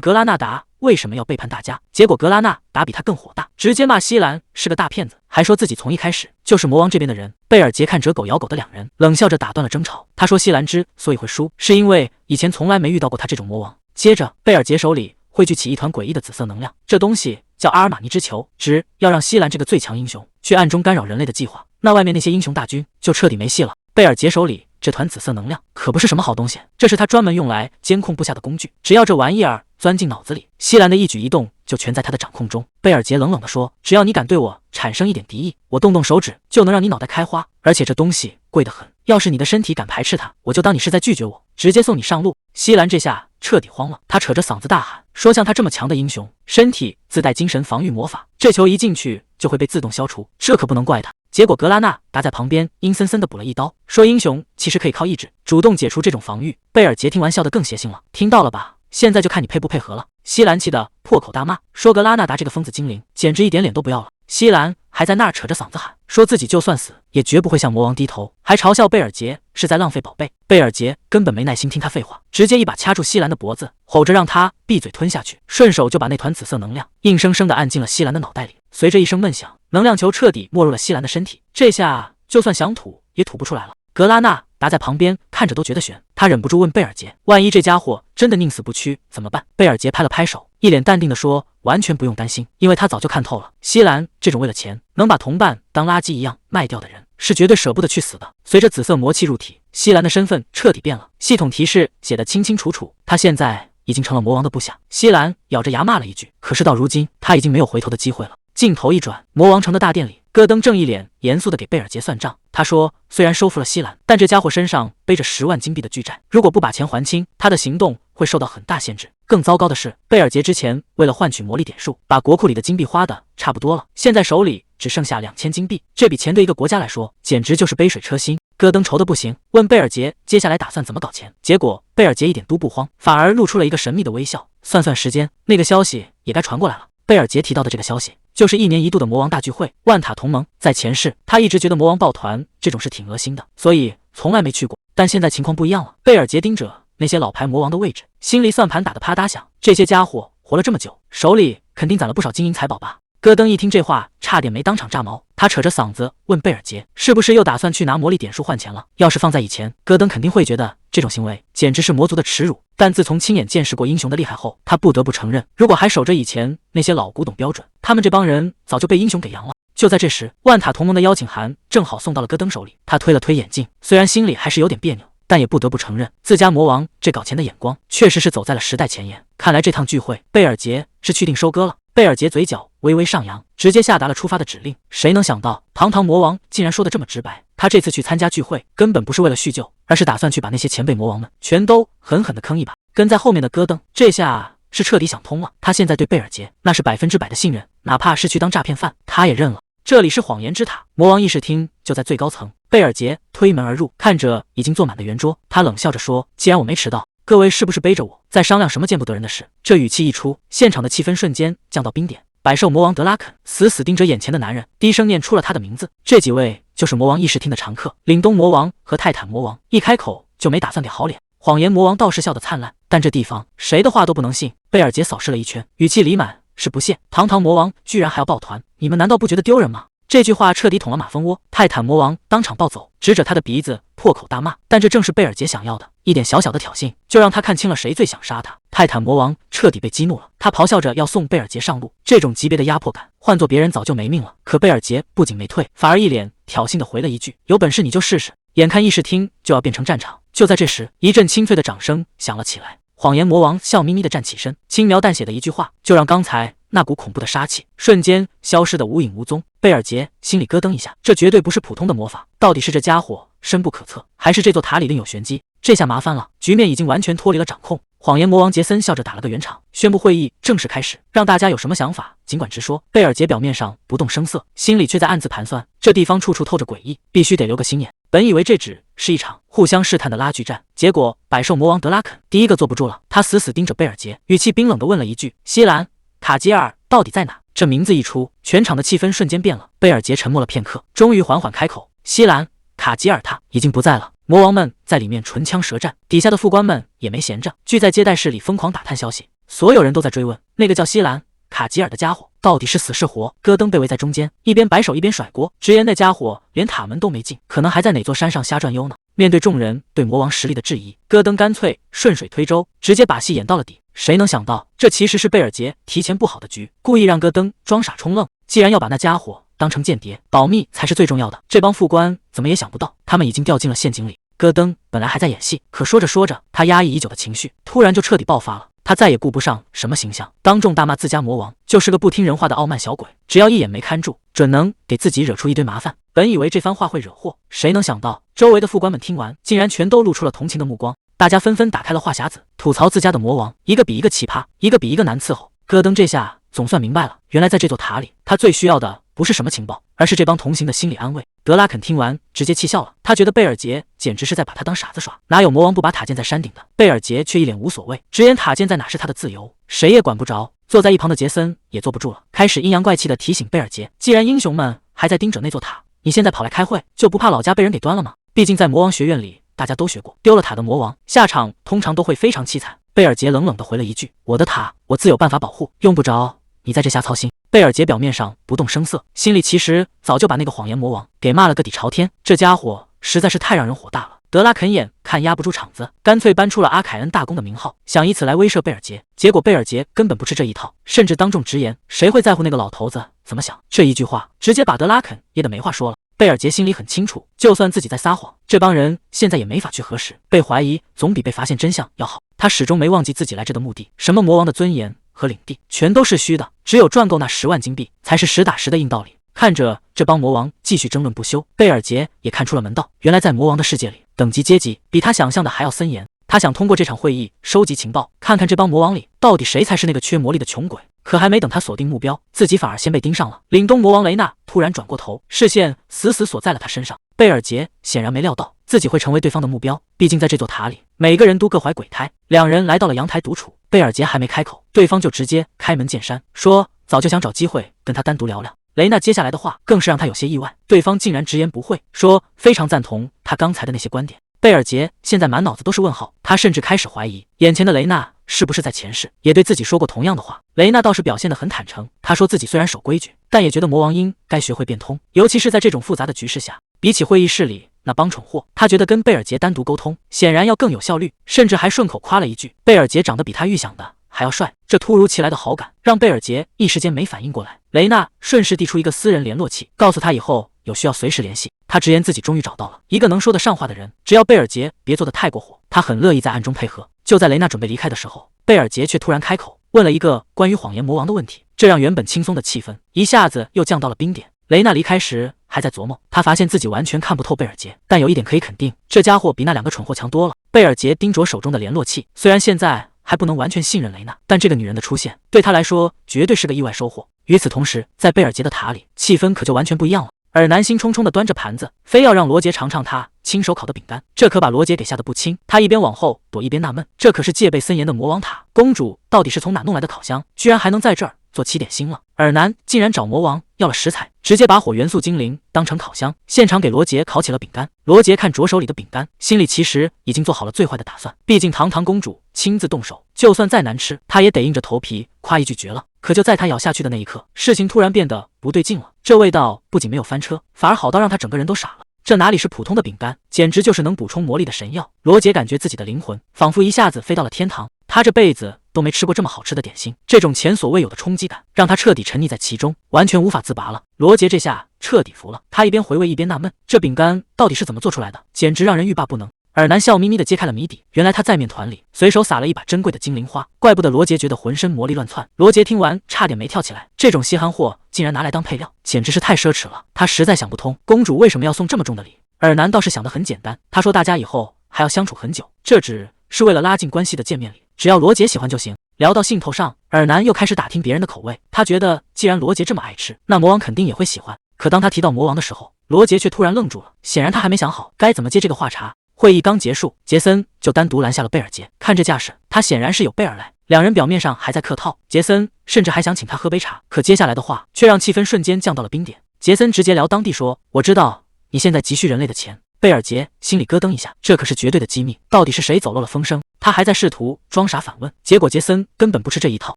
[SPEAKER 1] 格拉纳达为什么要背叛大家。结果格拉纳达比他更火大，直接骂西兰是个大骗子，还说自己从一开始就是魔王这边的人。贝尔杰看折狗咬狗的两人，冷笑着打断了争吵。他说：“西兰之所以会输，是因为以前从来没遇到过他这种魔王。”接着，贝尔杰手里汇聚起一团诡异的紫色能量，这东西叫阿尔玛尼之球，只要让西兰这个最强英雄去暗中干扰人类的计划，那外面那些英雄大军就彻底没戏了。贝尔杰手里这团紫色能量可不是什么好东西，这是他专门用来监控部下的工具，只要这玩意儿钻进脑子里，西兰的一举一动就全在他的掌控中。贝尔杰冷冷地说：“只要你敢对我产生一点敌意，我动动手指就能让你脑袋开花，而且这东西贵得很，要是你的身体敢排斥它，我就当你是在拒绝我，直接送你上路。”西兰这下彻底慌了，他扯着嗓子大喊说：“像他这么强的英雄，身体自带精神防御魔法，这球一进去就会被自动消除，这可不能怪他。”结果格拉纳达在旁边阴森森地补了一刀，说：“英雄其实可以靠意志主动解除这种防御。”贝尔杰听完笑得更邪性了，听到了吧？现在就看你配不配合了。西兰气得破口大骂，说格拉纳达这个疯子精灵简直一点脸都不要了。西兰还在那儿扯着嗓子喊，说自己就算死也绝不会向魔王低头，还嘲笑贝尔杰是在浪费宝贝。贝尔杰根本没耐心听他废话，直接一把掐住西兰的脖子，吼着让他闭嘴吞下去，顺手就把那团紫色能量硬生生地按进了西兰的脑袋里。随着一声闷响，能量球彻底没入了西兰的身体，这下就算想吐也吐不出来了。格拉纳达在旁边看着都觉得悬，他忍不住问贝尔杰：“万一这家伙真的宁死不屈怎么办？”贝尔杰拍了拍手，一脸淡定地说：“完全不用担心，因为他早就看透了，西兰这种为了钱能把同伴当垃圾一样卖掉的人，是绝对舍不得去死的。”随着紫色魔气入体，西兰的身份彻底变了，系统提示写得清清楚楚，他现在已经成了魔王的部下。西兰咬着牙骂了一句，可是到如今他已经没有回头的机会了。镜头一转，魔王城的大殿里，戈登正一脸严肃地给贝尔杰算账。他说：“虽然收复了西兰，但这家伙身上背着10万金币的巨债，如果不把钱还清，他的行动会受到很大限制。更糟糕的是，贝尔杰之前为了换取魔力点数，把国库里的金币花的差不多了，现在手里只剩下2000金币，这笔钱对一个国家来说，简直就是杯水车薪。”戈登愁得不行，问贝尔杰接下来打算怎么搞钱。结果贝尔杰一点都不慌，反而露出了一个神秘的微笑。算算时间，那个消息也该传过来了。贝尔杰提到的这个消息，就是1年1度的魔王大聚会——万塔同盟。在前世，他一直觉得魔王抱团这种事挺恶心的，所以从来没去过。但现在情况不一样了。贝尔杰盯着那些老牌魔王的位置，心里算盘打得啪嗒响。这些家伙活了这么久，手里肯定攒了不少金银财宝吧？戈登一听这话，差点没当场炸毛。他扯着嗓子问贝尔杰：“是不是又打算去拿魔力点数换钱了？”要是放在以前，戈登肯定会觉得这种行为简直是魔族的耻辱。但自从亲眼见识过英雄的厉害后，他不得不承认，如果还守着以前那些老古董标准，他们这帮人早就被英雄给扬了。就在这时，万塔同盟的邀请函正好送到了戈登手里。他推了推眼镜，虽然心里还是有点别扭，但也不得不承认，自家魔王这搞钱的眼光确实是走在了时代前沿。看来这趟聚会，贝尔杰是去定收割了。贝尔杰嘴角微微上扬，直接下达了出发的指令。谁能想到，堂堂魔王竟然说得这么直白？他这次去参加聚会，根本不是为了叙旧，而是打算去把那些前辈魔王们全都狠狠地坑一把。跟在后面的戈登，这下是彻底想通了。他现在对贝尔杰那是100%的信任，哪怕是去当诈骗犯，他也认了。这里是谎言之塔，魔王议事厅就在最高层。贝尔杰推门而入，看着已经坐满的圆桌，他冷笑着说：“既然我没迟到，各位是不是背着我在商量什么见不得人的事？”这语气一出，现场的气氛瞬间降到冰点。百兽魔王德拉肯死死盯着眼前的男人，低声念出了他的名字。这几位就是魔王议事厅的常客，凛冬魔王和泰坦魔王一开口就没打算给好脸。谎言魔王倒是笑得灿烂，但这地方谁的话都不能信。贝尔杰扫视了一圈，语气里满是不屑：“堂堂魔王居然还要抱团，你们难道不觉得丢人吗？”这句话彻底捅了马蜂窝，泰坦魔王当场暴走，指着他的鼻子破口大骂。但这正是贝尔杰想要的，一点小小的挑衅就让他看清了谁最想杀他。泰坦魔王彻底被激怒了，他咆哮着要送贝尔杰上路。这种级别的压迫感，换做别人早就没命了。可贝尔杰不仅没退，反而一脸挑衅地回了一句：“有本事你就试试。”眼看议事厅就要变成战场，就在这时，一阵清脆的掌声响了起来。谎言魔王笑眯眯地站起身，轻描淡写的一句话，就让刚才那股恐怖的杀气瞬间消失得无影无踪。贝尔杰心里咯噔一下，这绝对不是普通的魔法，到底是这家伙深不可测，还是这座塔里另有玄机？这下麻烦了，局面已经完全脱离了掌控。谎言魔王杰森笑着打了个圆场，宣布会议正式开始，让大家有什么想法尽管直说。贝尔杰表面上不动声色，心里却在暗自盘算，这地方处处透着诡异，必须得留个心眼。本以为这只是一场互相试探的拉锯战，结果百兽魔王德拉肯第一个坐不住了，他死死盯着贝尔杰，语气冰冷地问了一句：“西兰卡吉尔到底在哪？”这名字一出，全场的气氛瞬间变了。贝尔杰沉默了片刻，终于缓缓开口：“西兰卡吉尔他已经不在了。”魔王们在里面唇枪舌战，底下的副官们也没闲着，聚在接待室里疯狂打探消息。所有人都在追问那个叫西兰卡吉尔的家伙到底是死是活。戈登被围在中间，一边摆手一边甩锅，直言那家伙连塔门都没进，可能还在哪座山上瞎转悠呢。面对众人对魔王实力的质疑，戈登干脆顺水推舟，直接把戏演到了底。谁能想到，这其实是贝尔杰提前布好的局，故意让戈登装傻充愣。既然要把那家伙当成间谍，保密才是最重要的。这帮副官怎么也想不到，他们已经掉进了陷阱里。戈登本来还在演戏，可说着说着，他压抑已久的情绪突然就彻底爆发了。他再也顾不上什么形象，当众大骂自家魔王就是个不听人话的傲慢小鬼，只要一眼没看住，准能给自己惹出一堆麻烦。本以为这番话会惹祸，谁能想到周围的副官们听完，竟然全都露出了同情的目光。大家纷纷打开了话匣子，吐槽自家的魔王，一个比一个奇葩，一个比一个难伺候。戈登这下总算明白了，原来在这座塔里，他最需要的不是什么情报，而是这帮同行的心理安慰。德拉肯听完直接气笑了，他觉得贝尔杰简直是在把他当傻子耍，哪有魔王不把塔建在山顶的？贝尔杰却一脸无所谓，直言塔建在哪是他的自由，谁也管不着。坐在一旁的杰森也坐不住了，开始阴阳怪气的提醒贝尔杰，既然英雄们还在盯着那座塔，你现在跑来开会，就不怕老家被人给端了吗？毕竟在魔王学院里，大家都学过，丢了塔的魔王下场通常都会非常凄惨。贝尔杰冷冷地回了一句：“我的塔我自有办法保护，用不着你在这瞎操心。”贝尔杰表面上不动声色，心里其实早就把那个谎言魔王给骂了个底朝天。这家伙实在是太让人火大了。德拉肯眼看压不住场子，干脆搬出了阿凯恩大公的名号，想以此来威慑贝尔杰。结果贝尔杰根本不吃这一套，甚至当众直言：“谁会在乎那个老头子怎么想？”这一句话直接把德拉肯噎得没话说了。贝尔杰心里很清楚，就算自己在撒谎，这帮人现在也没法去核实，被怀疑总比被发现真相要好。他始终没忘记自己来这的目的，什么魔王的尊严和领地全都是虚的，只有赚够那10万金币才是实打实的硬道理。看着这帮魔王继续争论不休，贝尔杰也看出了门道，原来在魔王的世界里，等级阶级比他想象的还要森严。他想通过这场会议收集情报，看看这帮魔王里到底谁才是那个缺魔力的穷鬼。可还没等他锁定目标，自己反而先被盯上了。凛冬魔王雷娜突然转过头，视线死死锁在了他身上。贝尔杰显然没料到自己会成为对方的目标，毕竟在这座塔里，每个人都各怀鬼胎。两人来到了阳台独处，贝尔杰还没开口，对方就直接开门见山说早就想找机会跟他单独聊聊。雷娜接下来的话更是让他有些意外，对方竟然直言不讳，说非常赞同他刚才的那些观点。贝尔杰现在满脑子都是问号，他甚至开始怀疑眼前的雷娜是不是在前世也对自己说过同样的话。雷娜倒是表现得很坦诚，她说自己虽然守规矩，但也觉得魔王应该学会变通，尤其是在这种复杂的局势下，比起会议室里那帮蠢货，他觉得跟贝尔杰单独沟通显然要更有效率，甚至还顺口夸了一句贝尔杰长得比他预想的还要帅。这突如其来的好感让贝尔杰一时间没反应过来。雷娜顺势递出一个私人联络器，告诉他以后有需要随时联系。他直言自己终于找到了一个能说得上话的人，只要贝尔杰别做得太过火，他很乐意在暗中配合。就在雷娜准备离开的时候，贝尔杰却突然开口，问了一个关于谎言魔王的问题，这让原本轻松的气氛一下子又降到了冰点。雷娜离开时还在琢磨，他发现自己完全看不透贝尔杰，但有一点可以肯定，这家伙比那2个蠢货强多了。贝尔杰盯着手中的联络器，虽然现在还不能完全信任雷娜，但这个女人的出现对他来说绝对是个意外收获。与此同时，在贝尔杰的塔里，气氛可就完全不一样了。尔南兴冲冲地端着盘子，非要让罗杰尝尝他亲手烤的饼干，这可把罗杰给吓得不轻。他一边往后躲，一边纳闷，这可是戒备森严的魔王塔，公主到底是从哪弄来的烤箱，居然还能在这儿做起点心了。尔南竟然找魔王要了食材，直接把火元素精灵当成烤箱，现场给罗杰烤起了饼干。罗杰看着手里的饼干，心里其实已经做好了最坏的打算，毕竟堂堂公主亲自动手，就算再难吃，他也得硬着头皮夸一句绝了。可就在他咬下去的那一刻，事情突然变得不对劲了。这味道不仅没有翻车，反而好到让他整个人都傻了。这哪里是普通的饼干，简直就是能补充魔力的神药。罗杰感觉自己的灵魂仿佛一下子飞到了天堂，他这辈子都没吃过这么好吃的点心，这种前所未有的冲击感让他彻底沉溺在其中，完全无法自拔了。罗杰这下彻底服了，他一边回味一边纳闷，这饼干到底是怎么做出来的，简直让人欲罢不能。尔南笑眯眯地揭开了谜底，原来他在面团里随手撒了一把珍贵的精灵花，怪不得罗杰觉得浑身魔力乱窜。罗杰听完差点没跳起来，这种稀罕货竟然拿来当配料，简直是太奢侈了。他实在想不通，公主为什么要送这么重的礼。尔南倒是想得很简单，他说大家以后还要相处很久，这只是为了拉近关系的见面礼，只要罗杰喜欢就行。聊到兴头上，尔南又开始打听别人的口味，他觉得既然罗杰这么爱吃，那魔王肯定也会喜欢。可当他提到魔王的时候，罗杰却突然愣住了，显然他还没想好该怎么接这个话茬。会议刚结束，杰森就单独拦下了贝尔杰，看这架势，他显然是有备而来。两人表面上还在客套，杰森甚至还想请他喝杯茶，可接下来的话却让气氛瞬间降到了冰点。杰森直截了当地说：“我知道你现在急需人类的钱。”贝尔杰心里咯噔一下，这可是绝对的机密，到底是谁走漏了风声？他还在试图装傻反问，结果杰森根本不吃这一套，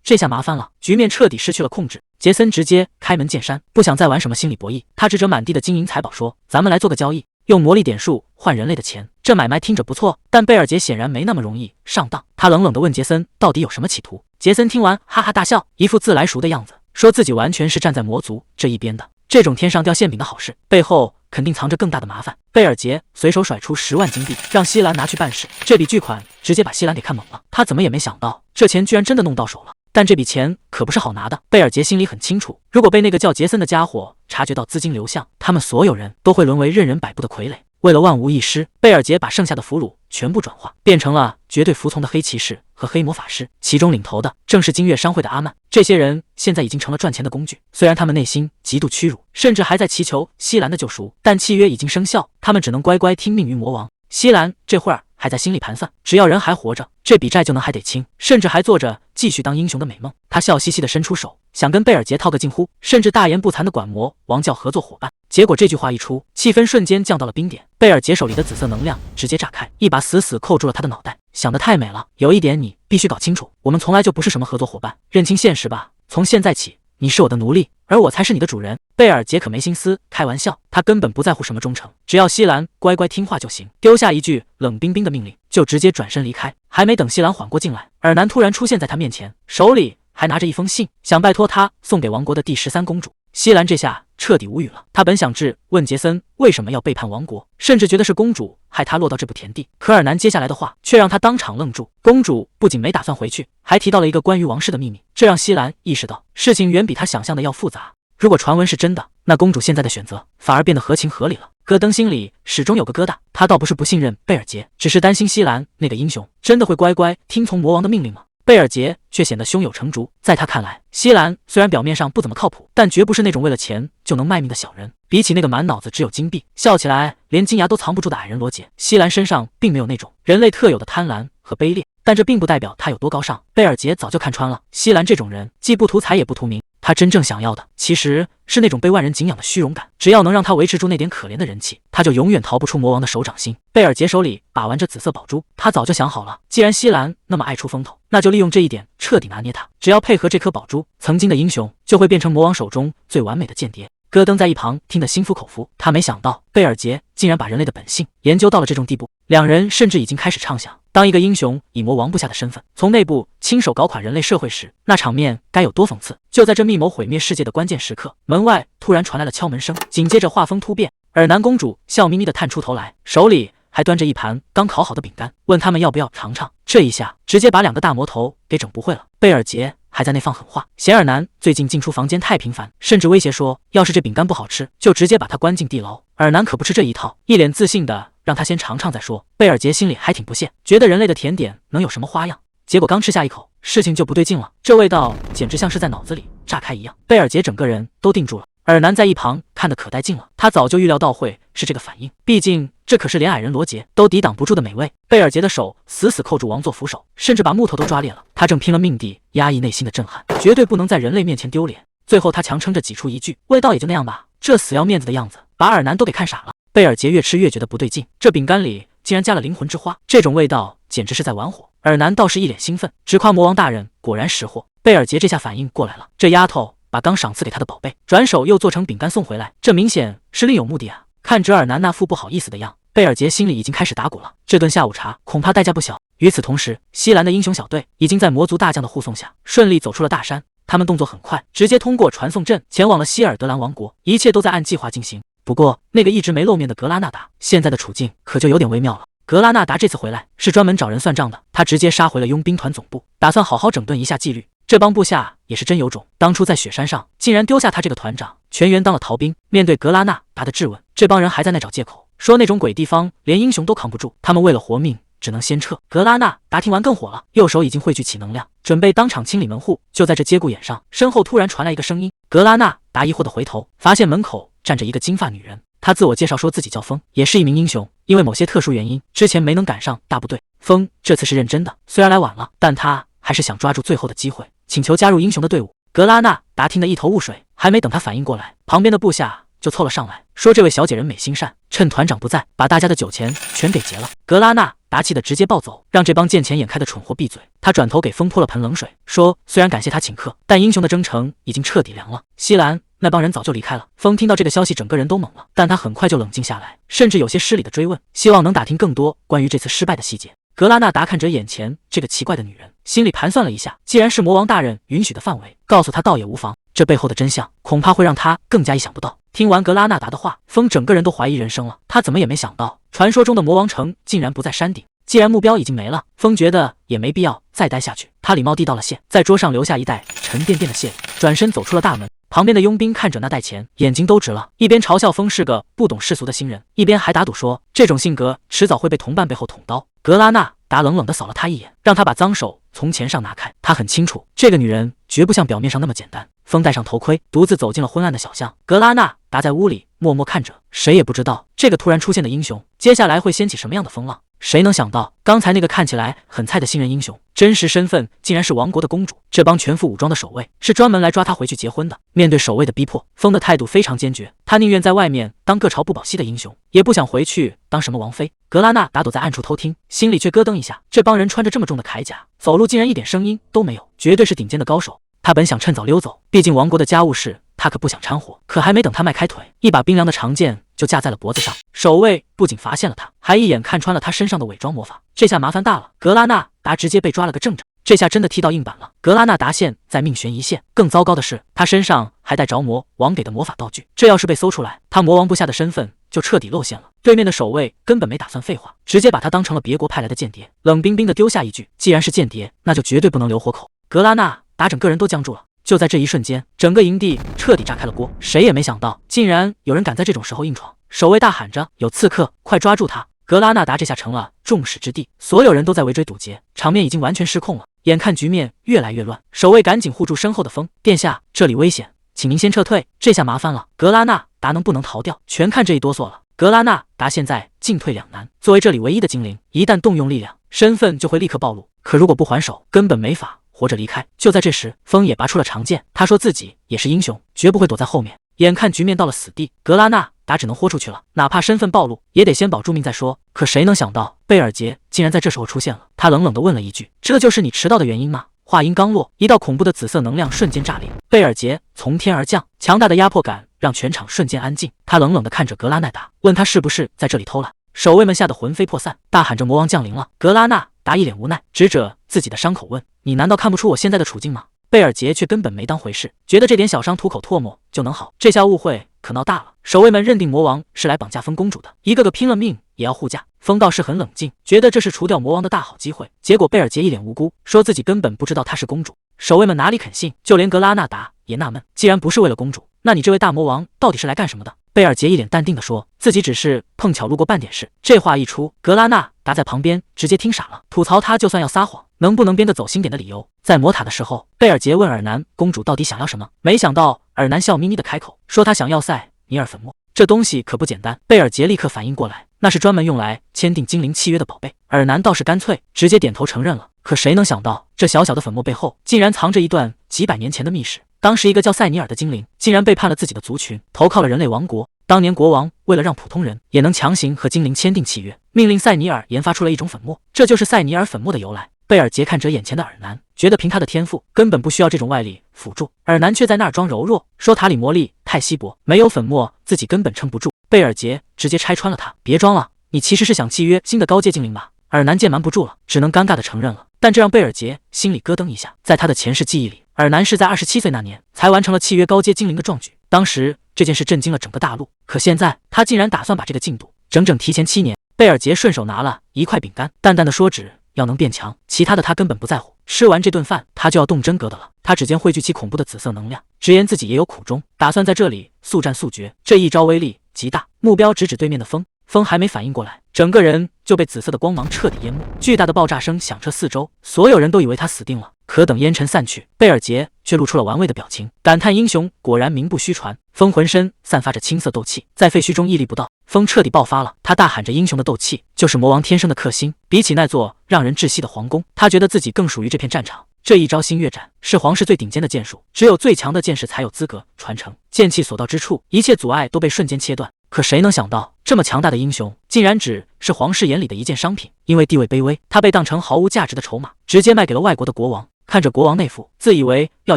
[SPEAKER 1] 这下麻烦了，局面彻底失去了控制。杰森直接开门见山，不想再玩什么心理博弈，他指着满地的金银财宝说：“咱们来做个交易。”用魔力点数换人类的钱，这买卖听着不错，但贝尔杰显然没那么容易上当。他冷冷地问杰森到底有什么企图。杰森听完哈哈大笑，一副自来熟的样子，说自己完全是站在魔族这一边的，这种天上掉馅饼的好事背后肯定藏着更大的麻烦。贝尔杰随手甩出10万金币，让西兰拿去办事。这笔巨款直接把西兰给看懵了，他怎么也没想到这钱居然真的弄到手了。但这笔钱可不是好拿的，贝尔杰心里很清楚，如果被那个叫杰森的家伙察觉到资金流向，他们所有人都会沦为任人摆布的傀儡。为了万无一失，贝尔杰把剩下的俘虏全部转化，变成了绝对服从的黑骑士和黑魔法师，其中领头的正是金月商会的阿曼。这些人现在已经成了赚钱的工具，虽然他们内心极度屈辱，甚至还在祈求西兰的救赎，但契约已经生效，他们只能乖乖听命于魔王。西兰这会儿还在心里盘算，只要人还活着，这笔债就能还得清，甚至还做着继续当英雄的美梦。他笑嘻嘻地伸出手，想跟贝尔杰套个近乎，甚至大言不惭地管魔王叫合作伙伴。结果这句话一出，气氛瞬间降到了冰点。贝尔杰手里的紫色能量直接炸开，一把死死扣住了他的脑袋。想得太美了，有一点你必须搞清楚，我们从来就不是什么合作伙伴，认清现实吧。从现在起，你是我的奴隶，而我才是你的主人。贝尔杰可没心思开玩笑，他根本不在乎什么忠诚，只要西兰乖乖听话就行。丢下一句冷冰冰的命令，就直接转身离开。还没等西兰缓过劲来，尔南突然出现在他面前，手里还拿着一封信，想拜托他送给王国的第13公主。西兰这下彻底无语了，他本想质问杰森为什么要背叛王国，甚至觉得是公主害他落到这步田地，可尔南接下来的话却让他当场愣住。公主不仅没打算回去，还提到了一个关于王室的秘密，这让西兰意识到事情远比他想象的要复杂。如果传闻是真的，那公主现在的选择反而变得合情合理了。戈登心里始终有个疙瘩，他倒不是不信任贝尔杰，只是担心西兰那个英雄真的会乖乖听从魔王的命令吗？贝尔杰却显得胸有成竹，在他看来，西兰虽然表面上不怎么靠谱，但绝不是那种为了钱就能卖命的小人。比起那个满脑子只有金币，笑起来连金牙都藏不住的矮人罗杰，西兰身上并没有那种人类特有的贪婪和卑劣，但这并不代表他有多高尚。贝尔杰早就看穿了，西兰这种人既不图财也不图名，他真正想要的其实是那种被万人敬仰的虚荣感，只要能让他维持住那点可怜的人气，他就永远逃不出魔王的手掌心。贝尔杰手里把玩着紫色宝珠，他早就想好了，既然西兰那么爱出风头，那就利用这一点彻底拿捏他，只要配合这颗宝珠，曾经的英雄就会变成魔王手中最完美的间谍。戈登在一旁听得心服口服，他没想到贝尔杰竟然把人类的本性研究到了这种地步，两人甚至已经开始畅想，当一个英雄以魔王部下的身份从内部亲手搞垮人类社会时，那场面该有多讽刺。就在这密谋毁灭世界的关键时刻，门外突然传来了敲门声，紧接着画风突变，尔南公主笑眯眯地探出头来，手里还端着一盘刚烤好的饼干，问他们要不要尝尝。这一下直接把2个大魔头给整不会了。贝尔杰还在那放狠话，嫌尔南最近进出房间太频繁，甚至威胁说要是这饼干不好吃，就直接把他关进地牢。尔南可不吃这一套，一脸自信的让他先尝尝再说。贝尔杰心里还挺不屑，觉得人类的甜点能有什么花样，结果刚吃下一口，事情就不对劲了，这味道简直像是在脑子里炸开一样。贝尔杰整个人都定住了，尔南在一旁看得可带劲了，他早就预料到会是这个反应，毕竟这可是连矮人罗杰都抵挡不住的美味。贝尔杰的手死死扣住王座扶手，甚至把木头都抓裂了，他正拼了命地压抑内心的震撼，绝对不能在人类面前丢脸。最后他强撑着挤出一句，味道也就那样吧。这死要面子的样子把尔南都给看傻了。贝尔杰越吃越觉得不对劲，这饼干里竟然加了灵魂之花，这种味道简直是在玩火。尔南倒是一脸兴奋，直夸魔王大人果然识货。贝尔杰这下反应过来了，这丫头把刚赏赐给他的宝贝转手又做成饼干送回来，这明显是另有目的啊！看着尔南那副不好意思的样，贝尔杰心里已经开始打鼓了，这顿下午茶恐怕代价不小。与此同时，西兰的英雄小队已经在魔族大将的护送下顺利走出了大山，他们动作很快，直接通过传送阵前往了希尔德兰王国，一切都在按计划进行。不过那个一直没露面的格拉纳达现在的处境可就有点微妙了。格拉纳达这次回来是专门找人算账的，他直接杀回了佣兵团总部，打算好好整顿一下纪律。这帮部下也是真有种，当初在雪山上竟然丢下他这个团长，全员当了逃兵。面对格拉纳达的质问，这帮人还在那找借口，说那种鬼地方连英雄都扛不住，他们为了活命只能先撤。格拉纳达听完更火了，右手已经汇聚起能量，准备当场清理门户。就在这节骨眼上，身后突然传来一个声音。格拉纳达疑惑的回头，发现门口站着一个金发女人。她自我介绍说自己叫风，也是一名英雄，因为某些特殊原因，之前没能赶上大部队。风这次是认真的，虽然来晚了，但他还是想抓住最后的机会，请求加入英雄的队伍。格拉纳达听得一头雾水，还没等他反应过来，旁边的部下就凑了上来，说这位小姐人美心善，趁团长不在，把大家的酒钱全给结了。格拉纳达气得直接暴走，让这帮见钱眼开的蠢货闭嘴。他转头给风泼了盆冷水，说虽然感谢他请客，但英雄的征程已经彻底凉了。西兰那帮人早就离开了。风听到这个消息，整个人都懵了，但他很快就冷静下来，甚至有些失礼的追问，希望能打听更多关于这次失败的细节。格拉纳达看着眼前这个奇怪的女人，心里盘算了一下，既然是魔王大人允许的范围，告诉他倒也无妨。这背后的真相恐怕会让他更加意想不到。听完格拉纳达的话，风整个人都怀疑人生了。他怎么也没想到，传说中的魔王城竟然不在山顶。既然目标已经没了，风觉得也没必要再待下去。他礼貌地道了谢，在桌上留下一袋沉甸甸的谢礼，转身走出了大门。旁边的佣兵看着那袋钱，眼睛都直了，一边嘲笑风是个不懂世俗的新人，一边还打赌说这种性格迟早会被同伴背后捅刀。格拉纳达冷冷地扫了他一眼，让他把脏手从钱上拿开。他很清楚，这个女人绝不像表面上那么简单。风戴上头盔，独自走进了昏暗的小巷。格拉纳达在屋里默默看着，谁也不知道这个突然出现的英雄接下来会掀起什么样的风浪。谁能想到，刚才那个看起来很菜的新人英雄，真实身份竟然是王国的公主。这帮全副武装的守卫是专门来抓他回去结婚的。面对守卫的逼迫，风的态度非常坚决，他宁愿在外面当各朝不保夕的英雄，也不想回去当什么王妃。格拉纳达躲在暗处偷听，心里却咯噔一下，这帮人穿着这么重的铠甲，走路竟然一点声音都没有，绝对是顶尖的高手。他本想趁早溜走，毕竟王国的家务事他可不想掺和，可还没等他迈开腿，一把冰凉的长剑就架在了脖子上。守卫不仅发现了他，还一眼看穿了他身上的伪装魔法。这下麻烦大了，格拉纳达直接被抓了个正着。这下真的踢到硬板了，格拉纳达现在命悬一线。更糟糕的是，他身上还带着魔王给的魔法道具，这要是被搜出来，他魔王部下的身份就彻底露馅了。对面的守卫根本没打算废话，直接把他当成了别国派来的间谍，冷冰冰的丢下一句：既然是间谍，那就绝对不能留活口。格拉纳达整个人都僵住了。就在这一瞬间，整个营地彻底炸开了锅。谁也没想到，竟然有人敢在这种时候硬闯。守卫大喊着：有刺客，快抓住他！格拉纳达这下成了众矢之的，所有人都在围追堵截，场面已经完全失控了。眼看局面越来越乱，守卫赶紧护住身后的风。殿下，这里危险，请您先撤退。这下麻烦了，格拉纳达能不能逃掉，全看这一哆嗦了。格拉纳达现在进退两难，作为这里唯一的精灵，一旦动用力量，身份就会立刻暴露。可如果不还手，根本没法活着离开。就在这时，风也拔出了长剑，他说自己也是英雄，绝不会躲在后面。眼看局面到了死地，格拉纳达只能豁出去了，哪怕身份暴露，也得先保住命再说。可谁能想到，贝尔杰竟然在这时候出现了。他冷冷地问了一句：这就是你迟到的原因吗？话音刚落，一道恐怖的紫色能量瞬间炸裂，贝尔杰从天而降，强大的压迫感让全场瞬间安静。他冷冷地看着格拉纳达，问他是不是在这里偷懒。守卫们吓得魂飞魄散，大喊着魔王降临了。格拉纳达一脸无奈，指着自己的伤口问：你难道看不出我现在的处境吗？贝尔杰却根本没当回事，觉得这点小伤吐口唾沫就能好。这下误会可闹大了，守卫们认定魔王是来绑架风公主的，一个个拼了命也要护驾。风倒是很冷静，觉得这是除掉魔王的大好机会。结果贝尔杰一脸无辜，说自己根本不知道她是公主。守卫们哪里肯信，就连格拉纳达也纳闷，既然不是为了公主，那你这位大魔王到底是来干什么的？贝尔杰一脸淡定地说，自己只是碰巧路过办点事。这话一出，格拉纳达在旁边直接听傻了，吐槽他就算要撒谎，能不能编个走心点的理由？在魔塔的时候，贝尔杰问尔南公主到底想要什么，没想到尔南笑眯眯地开口，说他想要塞尼尔粉末。这东西可不简单，贝尔杰立刻反应过来，那是专门用来签订精灵契约的宝贝。尔南倒是干脆，直接点头承认了。可谁能想到，这小小的粉末背后竟然藏着一段几百年前的密史。当时一个叫塞尼尔的精灵，竟然背叛了自己的族群，投靠了人类王国。当年国王为了让普通人也能强行和精灵签订契约，命令塞尼尔研发出了一种粉末，这就是塞尼尔粉末的由来。贝尔杰看着眼前的尔南，觉得凭他的天赋根本不需要这种外力辅助，尔南却在那儿装柔弱，说塔里魔力太稀薄，没有粉末自己根本撑不住。贝尔杰直接拆穿了他，别装了，你其实是想契约新的高阶精灵吧？尔南见瞒不住了，只能尴尬的承认了。但这让贝尔杰心里咯噔一下，在他的前世记忆里，尔南是在27岁那年才完成了契约高阶精灵的壮举，当时这件事震惊了整个大陆。可现在他竟然打算把这个进度整整提前7年。贝尔杰顺手拿了一块饼干，淡淡的说只要能变强，其他的他根本不在乎。吃完这顿饭，他就要动真格的了。他指尖汇聚起恐怖的紫色能量，直言自己也有苦衷，打算在这里速战速决。这一招威力极大，目标直指对面的风。风还没反应过来，整个人就被紫色的光芒彻底淹没。巨大的爆炸声响彻四周，所有人都以为他死定了。可等烟尘散去，贝尔杰却露出了玩味的表情，感叹英雄果然名不虚传。风浑身散发着青色斗气，在废墟中屹立不倒。风彻底爆发了，他大喊着英雄的斗气就是魔王天生的克星，比起那座让人窒息的皇宫，他觉得自己更属于这片战场。这一招星月斩是皇室最顶尖的剑术，只有最强的剑士才有资格传承。剑气所到之处，一切阻碍都被瞬间切断。可谁能想到，这么强大的英雄竟然只是皇室眼里的一件商品，因为地位卑微，他被当成毫无价值的筹码，直接卖给了外国的国王。看着国王那副自以为要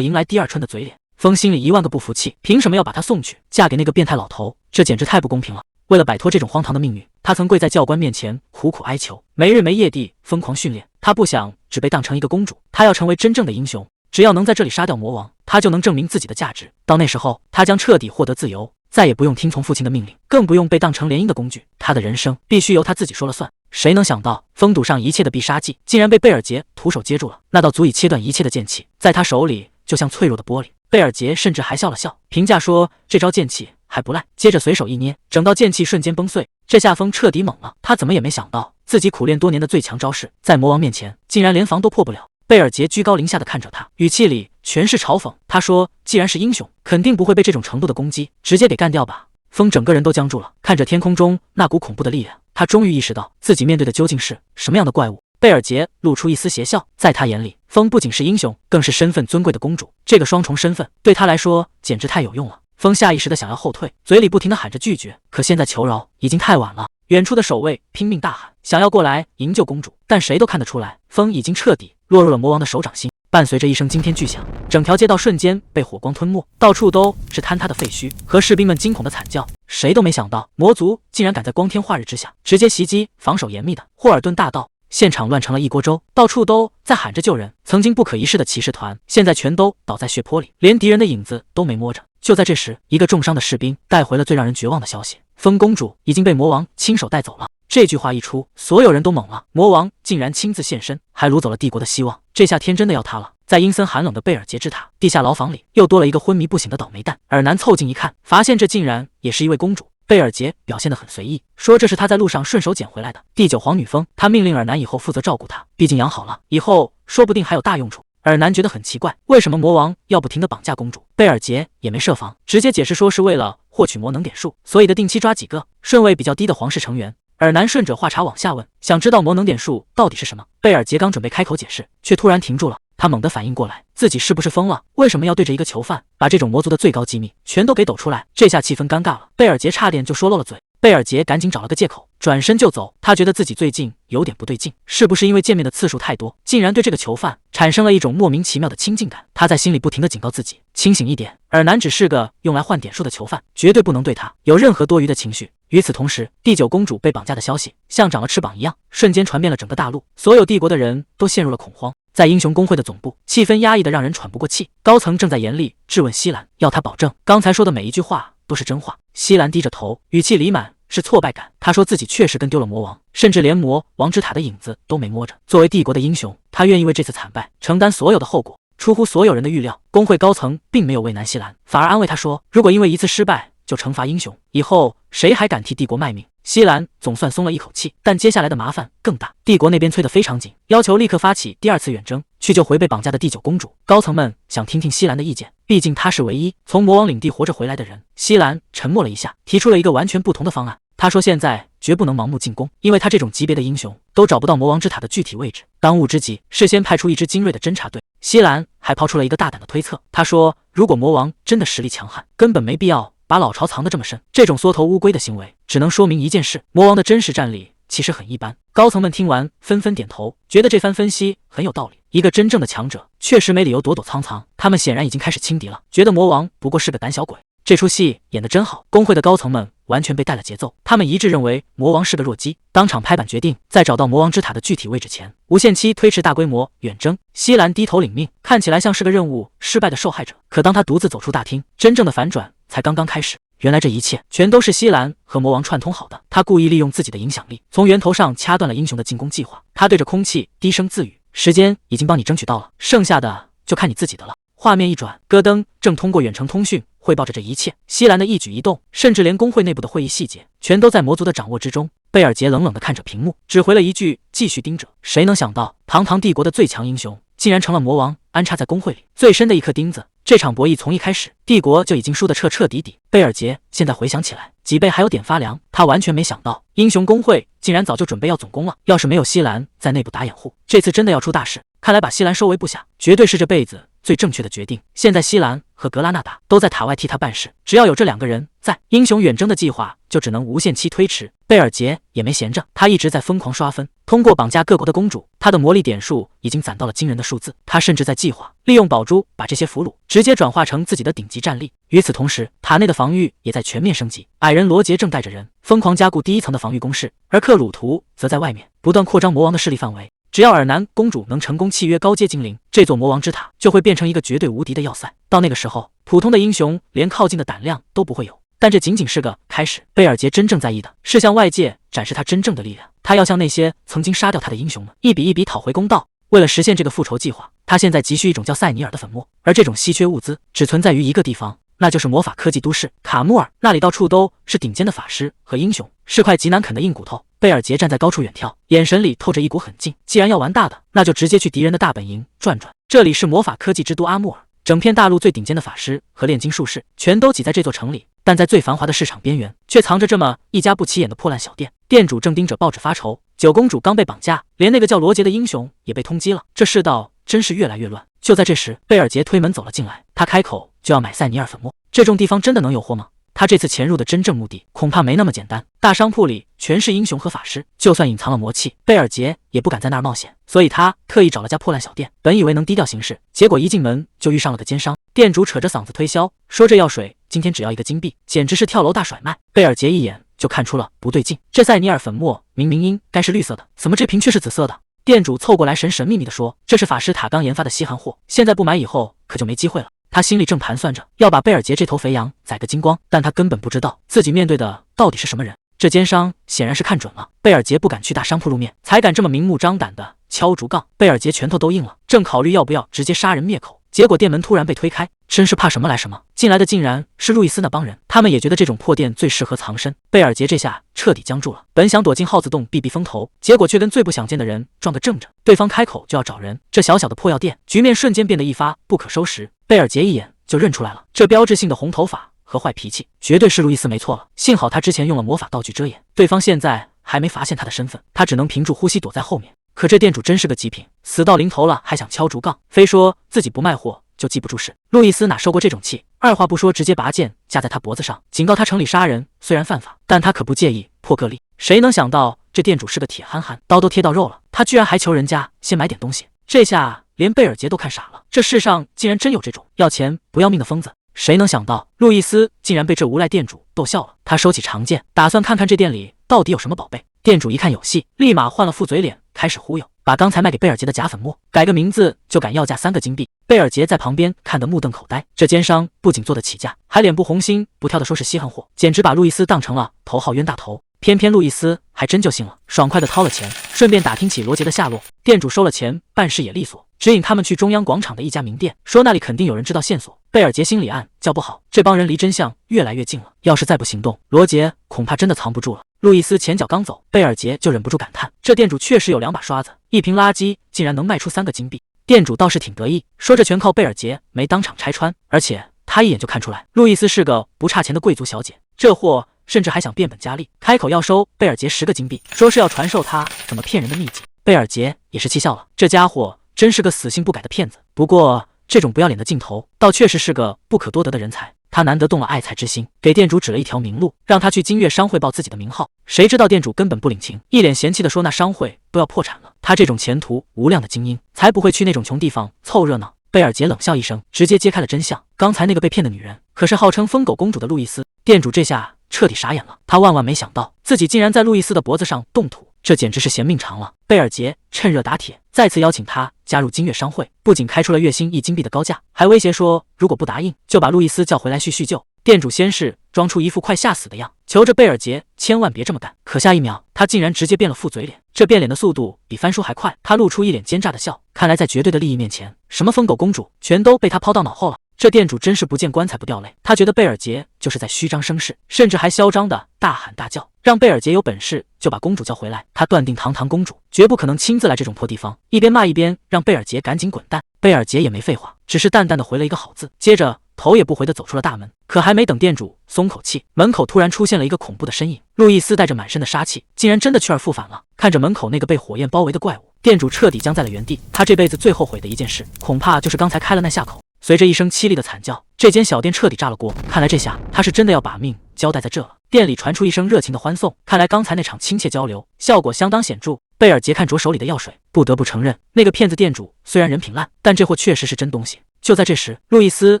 [SPEAKER 1] 迎来第二春的嘴脸，风心里10000个不服气，凭什么要把他送去嫁给那个变态老头？这简直太不公平了。为了摆脱这种荒唐的命运，他曾跪在教官面前苦苦哀求，没日没夜地疯狂训练。他不想只被当成一个公主，他要成为真正的英雄。只要能在这里杀掉魔王，他就能证明自己的价值。到那时候，他将彻底获得自由，再也不用听从父亲的命令，更不用被当成联姻的工具。他的人生必须由他自己说了算。谁能想到，封堵上一切的必杀技竟然被贝尔杰徒手接住了？那道足以切断一切的剑气，在他手里就像脆弱的玻璃。贝尔杰甚至还笑了笑，评价说这招剑气还不赖。接着随手一捏，整道剑气瞬间崩碎。这下风彻底懵了，他怎么也没想到，自己苦练多年的最强招式，在魔王面前竟然连防都破不了。贝尔杰居高临下的看着他，语气里全是嘲讽。他说：“既然是英雄，肯定不会被这种程度的攻击直接给干掉吧？”风整个人都僵住了，看着天空中那股恐怖的力量，他终于意识到自己面对的究竟是什么样的怪物。贝尔杰露出一丝邪笑，在他眼里，风不仅是英雄，更是身份尊贵的公主。这个双重身份对他来说简直太有用了。风下意识的想要后退，嘴里不停的喊着拒绝，可现在求饶已经太晚了。远处的守卫拼命大喊，想要过来营救公主，但谁都看得出来，风已经彻底落入了魔王的手掌心。伴随着一声惊天巨响，整条街道瞬间被火光吞没，到处都是坍塌的废墟和士兵们惊恐的惨叫。谁都没想到，魔族竟然敢在光天化日之下直接袭击防守严密的霍尔顿大道，现场乱成了一锅粥，到处都在喊着救人。曾经不可一世的骑士团，现在全都倒在血泊里，连敌人的影子都没摸着。就在这时，一个重伤的士兵带回了最让人绝望的消息：风公主已经被魔王亲手带走了。这句话一出，所有人都懵了，魔王竟然亲自现身，还掳走了帝国的希望，这下天真的要塌了。在阴森寒冷的贝尔杰之塔地下牢房里，又多了一个昏迷不醒的倒霉蛋。尔南凑近一看，发现这竟然也是一位公主。贝尔杰表现得很随意，说这是他在路上顺手捡回来的第9皇女风，他命令尔南以后负责照顾她，毕竟养好了以后说不定还有大用处。尔南觉得很奇怪，为什么魔王要不停地绑架公主？贝尔杰也没设防，直接解释说是为了获取魔能点数，所以的定期抓几个顺位比较低的皇室成员。尔南顺着话茬往下问，想知道魔能点数到底是什么。贝尔杰刚准备开口解释，却突然停住了。他猛地反应过来，自己是不是疯了？为什么要对着一个囚犯把这种魔族的最高机密全都给抖出来？这下气氛尴尬了，贝尔杰差点就说漏了嘴。贝尔杰赶紧找了个借口，转身就走。他觉得自己最近有点不对劲，是不是因为见面的次数太多，竟然对这个囚犯产生了一种莫名其妙的亲近感？他在心里不停地警告自己，清醒一点，尔南只是个用来换点数的囚犯，绝对不能对他有任何多余的情绪。与此同时，第9公主被绑架的消息像长了翅膀一样，瞬间传遍了整个大陆，所有帝国的人都陷入了恐慌。在英雄公会的总部，气氛压抑得让人喘不过气，高层正在严厉质问西兰，要他保证刚才说的每一句话都是真话。西兰低着头，语气里满是挫败感。他说自己确实跟丢了魔王，甚至连魔王之塔的影子都没摸着。作为帝国的英雄，他愿意为这次惨败承担所有的后果。出乎所有人的预料，工会高层并没有为难西兰，反而安慰他说，如果因为一次失败就惩罚英雄，以后谁还敢替帝国卖命？西兰总算松了一口气，但接下来的麻烦更大。帝国那边催得非常紧，要求立刻发起第2次远征，去救回被绑架的第9公主。高层们想听听西兰的意见，毕竟他是唯一从魔王领地活着回来的人。西兰沉默了一下，提出了一个完全不同的方案。他说现在绝不能盲目进攻，因为他这种级别的英雄都找不到魔王之塔的具体位置，当务之急事先派出一支精锐的侦察队。西兰还抛出了一个大胆的推测，他说如果魔王真的实力强悍，根本没必要把老巢藏得这么深，这种缩头乌龟的行为只能说明一件事，魔王的真实战力其实很一般。高层们听完纷纷点头，觉得这番分析很有道理。一个真正的强者确实没理由躲躲藏藏，他们显然已经开始轻敌了，觉得魔王不过是个胆小鬼。这出戏演得真好，工会的高层们完全被带了节奏，他们一致认为魔王是个弱鸡，当场拍板决定，在找到魔王之塔的具体位置前，无限期推迟大规模远征。西兰低头领命，看起来像是个任务失败的受害者。可当他独自走出大厅，真正的反转才刚刚开始。原来这一切全都是西兰和魔王串通好的，他故意利用自己的影响力，从源头上掐断了英雄的进攻计划。他对着空气低声自语：“时间已经帮你争取到了，剩下的就看你自己的了。”画面一转，戈登正通过远程通讯汇报着这一切，西兰的一举一动，甚至连工会内部的会议细节，全都在魔族的掌握之中。贝尔杰冷冷地看着屏幕，只回了一句：“继续盯着。”谁能想到，堂堂帝国的最强英雄，竟然成了魔王安插在工会里最深的一颗钉子。这场博弈从一开始，帝国就已经输得彻彻底底。贝尔杰现在回想起来，脊背还有点发凉。他完全没想到，英雄工会竟然早就准备要总攻了。要是没有西兰在内部打掩护，这次真的要出大事。看来把西兰收为部下，绝对是这辈子最正确的决定。现在西兰和格拉纳达都在塔外替他办事，只要有这2个人在，英雄远征的计划就只能无限期推迟。贝尔杰也没闲着，他一直在疯狂刷分，通过绑架各国的公主，他的魔力点数已经攒到了惊人的数字。他甚至在计划利用宝珠把这些俘虏直接转化成自己的顶级战力。与此同时，塔内的防御也在全面升级。矮人罗杰正带着人疯狂加固第1层的防御工事，而克鲁图则在外面不断扩张魔王的势力范围。只要尔南公主能成功契约高阶精灵，这座魔王之塔就会变成一个绝对无敌的要塞。到那个时候，普通的英雄连靠近的胆量都不会有。但这仅仅是个开始，贝尔杰真正在意的是向外界展示他真正的力量。他要向那些曾经杀掉他的英雄们一笔一笔讨回公道。为了实现这个复仇计划，他现在急需一种叫塞尼尔的粉末，而这种稀缺物资只存在于一个地方，那就是魔法科技都市卡穆尔。那里到处都是顶尖的法师和英雄，是块极难啃的硬骨头。贝尔杰站在高处远眺，眼神里透着一股狠劲。既然要玩大的，那就直接去敌人的大本营转转。这里是魔法科技之都阿穆尔，整片大陆最顶尖的法师和炼金术士全都挤在这座城里。但在最繁华的市场边缘，却藏着这么一家不起眼的破烂小店。店主正盯着报纸发愁，9公主刚被绑架，连那个叫罗杰的英雄也被通缉了。这世道真是越来越乱。就在这时，贝尔杰推门走了进来，他开口就要买塞尼尔粉末。这种地方真的能有货吗？他这次潜入的真正目的恐怕没那么简单。大商铺里全是英雄和法师，就算隐藏了魔气，贝尔杰也不敢在那儿冒险，所以他特意找了家破烂小店，本以为能低调行事，结果一进门就遇上了个奸商。店主扯着嗓子推销，说这药水今天只要1个金币，简直是跳楼大甩卖。贝尔杰一眼就看出了不对劲，这塞尼尔粉末明明应该是绿色的，怎么这瓶却是紫色的？店主凑过来神神秘秘地说，这是法师塔刚研发的稀罕货，现在不买以后可就没机会了。他心里正盘算着要把贝尔杰这头肥羊宰个精光，但他根本不知道自己面对的到底是什么人。这奸商显然是看准了贝尔杰不敢去大商铺露面，才敢这么明目张胆的敲竹杠。贝尔杰拳头都硬了，正考虑要不要直接杀人灭口，结果店门突然被推开，真是怕什么来什么。进来的竟然是路易斯那帮人，他们也觉得这种破店最适合藏身。贝尔杰这下彻底僵住了，本想躲进耗子洞避避风头，结果却跟最不想见的人撞个正着。对方开口就要找人，这小小的破药店局面瞬间变得一发不可收拾。贝尔杰一眼就认出来了，这标志性的红头发和坏脾气绝对是路易斯没错了。幸好他之前用了魔法道具遮掩，对方现在还没发现他的身份，他只能屏住呼吸躲在后面。可这店主真是个极品，死到临头了还想敲竹杠，非说自己不卖货就记不住事。路易斯哪受过这种气，二话不说直接拔剑架在他脖子上，警告他城里杀人虽然犯法，但他可不介意破个例。谁能想到这店主是个铁憨憨，刀都贴到肉了，他居然还求人家先买点东西。这下连贝尔杰都看傻了，这世上竟然真有这种要钱不要命的疯子。谁能想到路易斯竟然被这无赖店主逗笑了，他收起长剑，打算看看这店里到底有什么宝贝。店主一看有戏，立马换了副嘴脸，开始忽悠，把刚才卖给贝尔杰的假粉末改个名字就敢要价3个金币。贝尔杰在旁边看得目瞪口呆，这奸商不仅做得起价，还脸不红心不跳的说是稀罕货，简直把路易斯当成了头号冤大头。偏偏路易斯还真就信了，爽快的掏了钱，顺便打听起罗杰的下落。店主收了钱，办事也利索，指引他们去中央广场的一家名店，说那里肯定有人知道线索。贝尔杰心里暗叫不好，这帮人离真相越来越近了，要是再不行动，罗杰恐怕真的藏不住了。路易斯前脚刚走，贝尔杰就忍不住感叹，这店主确实有2把刷子，一瓶垃圾竟然能卖出3个金币。店主倒是挺得意，说这全靠贝尔杰没当场拆穿，而且他一眼就看出来路易斯是个不差钱的贵族小姐，这货甚至还想变本加厉，开口要收贝尔杰10个金币，说是要传授他怎么骗人的秘籍。贝尔杰也是气笑了，这家伙真是个死性不改的骗子。不过这种不要脸的劲头，倒确实是个不可多得的人才。他难得动了爱才之心，给店主指了一条明路，让他去金月商会报自己的名号。谁知道店主根本不领情，一脸嫌弃地说那商会都要破产了，他这种前途无量的精英才不会去那种穷地方凑热闹。贝尔杰冷笑一声，直接揭开了真相，刚才那个被骗的女人可是号称疯狗公主的路易斯。店主这下彻底傻眼了，他万万没想到自己竟然在路易斯的脖子上动土，这简直是嫌命长了。贝尔杰趁热打铁，再次邀请他加入金月商会，不仅开出了月薪1金币的高价，还威胁说如果不答应就把路易斯叫回来叙旧。店主先是装出一副快吓死的样，求着贝尔杰千万别这么干，可下一秒他竟然直接变了副嘴脸，这变脸的速度比翻书还快。他露出一脸奸诈的笑，看来在绝对的利益面前，什么疯狗公主全都被他抛到脑后了。这店主真是不见棺材不掉泪，他觉得贝尔杰就是在虚张声势，甚至还嚣张的大喊大叫，让贝尔杰有本事就把公主叫回来。他断定堂堂公主绝不可能亲自来这种破地方，一边骂一边让贝尔杰赶紧滚蛋。贝尔杰也没废话，只是淡淡的回了一个好字，接着头也不回的走出了大门。可还没等店主松口气，门口突然出现了一个恐怖的身影，路易斯带着满身的杀气，竟然真的去而复返了。看着门口那个被火焰包围的怪物，店主彻底僵在了原地。他这辈子最后悔的一件事，恐怕就是刚才开了那下口。随着一声凄厉的惨叫，这间小店彻底炸了锅。看来这下他是真的要把命交代在这了。店里传出一声热情的欢送，看来刚才那场亲切交流效果相当显著。贝尔杰看着手里的药水，不得不承认，那个骗子店主虽然人品烂，但这货确实是真东西。就在这时，路易斯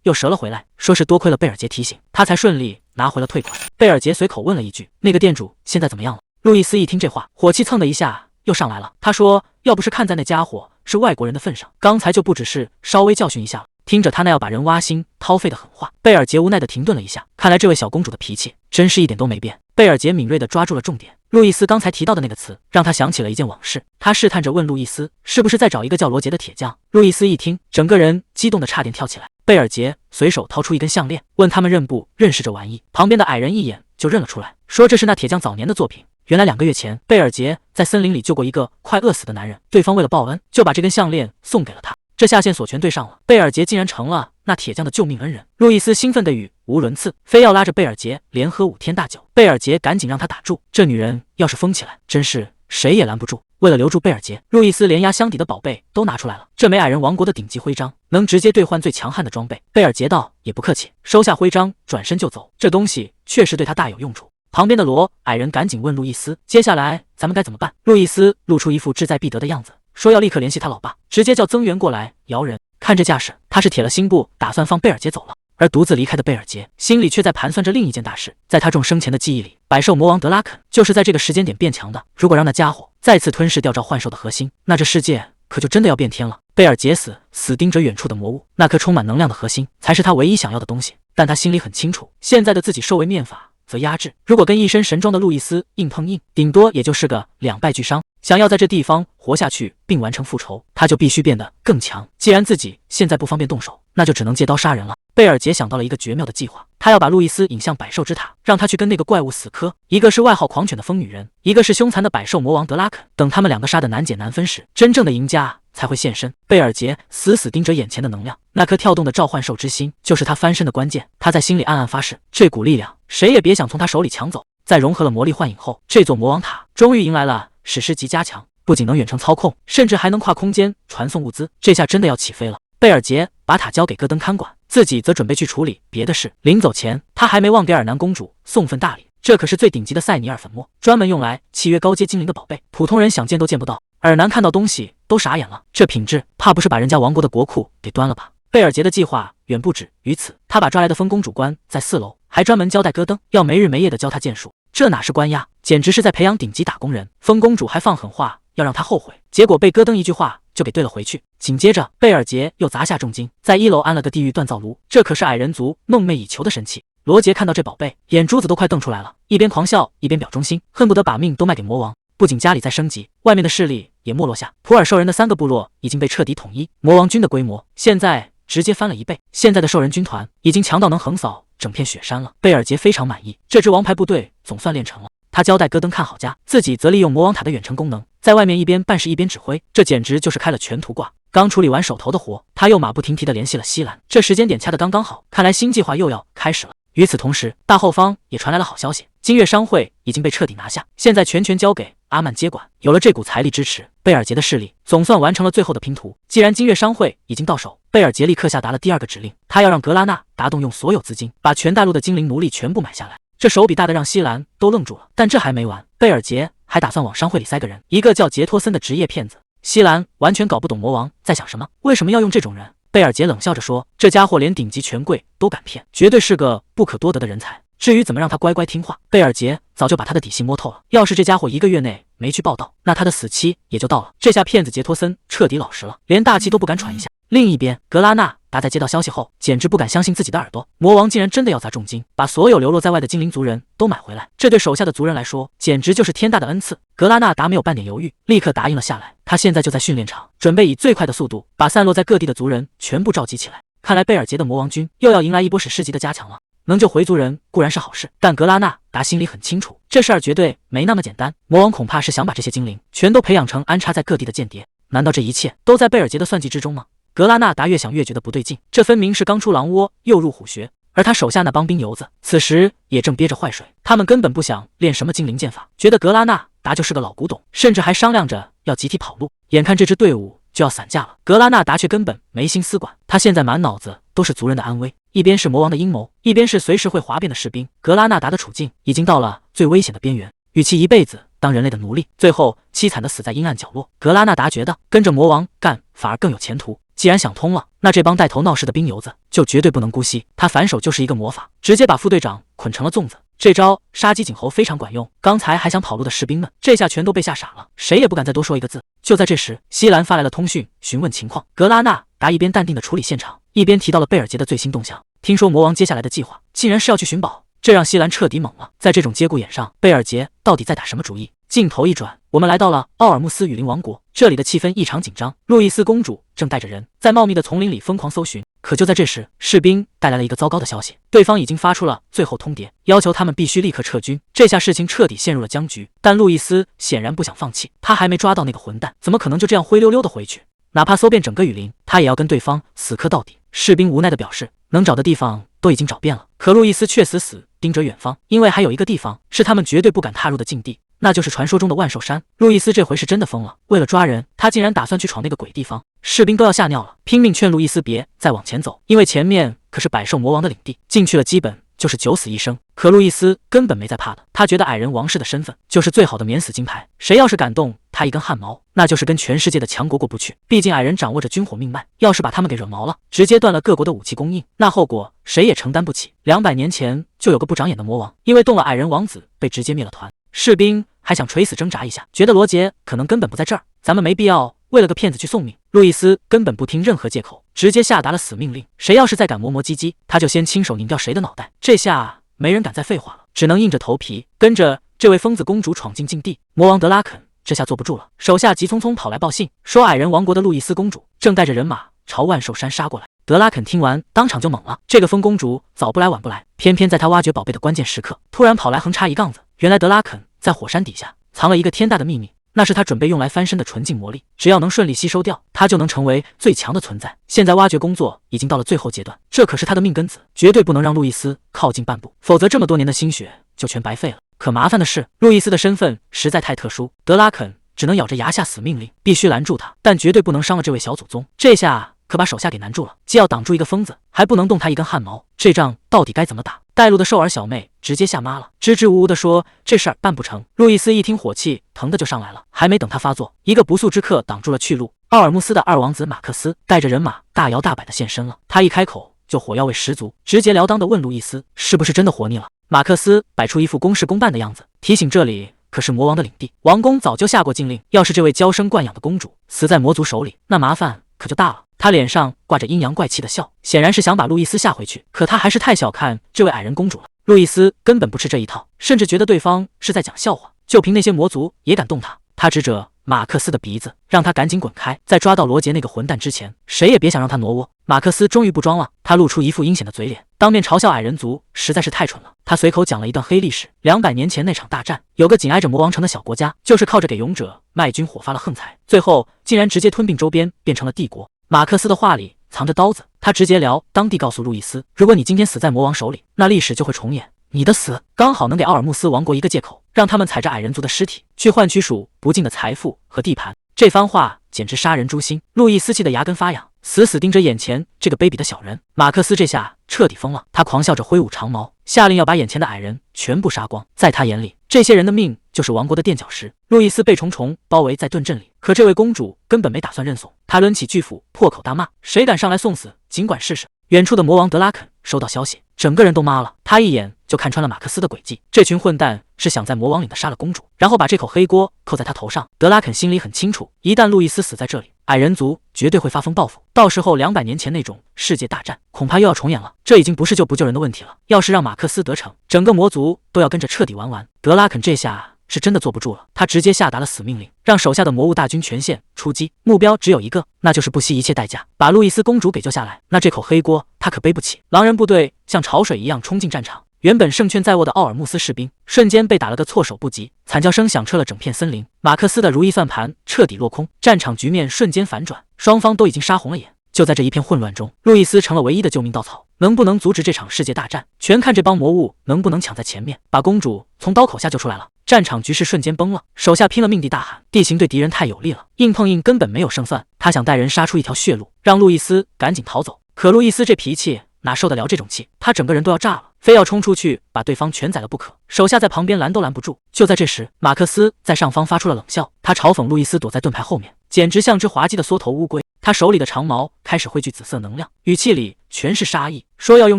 [SPEAKER 1] 又折了回来，说是多亏了贝尔杰提醒，他才顺利拿回了退款。贝尔杰随口问了一句：“那个店主现在怎么样了？”路易斯一听这话，火气蹭的一下又上来了。他说：“要不是看在那家伙是外国人的份上，刚才就不只是稍微教训一下了。”听着他那要把人挖心掏肺的狠话，贝尔杰无奈的停顿了一下。看来这位小公主的脾气真是一点都没变。贝尔杰敏锐地抓住了重点，路易斯刚才提到的那个词让他想起了一件往事。他试探着问路易斯是不是在找一个叫罗杰的铁匠。路易斯一听，整个人激动的差点跳起来。贝尔杰随手掏出一根项链，问他们认不认识这玩意。旁边的矮人一眼就认了出来，说这是那铁匠早年的作品。原来2个月前，贝尔杰在森林里救过一个快饿死的男人，对方为了报恩，就把这根项链送给了他。这下线索全对上了，贝尔杰竟然成了那铁匠的救命恩人。路易斯兴奋的语无伦次，非要拉着贝尔杰连喝5天大酒。贝尔杰赶紧让他打住，这女人要是疯起来，真是谁也拦不住。为了留住贝尔杰，路易斯连压箱底的宝贝都拿出来了。这枚矮人王国的顶级徽章，能直接兑换最强悍的装备。贝尔杰道也不客气，收下徽章，转身就走。这东西确实对他大有用处。旁边的罗矮人赶紧问路易斯，接下来咱们该怎么办？路易斯露出一副志在必得的样子，说要立刻联系他老爸，直接叫增援过来摇人。看这架势，他是铁了心不打算放贝尔杰走了。而独自离开的贝尔杰心里却在盘算着另一件大事。在他众生前的记忆里，百兽魔王德拉肯就是在这个时间点变强的。如果让那家伙再次吞噬掉召唤兽的核心，那这世界可就真的要变天了。贝尔杰死盯着远处的魔物，那颗充满能量的核心才是他唯一想要的东西。但他心里很清楚，现在的自己受为面法则压制，如果跟一身神装的路易斯硬碰硬，顶多也就是个2败俱伤。想要在这地方活下去并完成复仇，他就必须变得更强。既然自己现在不方便动手，那就只能借刀杀人了。贝尔杰想到了一个绝妙的计划，他要把路易斯引向百兽之塔，让他去跟那个怪物死磕。一个是外号狂犬的疯女人，一个是凶残的百兽魔王德拉肯。等他们2个杀得难解难分时，真正的赢家才会现身。贝尔杰死盯着眼前的能量，那颗跳动的召唤兽之心就是他翻身的关键。他在心里暗暗发誓，这股力量谁也别想从他手里抢走。在融合了魔力幻影后，这座魔王塔终于迎来了史诗级加强，不仅能远程操控，甚至还能跨空间传送物资。这下真的要起飞了。贝尔杰把塔交给戈登看管，自己则准备去处理别的事。临走前，他还没忘给尔南公主送份大礼，这可是最顶级的塞尼尔粉末，专门用来契约高阶精灵的宝贝，普通人想见都见不到。尔南看到东西都傻眼了，这品质怕不是把人家王国的国库给端了吧？贝尔杰的计划远不止于此，他把抓来的疯公主关在4楼，还专门交代戈登要没日没夜的教他剑术。这哪是关押，简直是在培养顶级打工人。疯公主还放狠话要让他后悔，结果被戈登一句话就给怼了回去。紧接着，贝尔杰又砸下重金，在1楼安了个地狱锻造炉，这可是矮人族梦寐以求的神器。罗杰看到这宝贝，眼珠子都快瞪出来了，一边狂笑一边表忠心，恨不得把命都卖给魔王。不仅家里在升级，外面的势力也没落下。普尔兽人的3个部落已经被彻底统一，魔王军的规模现在直接翻了1倍。现在的兽人军团已经强到能横扫整片雪山了。贝尔杰非常满意，这支王牌部队总算练成了。他交代戈登看好家，自己则利用魔王塔的远程功能，在外面一边办事一边指挥，这简直就是开了全图挂。刚处理完手头的活，他又马不停蹄地联系了西兰，这时间点掐得刚刚好，看来新计划又要开始了。与此同时，大后方也传来了好消息，金月商会已经被彻底拿下，现在全权交给阿曼接管。有了这股财力支持，贝尔杰的势力总算完成了最后的拼图。既然金月商会已经到手，贝尔杰立刻下达了第二个指令，他要让格拉纳达动用所有资金，把全大陆的精灵奴隶全部买下来。这手笔大的让西兰都愣住了。但这还没完，贝尔杰还打算往商会里塞个人，一个叫杰托森的职业骗子。西兰完全搞不懂魔王在想什么，为什么要用这种人？贝尔杰冷笑着说：“这家伙连顶级权贵都敢骗，绝对是个不可多得的人才。至于怎么让他乖乖听话，贝尔杰早就把他的底细摸透了。要是这家伙1个月内没去报道，那他的死期也就到了。”这下骗子杰托森彻底老实了，连大气都不敢喘一下。另一边，格拉纳达在接到消息后，简直不敢相信自己的耳朵，魔王竟然真的要砸重金，把所有流落在外的精灵族人都买回来。这对手下的族人来说，简直就是天大的恩赐。格拉纳达没有半点犹豫，立刻答应了下来。他现在就在训练场，准备以最快的速度把散落在各地的族人全部召集起来。看来贝尔杰的魔王军又要迎来一波史诗级的加强了。能救回族人固然是好事，但格拉纳达心里很清楚，这事儿绝对没那么简单。魔王恐怕是想把这些精灵全都培养成安插在各地的间谍。难道这一切都在贝尔杰的算计之中吗？格拉纳达越想越觉得不对劲，这分明是刚出狼窝又入虎穴。而他手下那帮兵油子此时也正憋着坏水，他们根本不想练什么精灵剑法，觉得格拉纳达就是个老古董，甚至还商量着要集体跑路。眼看这支队伍就要散架了，格拉纳达却根本没心思管，他现在满脑子都是族人的安危，一边是魔王的阴谋，一边是随时会哗变的士兵。格拉纳达的处境已经到了最危险的边缘，与其一辈子当人类的奴隶，最后凄惨的死在阴暗角落，格拉纳达觉得跟着魔王干反而更有前途。既然想通了，那这帮带头闹事的兵油子就绝对不能姑息。他反手就是一个魔法，直接把副队长捆成了粽子。这招杀鸡儆猴非常管用，刚才还想跑路的士兵们这下全都被吓傻了，谁也不敢再多说一个字。就在这时，西兰发来了通讯，询问情况。格拉纳达一边淡定地处理现场，一边提到了贝尔杰的最新动向。听说魔王接下来的计划竟然是要去寻宝，这让西兰彻底懵了。在这种节骨眼上，贝尔杰到底在打什么主意？镜头一转，我们来到了奥尔穆斯雨林王国，这里的气氛异常紧张。路易斯公主正带着人在茂密的丛林里疯狂搜寻，可就在这时，士兵带来了一个糟糕的消息，对方已经发出了最后通牒，要求他们必须立刻撤军。这下事情彻底陷入了僵局，但路易斯显然不想放弃，他还没抓到那个混蛋，怎么可能就这样灰溜溜的回去？哪怕搜遍整个雨林，他也要跟对方死磕到底。士兵无奈地表示，能找的地方都已经找遍了，可路易斯却死盯着远方，因为还有一个地方是他们绝对不敢踏入的禁地，那就是传说中的万寿山。路易斯这回是真的疯了，为了抓人，他竟然打算去闯那个鬼地方。士兵都要吓尿了，拼命劝路易斯别再往前走，因为前面可是百兽魔王的领地，进去了基本就是九死一生。可路易斯根本没在怕的，他觉得矮人王室的身份就是最好的免死金牌，谁要是敢动他一根汗毛，那就是跟全世界的强国过不去。毕竟矮人掌握着军火命脉，要是把他们给惹毛了，直接断了各国的武器供应，那后果谁也承担不起。200年前就有个不长眼的魔王，因为动了矮人王子被直接灭了团。士兵还想垂死挣扎一下，觉得罗杰可能根本不在这儿，咱们没必要为了个骗子去送命。路易斯根本不听任何借口，直接下达了死命令，谁要是再敢磨磨唧唧，他就先亲手拧掉谁的脑袋。这下没人敢再废话了，只能硬着头皮跟着这位疯子公主闯进禁地。魔王德拉肯这下坐不住了，手下急匆匆跑来报信，说矮人王国的路易斯公主正带着人马朝万寿山杀过来。德拉肯听完当场就懵了，这个疯公主早不来晚不来，偏偏在他挖掘宝贝的关键时刻突然跑来横插一杠子。原来德拉肯在火山底下藏了一个天大的秘密，那是他准备用来翻身的纯净魔力，只要能顺利吸收掉，他就能成为最强的存在。现在挖掘工作已经到了最后阶段，这可是他的命根子，绝对不能让路易斯靠近半步，否则这么多年的心血就全白费了。可麻烦的是，路易斯的身份实在太特殊，德拉肯只能咬着牙下死命令，必须拦住他，但绝对不能伤了这位小祖宗。这下可把手下给难住了，既要挡住一个疯子，还不能动他一根汗毛，这仗到底该怎么打？带路的兽儿小妹直接吓妈了，支支吾吾地说这事儿办不成。路易斯一听火气腾的就上来了，还没等他发作，一个不速之客挡住了去路。奥尔穆斯的二王子马克思带着人马大摇大摆地现身了，他一开口就火药味十足，直截了当地问路易斯是不是真的活腻了。马克思摆出一副公事公办的样子，提醒这里可是魔王的领地，王宫早就下过禁令，要是这位娇生惯养的公主死在魔族手里，那麻烦可就大了。他脸上挂着阴阳怪气的笑，显然是想把路易斯吓回去，可他还是太小看这位矮人公主了。路易斯根本不吃这一套，甚至觉得对方是在讲笑话，就凭那些魔族也敢动他。他指着马克思的鼻子，让他赶紧滚开，在抓到罗杰那个混蛋之前，谁也别想让他挪窝。马克思终于不装了，他露出一副阴险的嘴脸，当面嘲笑矮人族实在是太蠢了。他随口讲了一段黑历史，200年前那场大战，有个紧挨着魔王城的小国家，就是靠着给勇者卖军火发了横财，最后竟然直接吞并周边，变成了帝国。马克思的话里藏着刀子，他直截了当地告诉路易斯，如果你今天死在魔王手里，那历史就会重演，你的死刚好能给奥尔穆斯王国一个借口，让他们踩着矮人族的尸体去换取数不尽的财富和地盘。这番话简直杀人诛心。路易斯气得牙根发痒，死死盯着眼前这个卑鄙的小人。马克思这下彻底疯了，他狂笑着挥舞长矛，下令要把眼前的矮人全部杀光。在他眼里，这些人的命就是王国的垫脚石。路易斯被重重包围在盾阵里，可这位公主根本没打算认怂，她抡起巨斧，破口大骂：“谁敢上来送死，尽管试试！”远处的魔王德拉肯收到消息，整个人都麻了。他一眼就看穿了马克思的诡计，这群混蛋是想在魔王岭的杀了公主，然后把这口黑锅扣在他头上。德拉肯心里很清楚，一旦路易斯死在这里，矮人族绝对会发疯报复，到时候200年前那种世界大战恐怕又要重演了。这已经不是救不救人的问题了，要是让马克思得逞，整个魔族都要跟着彻底玩完。德拉肯这下是真的坐不住了，他直接下达了死命令，让手下的魔物大军全线出击，目标只有一个，那就是不惜一切代价把路易斯公主给救下来。那这口黑锅他可背不起。狼人部队像潮水一样冲进战场，原本胜券在握的奥尔穆斯士兵瞬间被打了个措手不及，惨叫声响彻了整片森林。马克思的如意算盘彻底落空，战场局面瞬间反转，双方都已经杀红了眼。就在这一片混乱中，路易斯成了唯一的救命稻草，能不能阻止这场世界大战，全看这帮魔物能不能抢在前面，把公主从刀口下救出来了。战场局势瞬间崩了，手下拼了命地大喊：地形对敌人太有利了，硬碰硬根本没有胜算。他想带人杀出一条血路，让路易斯赶紧逃走。可路易斯这脾气哪受得了这种气，他整个人都要炸了，非要冲出去把对方全宰了不可。手下在旁边拦都拦不住。就在这时，马克思在上方发出了冷笑，他嘲讽路易斯躲在盾牌后面，简直像只滑稽的缩头乌龟。他手里的长矛开始汇聚紫色能量，语气里全是杀意，说要用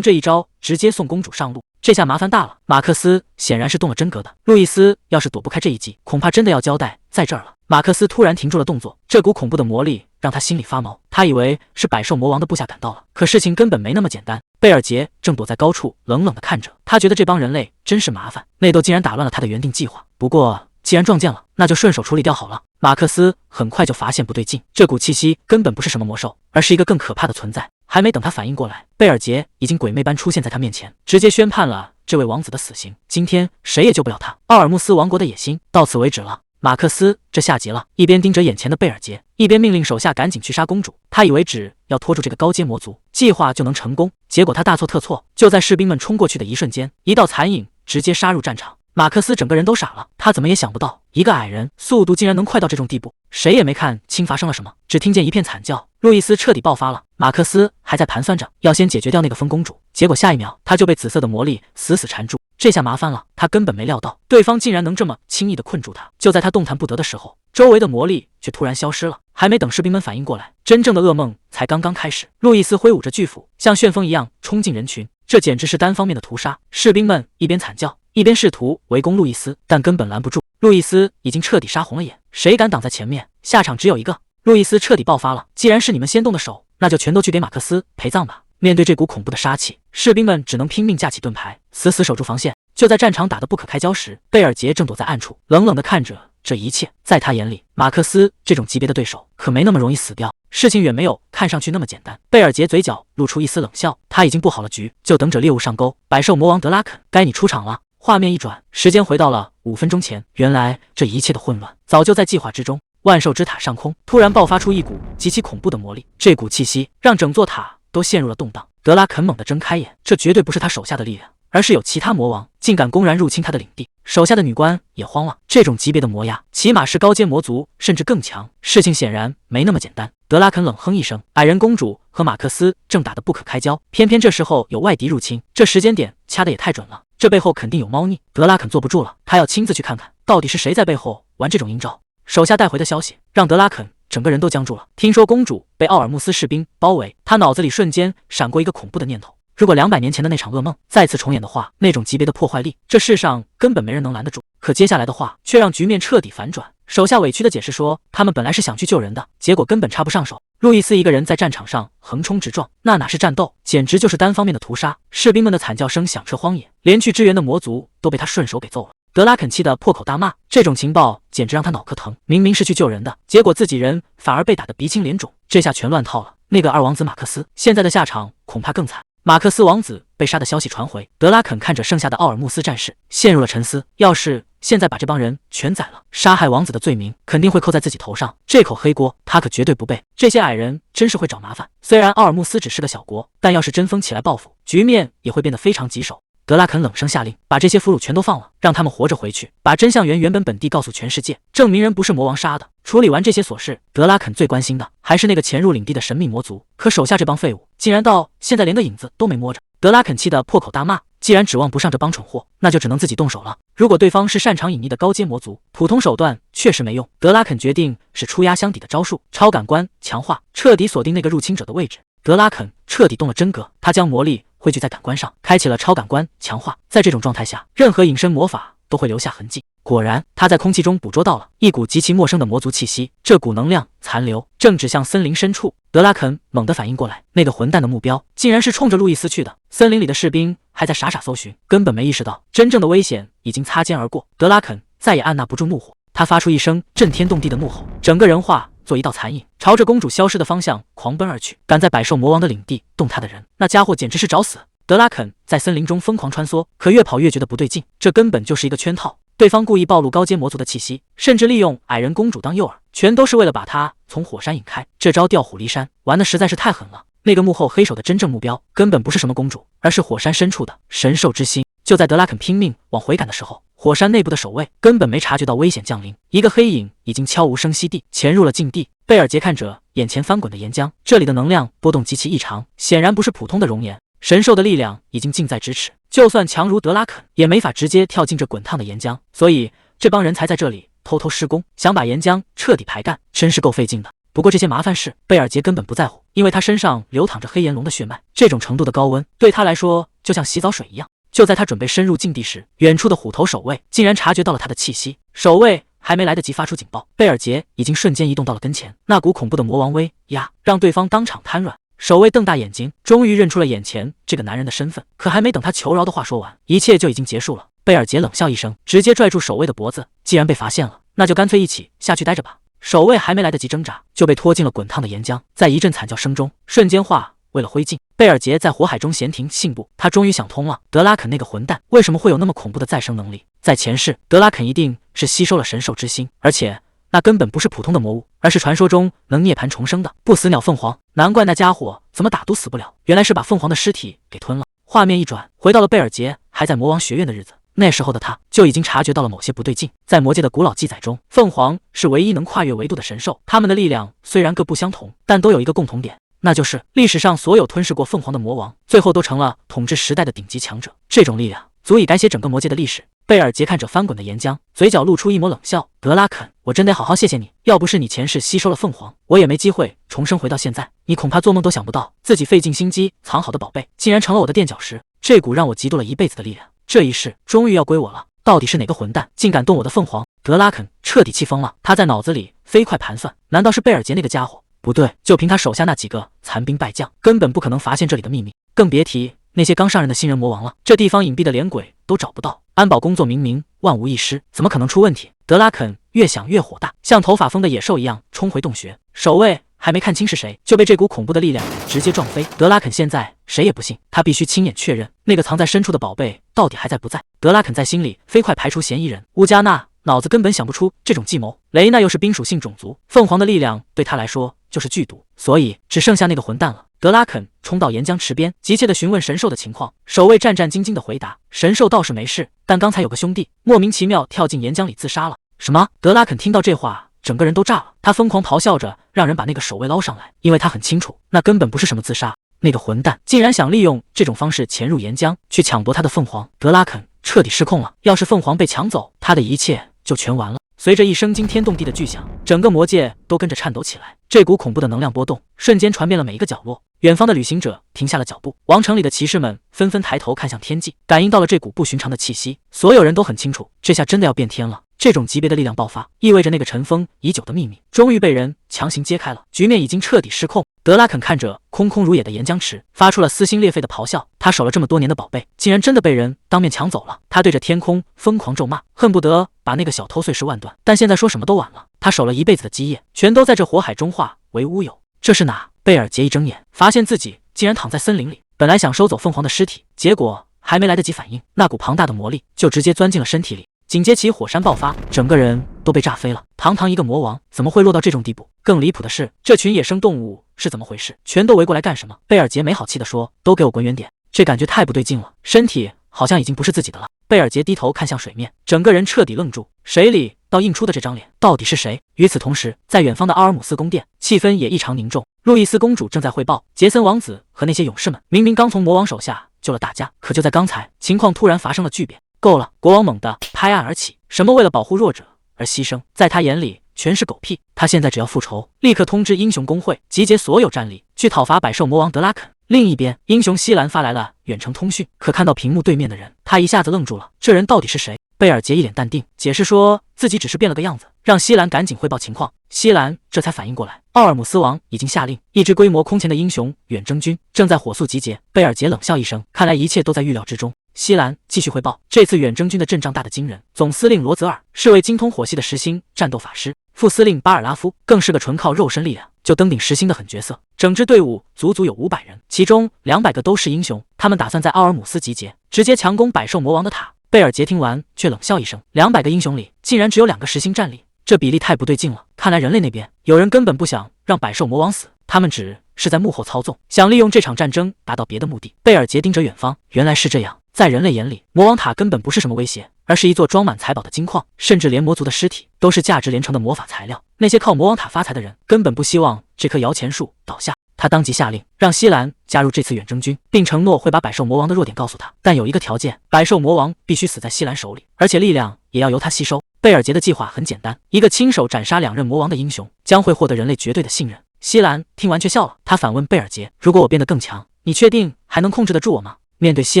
[SPEAKER 1] 这一招直接送公主上路。这下麻烦大了，马克思显然是动了真格的。路易斯要是躲不开这一击，恐怕真的要交代在这儿了。马克思突然停住了动作，这股恐怖的魔力让他心里发毛。他以为是百兽魔王的部下赶到了，可事情根本没那么简单。贝尔杰正躲在高处冷冷地看着，他觉得这帮人类真是麻烦，内斗竟然打乱了他的原定计划。不过既然撞见了，那就顺手处理掉好了。马克思很快就发现不对劲，这股气息根本不是什么魔兽，而是一个更可怕的存在。还没等他反应过来，贝尔杰已经鬼魅般出现在他面前，直接宣判了这位王子的死刑。今天谁也救不了他，奥尔穆斯王国的野心到此为止了。马克思这下急了，一边盯着眼前的贝尔杰，一边命令手下赶紧去杀公主。他以为只要拖住这个高阶魔族，计划就能成功，结果他大错特错。就在士兵们冲过去的一瞬间，一道残影直接杀入战场。马克思整个人都傻了，他怎么也想不到，一个矮人速度竟然能快到这种地步。谁也没看清发生了什么，只听见一片惨叫。路易斯彻底爆发了，马克思还在盘算着要先解决掉那个疯公主，结果下一秒他就被紫色的魔力死死缠住。这下麻烦了，他根本没料到对方竟然能这么轻易地困住他。就在他动弹不得的时候，周围的魔力却突然消失了。还没等士兵们反应过来，真正的噩梦才刚刚开始。路易斯挥舞着巨斧，像旋风一样冲进人群，这简直是单方面的屠杀。士兵们一边惨叫，一边试图围攻路易斯，但根本拦不住。路易斯已经彻底杀红了眼，谁敢挡在前面，下场只有一个。路易斯彻底爆发了，既然是你们先动的手，那就全都去给马克思陪葬吧。面对这股恐怖的杀气，士兵们只能拼命架起盾牌，死死守住防线。就在战场打得不可开交时，贝尔杰正躲在暗处，冷冷地看着这一切。在他眼里，马克思这种级别的对手可没那么容易死掉，事情远没有看上去那么简单。贝尔杰嘴角露出一丝冷笑，他已经布好了局，就等着猎物上钩。百兽魔王德拉肯，该你出场了。画面一转，时间回到了5分钟前。原来这一切的混乱早就在计划之中。万兽之塔上空突然爆发出一股极其恐怖的魔力，这股气息让整座塔都陷入了动荡。德拉肯猛地睁开眼，这绝对不是他手下的力量，而是有其他魔王竟敢公然入侵他的领地。手下的女官也慌了，这种级别的魔鸦起码是高阶魔族，甚至更强，事情显然没那么简单。德拉肯冷哼一声，矮人公主和马克思正打得不可开交，偏偏这时候有外敌入侵，这时间点掐得也太准了，这背后肯定有猫腻。德拉肯坐不住了，他要亲自去看看到底是谁在背后玩这种阴招。手下带回的消息让德拉肯整个人都僵住了。听说公主被奥尔穆斯士兵包围，他脑子里瞬间闪过一个恐怖的念头，如果200年前的那场噩梦再次重演的话，那种级别的破坏力，这世上根本没人能拦得住。可接下来的话却让局面彻底反转。手下委屈的解释说，他们本来是想去救人的，结果根本插不上手。路易斯一个人在战场上横冲直撞，那哪是战斗，简直就是单方面的屠杀。士兵们的惨叫声响彻荒野，连去支援的魔族都被他顺手给揍了。德拉肯气得破口大骂，这种情报简直让他脑壳疼，明明是去救人的，结果自己人反而被打得鼻青脸肿，这下全乱套了。那个二王子马克思现在的下场恐怕更惨。马克思王子被杀的消息传回，德拉肯看着剩下的奥尔穆斯战士，陷入了沉思。要是现在把这帮人全宰了，杀害王子的罪名肯定会扣在自己头上，这口黑锅他可绝对不背。这些矮人真是会找麻烦。虽然奥尔穆斯只是个小国，但要是真疯起来报复，局面也会变得非常棘手。德拉肯冷声下令，把这些俘虏全都放了，让他们活着回去，把真相原本地告诉全世界，证明人不是魔王杀的。处理完这些琐事，德拉肯最关心的还是那个潜入领地的神秘魔族。可手下这帮废物，竟然到现在连个影子都没摸着。德拉肯气得破口大骂，既然指望不上这帮蠢货，那就只能自己动手了。如果对方是擅长隐匿的高阶魔族，普通手段确实没用。德拉肯决定是出压箱底的招数，超感官强化，彻底锁定那个入侵者的位置。德拉肯彻底动了真格，他将魔力汇聚在感官上，开启了超感官强化。在这种状态下，任何隐身魔法都会留下痕迹。果然，他在空气中捕捉到了一股极其陌生的魔族气息，这股能量残留正指向森林深处。德拉肯猛地反应过来，那个混蛋的目标竟然是冲着路易斯去的。森林里的士兵还在傻傻搜寻，根本没意识到真正的危险已经擦肩而过。德拉肯再也按捺不住怒火，他发出一声震天动地的怒吼，整个人化做一道残影，朝着公主消失的方向狂奔而去。敢在百兽魔王的领地动他的人，那家伙简直是找死！德拉肯在森林中疯狂穿梭，可越跑越觉得不对劲，这根本就是一个圈套。对方故意暴露高阶魔族的气息，甚至利用矮人公主当诱饵，全都是为了把她从火山引开。这招调虎离山玩的实在是太狠了。那个幕后黑手的真正目标根本不是什么公主，而是火山深处的神兽之心。就在德拉肯拼命往回赶的时候，火山内部的守卫根本没察觉到危险降临，一个黑影已经悄无声息地潜入了禁地。贝尔杰看着眼前翻滚的岩浆，这里的能量波动极其异常，显然不是普通的熔岩。神兽的力量已经近在咫尺，就算强如德拉肯也没法直接跳进这滚烫的岩浆，所以这帮人才在这里偷偷施工，想把岩浆彻底排干，真是够费劲的。不过这些麻烦事贝尔杰根本不在乎，因为他身上流淌着黑岩龙的血脉，这种程度的高温对他来说就像洗澡水一样。就在他准备深入禁地时，远处的虎头守卫竟然察觉到了他的气息，守卫还没来得及发出警报，贝尔杰已经瞬间移动到了跟前，那股恐怖的魔王威压让对方当场瘫软。守卫瞪大眼睛，终于认出了眼前这个男人的身份，可还没等他求饶的话说完，一切就已经结束了。贝尔杰冷笑一声，直接拽住守卫的脖子，既然被发现了，那就干脆一起下去待着吧。守卫还没来得及挣扎，就被拖进了滚烫的岩浆，在一阵惨叫声中，瞬间化为了灰烬。贝尔杰在火海中闲庭信步，他终于想通了，德拉肯那个混蛋为什么会有那么恐怖的再生能力？在前世，德拉肯一定是吸收了神兽之心，而且那根本不是普通的魔物，而是传说中能涅槃重生的不死鸟凤凰。难怪那家伙怎么打都死不了，原来是把凤凰的尸体给吞了。画面一转，回到了贝尔杰还在魔王学院的日子。那时候的他就已经察觉到了某些不对劲。在魔界的古老记载中，凤凰是唯一能跨越维度的神兽，它们的力量虽然各不相同，但都有一个共同点，那就是历史上所有吞噬过凤凰的魔王，最后都成了统治时代的顶级强者。这种力量足以改写整个魔界的历史。贝尔杰看着翻滚的岩浆，嘴角露出一抹冷笑。德拉肯，我真得好好谢谢你，要不是你前世吸收了凤凰，我也没机会重生回到现在。你恐怕做梦都想不到，自己费尽心机藏好的宝贝，竟然成了我的垫脚石。这股让我嫉妒了一辈子的力量，这一世终于要归我了。到底是哪个混蛋，竟敢动我的凤凰？德拉肯彻底气疯了，他在脑子里飞快盘算，难道是贝尔杰那个家伙？不对，就凭他手下那几个残兵败将，根本不可能发现这里的秘密，更别提那些刚上任的新人魔王了。这地方隐蔽的连鬼都找不到，安保工作明明万无一失，怎么可能出问题？德拉肯越想越火大，像头发疯的野兽一样冲回洞穴。守卫还没看清是谁，就被这股恐怖的力量直接撞飞。德拉肯现在谁也不信，他必须亲眼确认那个藏在深处的宝贝到底还在不在。德拉肯在心里飞快排除嫌疑人乌加纳，脑子根本想不出这种计谋。雷娜又是冰属性种族，凤凰的力量对他来说就是剧毒，所以只剩下那个混蛋了。德拉肯冲到岩浆池边，急切地询问神兽的情况。守卫战战兢兢地回答：神兽倒是没事，但刚才有个兄弟莫名其妙跳进岩浆里自杀了。什么？德拉肯听到这话，整个人都炸了。他疯狂咆哮着，让人把那个守卫捞上来，因为他很清楚，那根本不是什么自杀。那个混蛋竟然想利用这种方式潜入岩浆，去抢夺他的凤凰。德拉肯彻底失控了，要是凤凰被抢走，他的一切就全完了。随着一声惊天动地的巨响，整个魔界都跟着颤抖起来。这股恐怖的能量波动瞬间传遍了每一个角落。远方的旅行者停下了脚步，王城里的骑士们纷纷抬头看向天际，感应到了这股不寻常的气息。所有人都很清楚，这下真的要变天了。这种级别的力量爆发，意味着那个尘封已久的秘密终于被人强行揭开了，局面已经彻底失控。德拉肯看着空空如也的岩浆池，发出了撕心裂肺的咆哮。他守了这么多年的宝贝，竟然真的被人当面抢走了。他对着天空疯狂咒骂，恨不得把那个小偷碎尸万段。但现在说什么都晚了，他守了一辈子的基业，全都在这火海中化为乌有。这是哪？贝尔杰一睁眼，发现自己竟然躺在森林里。本来想收走凤凰的尸体，结果还没来得及反应，那股庞大的魔力就直接钻进了身体里。紧接起火山爆发，整个人都被炸飞了。堂堂一个魔王，怎么会落到这种地步？更离谱的是，这群野生动物是怎么回事？全都围过来干什么？贝尔杰没好气地说：“都给我滚远点！这感觉太不对劲了。”身体好像已经不是自己的了。贝尔杰低头看向水面，整个人彻底愣住，水里倒映出的这张脸到底是谁？与此同时，在远方的奥尔姆斯宫殿，气氛也异常凝重。路易斯公主正在汇报杰森王子和那些勇士们，明明刚从魔王手下救了大家，可就在刚才，情况突然发生了巨变。够了！国王猛地拍案而起，什么为了保护弱者而牺牲，在他眼里全是狗屁。他现在只要复仇，立刻通知英雄公会，集结所有战力去讨伐百兽魔王德拉肯。另一边，英雄西兰发来了远程通讯，可看到屏幕对面的人，他一下子愣住了，这人到底是谁？贝尔杰一脸淡定，解释说自己只是变了个样子，让西兰赶紧汇报情况。西兰这才反应过来，奥尔姆斯王已经下令，一支规模空前的英雄远征军正在火速集结。贝尔杰冷笑一声，看来一切都在预料之中。西兰继续汇报，这次远征军的阵仗大得惊人，总司令罗泽尔是位精通火系的实心战斗法师，副司令巴尔拉夫更是个纯靠肉身力量就登顶实心的狠角色。整支队伍足足有500人，其中200个都是英雄，他们打算在奥尔姆斯集结，直接强攻百兽魔王的塔。贝尔杰听完却冷笑一声，200个英雄里竟然只有2个实心战力，这比例太不对劲了。看来人类那边有人根本不想让百兽魔王死，他们只是在幕后操纵，想利用这场战争达到别的目的。贝尔杰盯着远方，原来是这样。在人类眼里，魔王塔根本不是什么威胁，而是一座装满财宝的金矿，甚至连魔族的尸体都是价值连城的魔法材料。那些靠魔王塔发财的人根本不希望这棵摇钱树倒下。他当即下令让西兰加入这次远征军，并承诺会把百兽魔王的弱点告诉他，但有一个条件，百兽魔王必须死在西兰手里，而且力量也要由他吸收。贝尔杰的计划很简单，一个亲手斩杀2任魔王的英雄将会获得人类绝对的信任。西兰听完却笑了，他反问贝尔杰，如果我变得更强，你确定还能控制得住我吗？面对西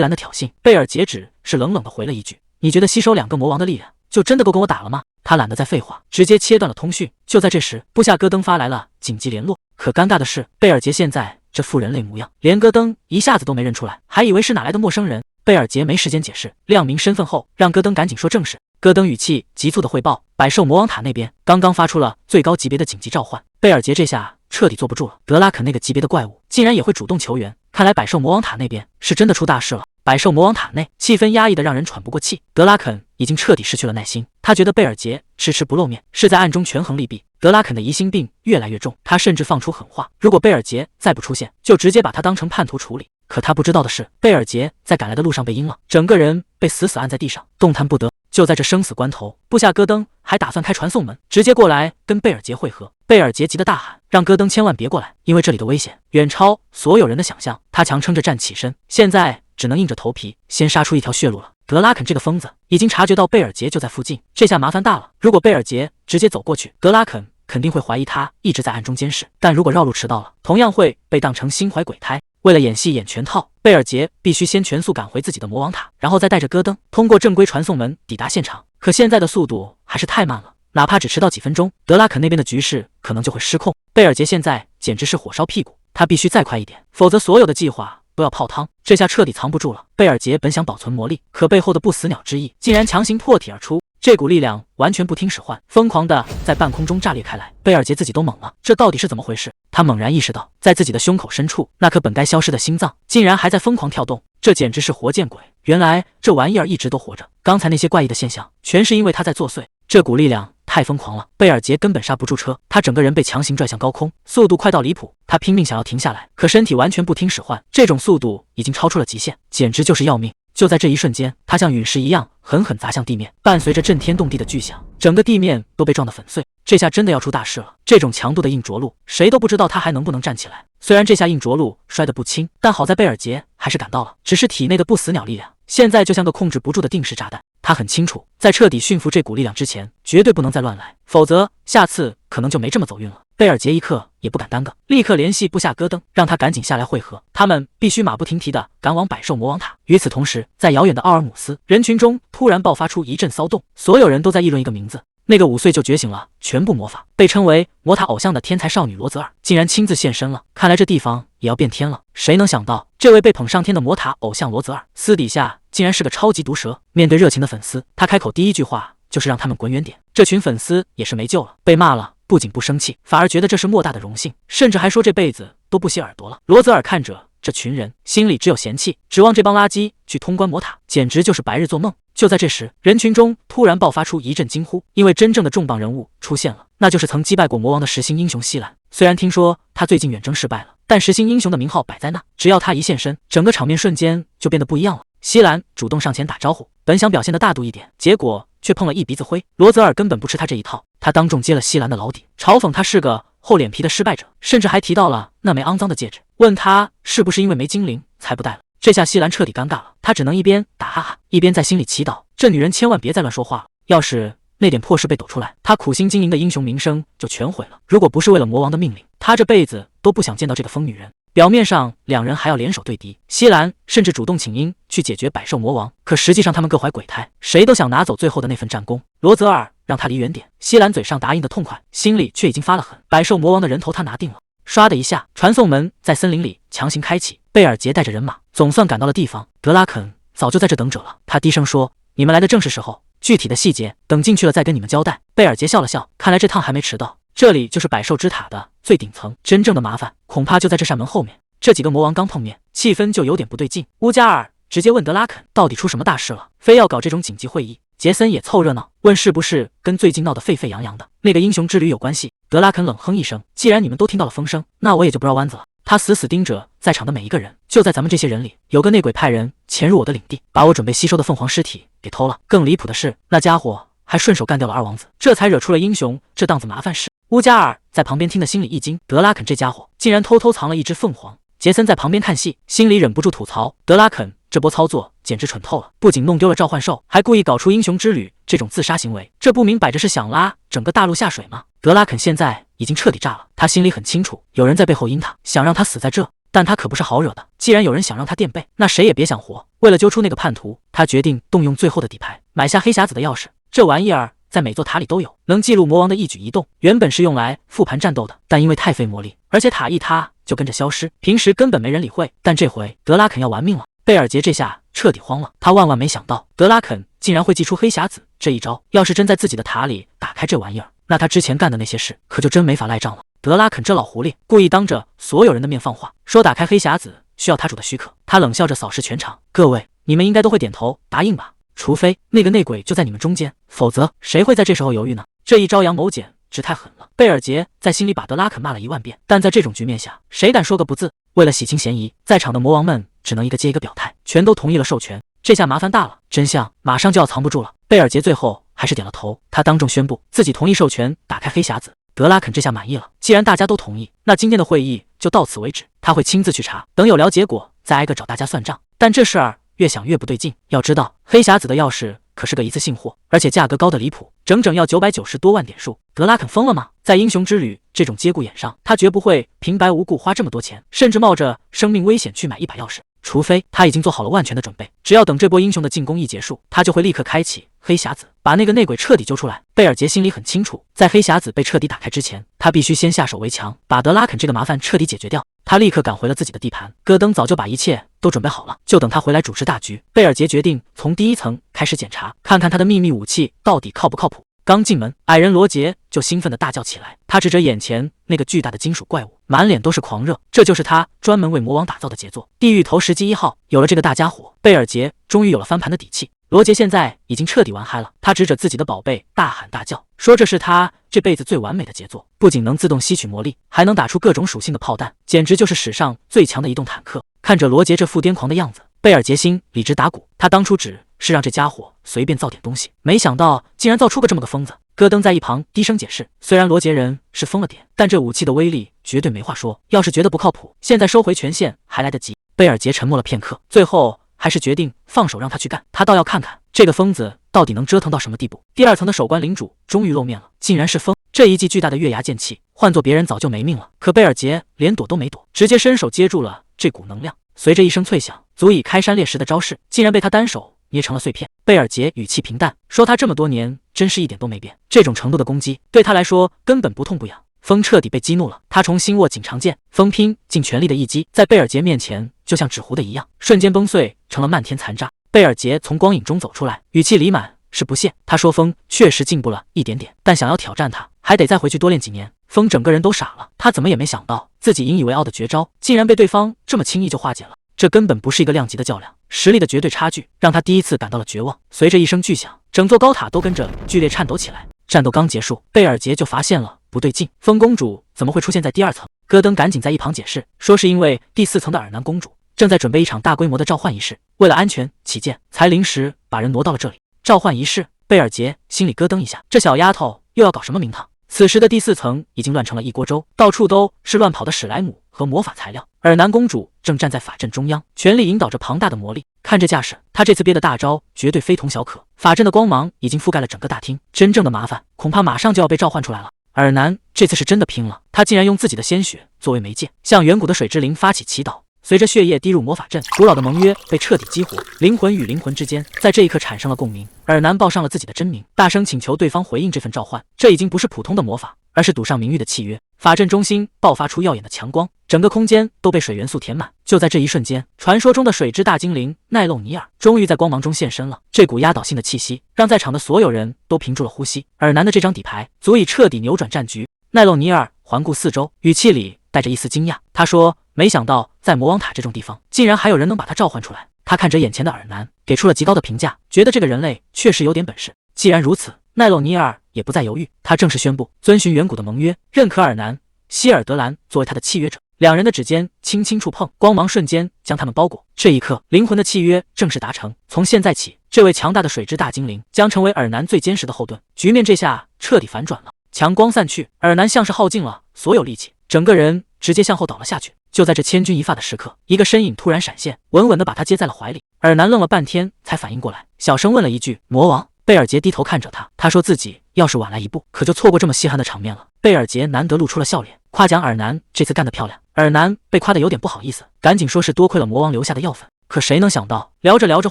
[SPEAKER 1] 兰的挑衅，贝尔杰只是冷冷地回了一句，你觉得吸收2个魔王的力量就真的够跟我打了吗？他懒得再废话，直接切断了通讯。就在这时，部下戈登发来了紧急联络。可尴尬的是，贝尔杰现在这副人类模样，连戈登一下子都没认出来，还以为是哪来的陌生人。贝尔杰没时间解释，亮明身份后，让戈登赶紧说正事。戈登语气急促地汇报，百兽魔王塔那边刚刚发出了最高级别的紧急召唤。贝尔杰这下彻底坐不住了，德拉肯那个级别的怪物竟然也会主动求援，看来百兽魔王塔那边是真的出大事了。百兽魔王塔内气氛压抑得让人喘不过气，德拉肯已经彻底失去了耐心，他觉得贝尔杰迟迟不露面是在暗中权衡利弊。德拉肯的疑心病越来越重，他甚至放出狠话，如果贝尔杰再不出现，就直接把他当成叛徒处理。可他不知道的是，贝尔杰在赶来的路上被阴了，整个人被死死按在地上，动弹不得。就在这生死关头，部下戈登还打算开传送门，直接过来跟贝尔杰会合。贝尔杰急得大喊，让戈登千万别过来，因为这里的危险远超所有人的想象。他强撑着站起身，现在只能硬着头皮先杀出一条血路了。德拉肯这个疯子已经察觉到贝尔杰就在附近，这下麻烦大了。如果贝尔杰直接走过去，德拉肯肯定会怀疑他一直在暗中监视，但如果绕路迟到了，同样会被当成心怀鬼胎。为了演戏演全套，贝尔杰必须先全速赶回自己的魔王塔，然后再带着戈登通过正规传送门抵达现场。可现在的速度还是太慢了，哪怕只迟到几分钟，德拉肯那边的局势可能就会失控。贝尔杰现在简直是火烧屁股，他必须再快一点，否则所有的计划都要泡汤。这下彻底藏不住了。贝尔杰本想保存魔力，可背后的不死鸟之翼竟然强行破体而出，这股力量完全不听使唤，疯狂的在半空中炸裂开来。贝尔杰自己都懵了，这到底是怎么回事？他猛然意识到，在自己的胸口深处，那颗本该消失的心脏竟然还在疯狂跳动，这简直是活见鬼！原来这玩意儿一直都活着，刚才那些怪异的现象全是因为他在作祟。这股力量太疯狂了，贝尔杰根本刹不住车，他整个人被强行拽向高空，速度快到离谱。他拼命想要停下来，可身体完全不听使唤，这种速度已经超出了极限，简直就是要命。就在这一瞬间，他像陨石一样狠狠砸向地面，伴随着震天动地的巨响，整个地面都被撞得粉碎。这下真的要出大事了，这种强度的硬着陆，谁都不知道他还能不能站起来。虽然这下硬着陆摔得不轻，但好在贝尔杰还是赶到了，只是体内的不死鸟力量现在就像个控制不住的定时炸弹。他很清楚，在彻底驯服这股力量之前，绝对不能再乱来，否则下次可能就没这么走运了。贝尔杰一刻也不敢耽搁，立刻联系部下戈登，让他赶紧下来会合，他们必须马不停蹄地赶往百兽魔王塔。与此同时，在遥远的奥尔姆斯，人群中突然爆发出一阵骚动，所有人都在议论一个名字，那个5岁就觉醒了全部魔法，被称为魔塔偶像的天才少女罗泽尔，竟然亲自现身了，看来这地方也要变天了。谁能想到，这位被捧上天的魔塔偶像罗泽尔，私底下竟然是个超级毒蛇。面对热情的粉丝，他开口第一句话就是让他们滚远点。这群粉丝也是没救了，被骂了不仅不生气，反而觉得这是莫大的荣幸，甚至还说这辈子都不洗耳朵了。罗泽尔看着这群人，心里只有嫌弃，指望这帮垃圾去通关魔塔，简直就是白日做梦。就在这时，人群中突然爆发出一阵惊呼，因为真正的重磅人物出现了，那就是曾击败过魔王的实心英雄西兰。虽然听说他最近远征失败了，但实心英雄的名号摆在那，只要他一现身，整个场面瞬间就变得不一样了。西兰主动上前打招呼，本想表现的大度一点，结果却碰了一鼻子灰。罗泽尔根本不吃他这一套，他当众揭了西兰的老底，嘲讽他是个厚脸皮的失败者，甚至还提到了那枚肮脏的戒指，问他是不是因为没精灵才不戴了。这下西兰彻底尴尬了，他只能一边打哈哈，一边在心里祈祷，这女人千万别再乱说话了，要是那点破事被抖出来，他苦心经营的英雄名声就全毁了。如果不是为了魔王的命令，他这辈子都不想见到这个疯女人。表面上两人还要联手对敌，西兰甚至主动请缨去解决百兽魔王，可实际上他们各怀鬼胎，谁都想拿走最后的那份战功。罗泽尔让他离远点，西兰嘴上答应的痛快，心里却已经发了狠。百兽魔王的人头他拿定了。唰的一下，传送门在森林里强行开启，贝尔杰带着人马总算赶到了地方。德拉肯早就在这等着了，他低声说：“你们来的正是时候，具体的细节等进去了再跟你们交代。”贝尔杰笑了笑，看来这趟还没迟到。这里就是百兽之塔的最顶层，真正的麻烦恐怕就在这扇门后面。这几个魔王刚碰面，气氛就有点不对劲。乌加尔直接问德拉肯到底出什么大事了，非要搞这种紧急会议。杰森也凑热闹，问是不是跟最近闹得沸沸扬扬的那个英雄之旅有关系。德拉肯冷哼一声，既然你们都听到了风声，那我也就不绕弯子了。他死死盯着在场的每一个人，就在咱们这些人里，有个内鬼派人潜入我的领地，把我准备吸收的凤凰尸体给偷了。更离谱的是，那家伙还顺手干掉了二王子，这才惹出了英雄这档子麻烦事。乌加尔在旁边听得心里一惊，德拉肯这家伙竟然偷偷藏了一只凤凰。杰森在旁边看戏，心里忍不住吐槽，德拉肯这波操作简直蠢透了，不仅弄丢了召唤兽，还故意搞出英雄之旅这种自杀行为，这不明摆着是想拉整个大陆下水吗？德拉肯现在已经彻底炸了，他心里很清楚，有人在背后阴他，想让他死在这，但他可不是好惹的。既然有人想让他垫背，那谁也别想活。为了揪出那个叛徒，他决定动用最后的底牌，买下黑匣子的钥匙。这玩意儿在每座塔里都有，能记录魔王的一举一动，原本是用来复盘战斗的，但因为太费魔力，而且塔一塌就跟着消失，平时根本没人理会。但这回德拉肯要玩命了，贝尔杰这下彻底慌了，他万万没想到德拉肯竟然会祭出黑匣子这一招，要是真在自己的塔里打开这玩意儿，那他之前干的那些事可就真没法赖账了。德拉肯这老狐狸故意当着所有人的面放话，说打开黑匣子需要塔主的许可。他冷笑着扫视全场，各位，你们应该都会点头答应吧？除非那个内鬼就在你们中间，否则谁会在这时候犹豫呢？这一招阳谋简直太狠了。贝尔杰在心里把德拉肯骂了10000遍，但在这种局面下，谁敢说个不字？为了洗清嫌疑，在场的魔王们只能一个接一个表态，全都同意了授权。这下麻烦大了，真相马上就要藏不住了。贝尔杰最后还是点了头，他当众宣布自己同意授权打开黑匣子。德拉肯这下满意了，既然大家都同意，那今天的会议就到此为止，他会亲自去查，等有了结果再挨个找大家算账。但这事儿越想越不对劲，要知道黑匣子的钥匙可是个一次性货，而且价格高的离谱，整整要990多万点数。德拉肯疯了吗？在英雄之旅这种节骨眼上，他绝不会平白无故花这么多钱，甚至冒着生命危险去买一把钥匙，除非他已经做好了万全的准备，只要等这波英雄的进攻一结束，他就会立刻开启黑匣子，把那个内鬼彻底揪出来。贝尔杰心里很清楚，在黑匣子被彻底打开之前，他必须先下手为强，把德拉肯这个麻烦彻底解决掉。他立刻赶回了自己的地盘，戈登早就把一切都准备好了，就等他回来主持大局。贝尔杰决定从第一层开始检查，看看他的秘密武器到底靠不靠谱。刚进门，矮人罗杰就兴奋地大叫起来，他指着眼前那个巨大的金属怪物，满脸都是狂热。这就是他专门为魔王打造的杰作——地狱头石机1号。有了这个大家伙，贝尔杰终于有了翻盘的底气。罗杰现在已经彻底玩嗨了，他指着自己的宝贝大喊大叫，说这是他这辈子最完美的杰作，不仅能自动吸取魔力，还能打出各种属性的炮弹，简直就是史上最强的移动坦克。看着罗杰这副癫狂的样子，贝尔杰心里直打鼓。他当初只是让这家伙随便造点东西，没想到竟然造出个这么个疯子。戈登在一旁低声解释，虽然罗杰人是疯了点，但这武器的威力绝对没话说，要是觉得不靠谱，现在收回权限还来得及。贝尔杰沉默了片刻，最后还是决定放手让他去干，他倒要看看这个疯子到底能折腾到什么地步。第2层的守关领主终于露面了，竟然是风。这一记巨大的月牙剑气，换做别人早就没命了，可贝尔杰连躲都没躲，直接伸手接住了这股能量。随着一声脆响，足以开山裂石的招式竟然被他单手捏成了碎片。贝尔杰语气平淡说，他这么多年真是一点都没变，这种程度的攻击对他来说根本不痛不痒。风彻底被激怒了，他重新握紧长剑，风拼尽全力的一击，在贝尔杰面前就像纸糊的一样，瞬间崩碎成了漫天残渣。贝尔杰从光影中走出来，语气里满是不屑。他说风确实进步了一点点，但想要挑战他，还得再回去多练几年。风整个人都傻了，他怎么也没想到自己引以为傲的绝招竟然被对方这么轻易就化解了。这根本不是一个量级的较量，实力的绝对差距让他第一次感到了绝望。随着一声巨响，整座高塔都跟着剧烈颤抖起来。战斗刚结束，贝尔杰就发现了不对劲，风公主怎么会出现在第2层？戈登赶紧在一旁解释，说是因为第4层的尔南公主正在准备一场大规模的召唤仪式，为了安全起见，才临时把人挪到了这里。召唤仪式，贝尔杰心里咯噔一下，这小丫头又要搞什么名堂？此时的第4层已经乱成了一锅粥，到处都是乱跑的史莱姆和魔法材料。尔南公主正站在法阵中央，全力引导着庞大的魔力。看这架势，她这次憋的大招绝对非同小可。法阵的光芒已经覆盖了整个大厅，真正的麻烦恐怕马上就要被召唤出来了。尔南这次是真的拼了，他竟然用自己的鲜血作为媒介，向远古的水之灵发起祈祷。随着血液滴入魔法阵，古老的盟约被彻底激活，灵魂与灵魂之间在这一刻产生了共鸣。尔南报上了自己的真名，大声请求对方回应这份召唤。这已经不是普通的魔法，而是赌上名誉的契约。法阵中心爆发出耀眼的强光，整个空间都被水元素填满。就在这一瞬间，传说中的水之大精灵奈漏尼尔终于在光芒中现身了。这股压倒性的气息让在场的所有人都屏住了呼吸。尔南的这张底牌足以彻底扭转战局。奈漏尼尔环顾四周，语气里带着一丝惊讶。他说：“没想到在魔王塔这种地方，竟然还有人能把他召唤出来。”他看着眼前的尔南，给出了极高的评价，觉得这个人类确实有点本事。既然如此，奈漏尼尔也不再犹豫，他正式宣布遵循远古的盟约，认可尔南·希尔德兰作为他的契约者。两人的指尖轻轻触碰，光芒瞬间将他们包裹。这一刻，灵魂的契约正式达成。从现在起，这位强大的水之大精灵将成为尔南最坚实的后盾。局面这下彻底反转了。强光散去，尔南像是耗尽了所有力气，整个人直接向后倒了下去。就在这千钧一发的时刻，一个身影突然闪现，稳稳地把他接在了怀里。尔南愣了半天才反应过来，小声问了一句：“魔王？”贝尔杰低头看着他，他说自己要是晚来一步，可就错过这么稀罕的场面了。贝尔杰难得露出了笑脸，夸奖尔南这次干得漂亮。尔南被夸得有点不好意思，赶紧说是多亏了魔王留下的药粉。可谁能想到，聊着聊着